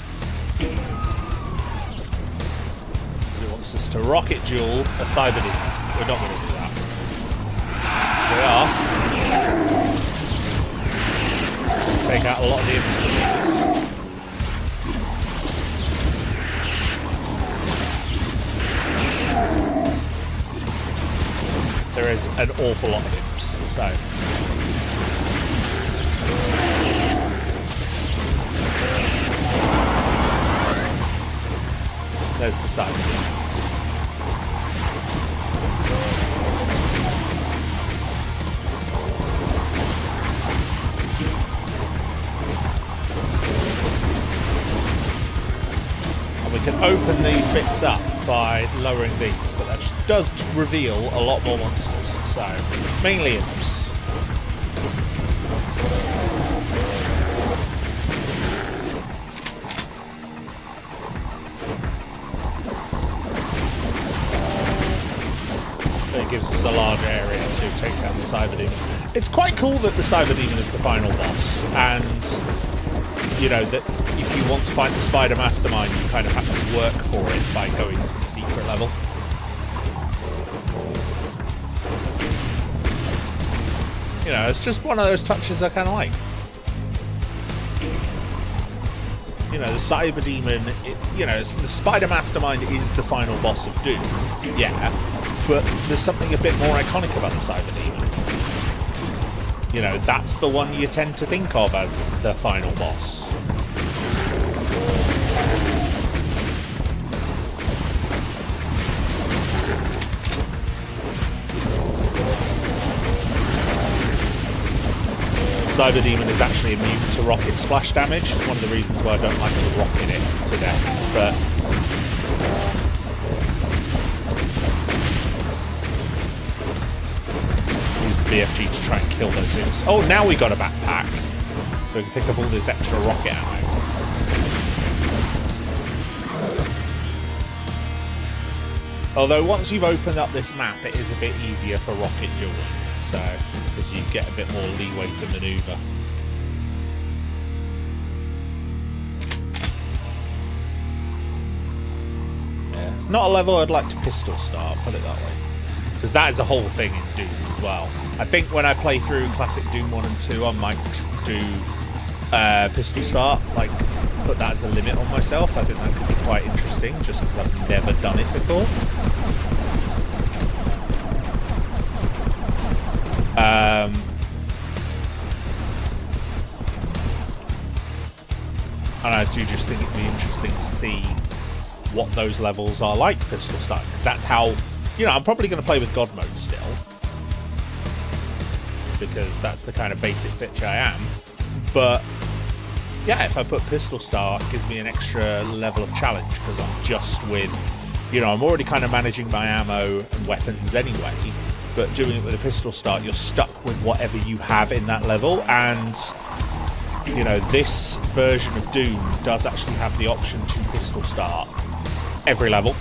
He wants us to rocket duel a cyber demon. We're not going to do that. We are. Take out a lot of the imps with these. There is an awful lot of imps, so there's the side. And we can open these bits up by lowering these, but that does reveal a lot more monsters, so mainly imps. It gives us a large area to take down the Cyber Demon. It's quite cool that the Cyber Demon is the final boss, and you know that if you want to fight the Spider Mastermind, you kind of have to work for it by going to the secret level. You know, it's just one of those touches I kind of like. You know, the Cyber Demon, you know, the Spider Mastermind is the final boss of Doom, yeah, but there's something a bit more iconic about the Cyber Demon. You know, that's the one you tend to think of as the final boss. Cyber Demon is actually immune to rocket splash damage. It's one of the reasons why I don't like to rocket it to death. But use the BFG to try and kill those imps. Oh, now we got a backpack, so we can pick up all this extra rocket ammo. Although once you've opened up this map, it is a bit easier for rocket dueling, so because you get a bit more leeway to maneuver. Yeah, it's not a level I'd like to pistol start, put it that way, because that is a whole thing in Doom as well. I think when I play through classic Doom 1 and 2, I might do pistol start, like put that as a limit on myself. I think that could be quite interesting, just because I've never done it before. And I do just think it'd be interesting to see what those levels are like pistol start, because that's how, you know, I'm probably going to play with God mode still, because that's the kind of basic bitch I am. But yeah, if I put pistol start, it gives me an extra level of challenge, because I'm just with, you know, I'm already kind of managing my ammo and weapons anyway, but doing it with a pistol start, you're stuck with whatever you have in that level. And you know, this version of Doom does actually have the option to pistol start every level.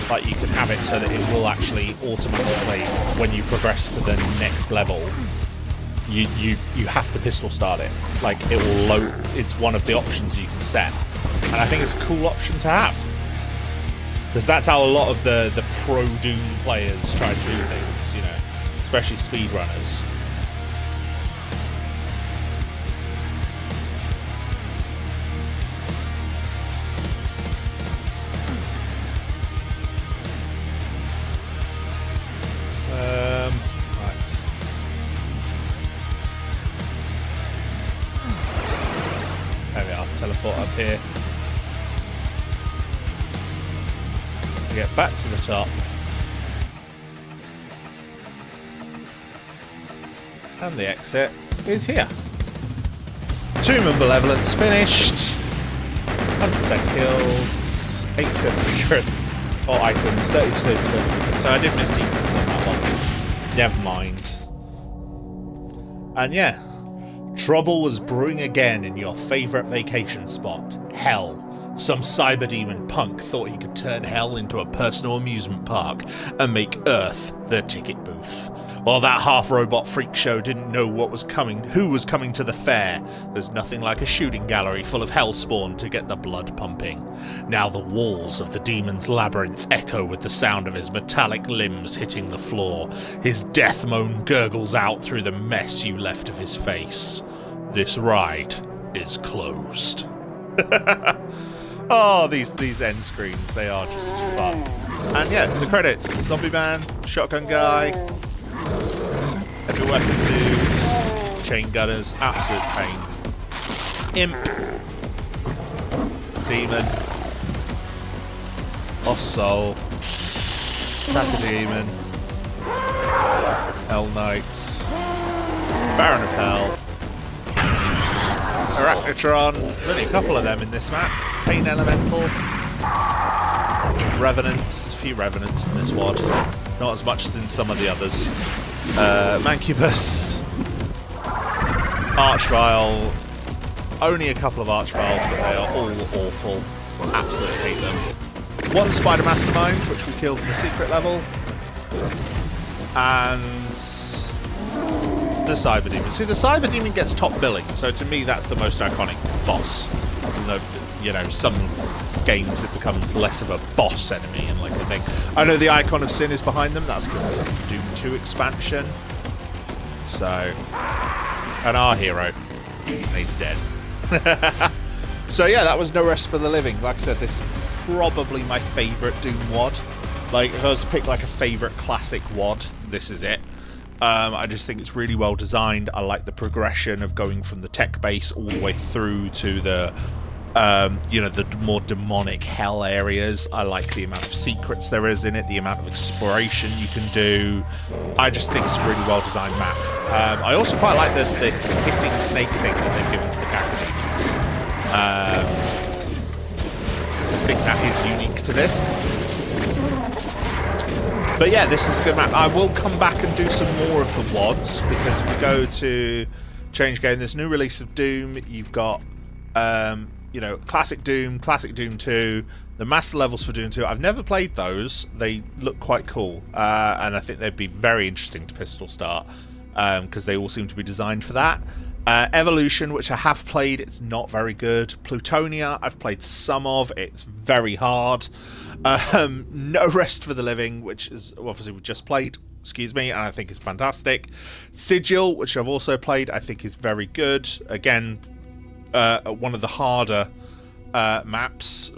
Like, you can have it so that it will actually automatically, when you progress to the next level, you have to pistol start it. Like, it will load. It's one of the options you can set, and I think it's a cool option to have, because that's how a lot of the pro Doom players try to do things, you know, especially speedrunners. Right. There we are, teleport up here. Get back to the top. And the exit is here. Tomb of Malevolence finished. 100% kills, 8% secrets, or items, 32% secrets. So I did miss secrets on that one. Never mind. And yeah, trouble was brewing again in your favourite vacation spot, Hell. Some cyber demon punk thought he could turn Hell into a personal amusement park and make Earth the ticket booth. While that half-robot freak show didn't know what was coming, who was coming to the fair, there's nothing like a shooting gallery full of hellspawn to get the blood pumping. Now the walls of the demon's labyrinth echo with the sound of his metallic limbs hitting the floor. His death moan gurgles out through the mess you left of his face. This ride is closed. Oh, these end screens, they are just fun. And yeah, the credits. Zombie Man, Shotgun Guy, Heavy Weapon Dude, Chain Gunners, absolute pain. Imp, Demon, Lost Soul, Attack Demon, Hell Knight, Baron of Hell, Arachnotron, only a couple of them in this map. Pain Elemental, Revenants, there's a few Revenants in this WAD, not as much as in some of the others. Mancubus, Archvile, only a couple of Archviles, but they are all awful. Absolutely hate them. One Spider Mastermind, which we killed in the secret level, and the Cyber Demon. See, the Cyber Demon gets top billing, so to me that's the most iconic boss. Even though, you know, some games it becomes less of a boss enemy and like a thing. I know the Icon of Sin is behind them, that's because this is the Doom 2 expansion. So, and our hero, he's dead. So yeah, that was No Rest for the Living. Like I said, this is probably my favourite Doom WAD. Like, if I was to pick like a favourite classic WAD, this is it. I just think it's really well designed. I like the progression of going from the tech base all the way through to the the more demonic hell areas. I like the amount of secrets there is in it, the amount of exploration you can do. I just think it's a really well designed map. I also quite like the hissing snake thing that they've given to the Garhdo because I think that is unique to this. But yeah, this is a good map. I will come back and do some more of the WADs, because if we go to change game, there's new release of Doom. You've got Classic Doom 2, the master levels for Doom 2. I've never played those. They look quite cool, and I think they'd be very interesting to pistol start, because they all seem to be designed for that. Evolution, which I have played, it's not very good. Plutonia, I've played some of, it's very hard. No Rest for the Living, which is obviously we just played, and I think is fantastic. Sigil, which I've also played, I think is very good. Again, one of the harder maps,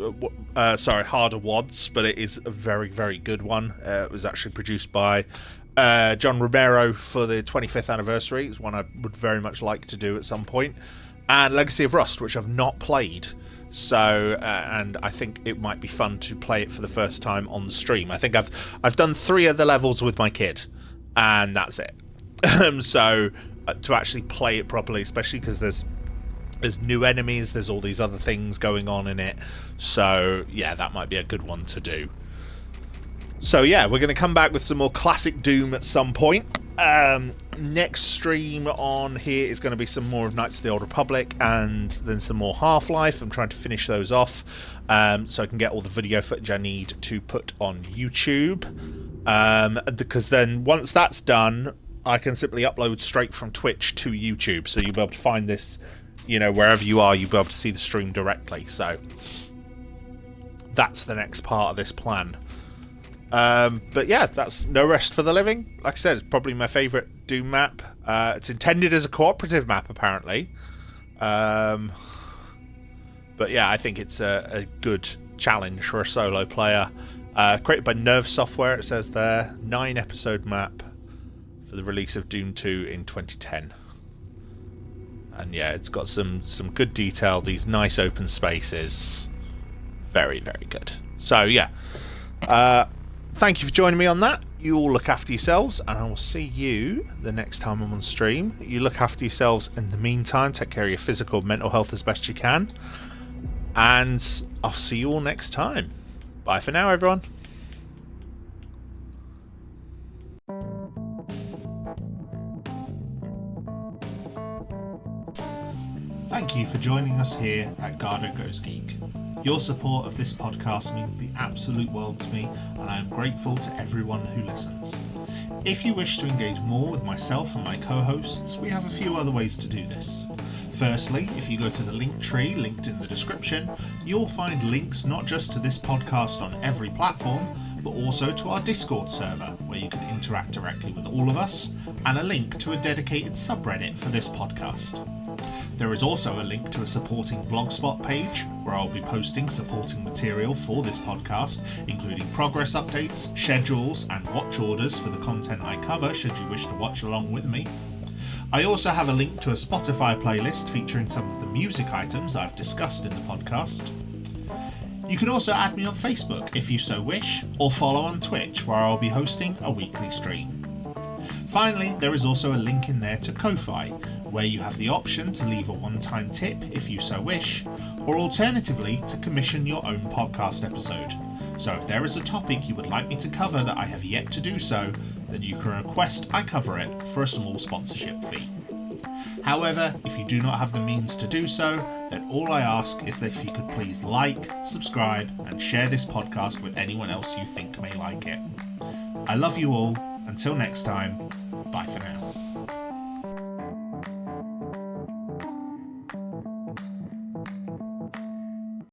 harder WADs, but it is a very, very good one. It was actually produced by John Romero for the 25th anniversary. It's one I would very much like to do at some point. And Legacy of Rust, which I've not played, so and I think it might be fun to play it for the first time on the stream. I think I've done 3 of the levels with my kid, and that's it. So to actually play it properly, especially because there's new enemies, there's all these other things going on in it, so yeah, that might be a good one to do. So yeah, we're going to come back with some more classic Doom at some point. Next stream on here is going to be some more of Knights of the Old Republic, and then some more Half-Life. I'm trying to finish those off, so I can get all the video footage I need to put on YouTube, because then once that's done, I can simply upload straight from Twitch to YouTube, so you'll be able to find this, wherever you are, you'll be able to see the stream directly. So that's the next part of this plan. But yeah, that's No Rest for the Living. Like I said, it's probably my favourite Doom map. It's intended as a cooperative map, apparently. But yeah, I think it's a good challenge for a solo player. Created by Nerve Software, it says there. 9-episode map for the release of Doom 2 in 2010. And yeah, it's got some good detail, these nice open spaces. Very, very good. So yeah, thank you for joining me on that. You all look after yourselves, and I will see you the next time I'm on stream. You look after yourselves in the meantime. Take care of your physical and mental health as best you can. And I'll see you all next time. Bye for now, everyone. Thank you for joining us here at Garhdo Goes Geek. Your support of this podcast means the absolute world to me, and I am grateful to everyone who listens. If you wish to engage more with myself and my co-hosts, we have a few other ways to do this. Firstly, if you go to the link tree linked in the description, you'll find links not just to this podcast on every platform, but also to our Discord server, where you can interact directly with all of us, and a link to a dedicated subreddit for this podcast. There is also a link to a supporting Blogspot page, where I'll be posting supporting material for this podcast, including progress updates, schedules, and watch orders for the content I cover, should you wish to watch along with me. I also have a link to a Spotify playlist featuring some of the music items I've discussed in the podcast. You can also add me on Facebook if you so wish, or follow on Twitch, where I'll be hosting a weekly stream. Finally, there is also a link in there to Ko-Fi, where you have the option to leave a one-time tip if you so wish, or alternatively to commission your own podcast episode. So if there is a topic you would like me to cover that I have yet to do so, then you can request I cover it for a small sponsorship fee. However, if you do not have the means to do so, then all I ask is that if you could please like, subscribe, and share this podcast with anyone else you think may like it. I love you all. Until next time, bye for now.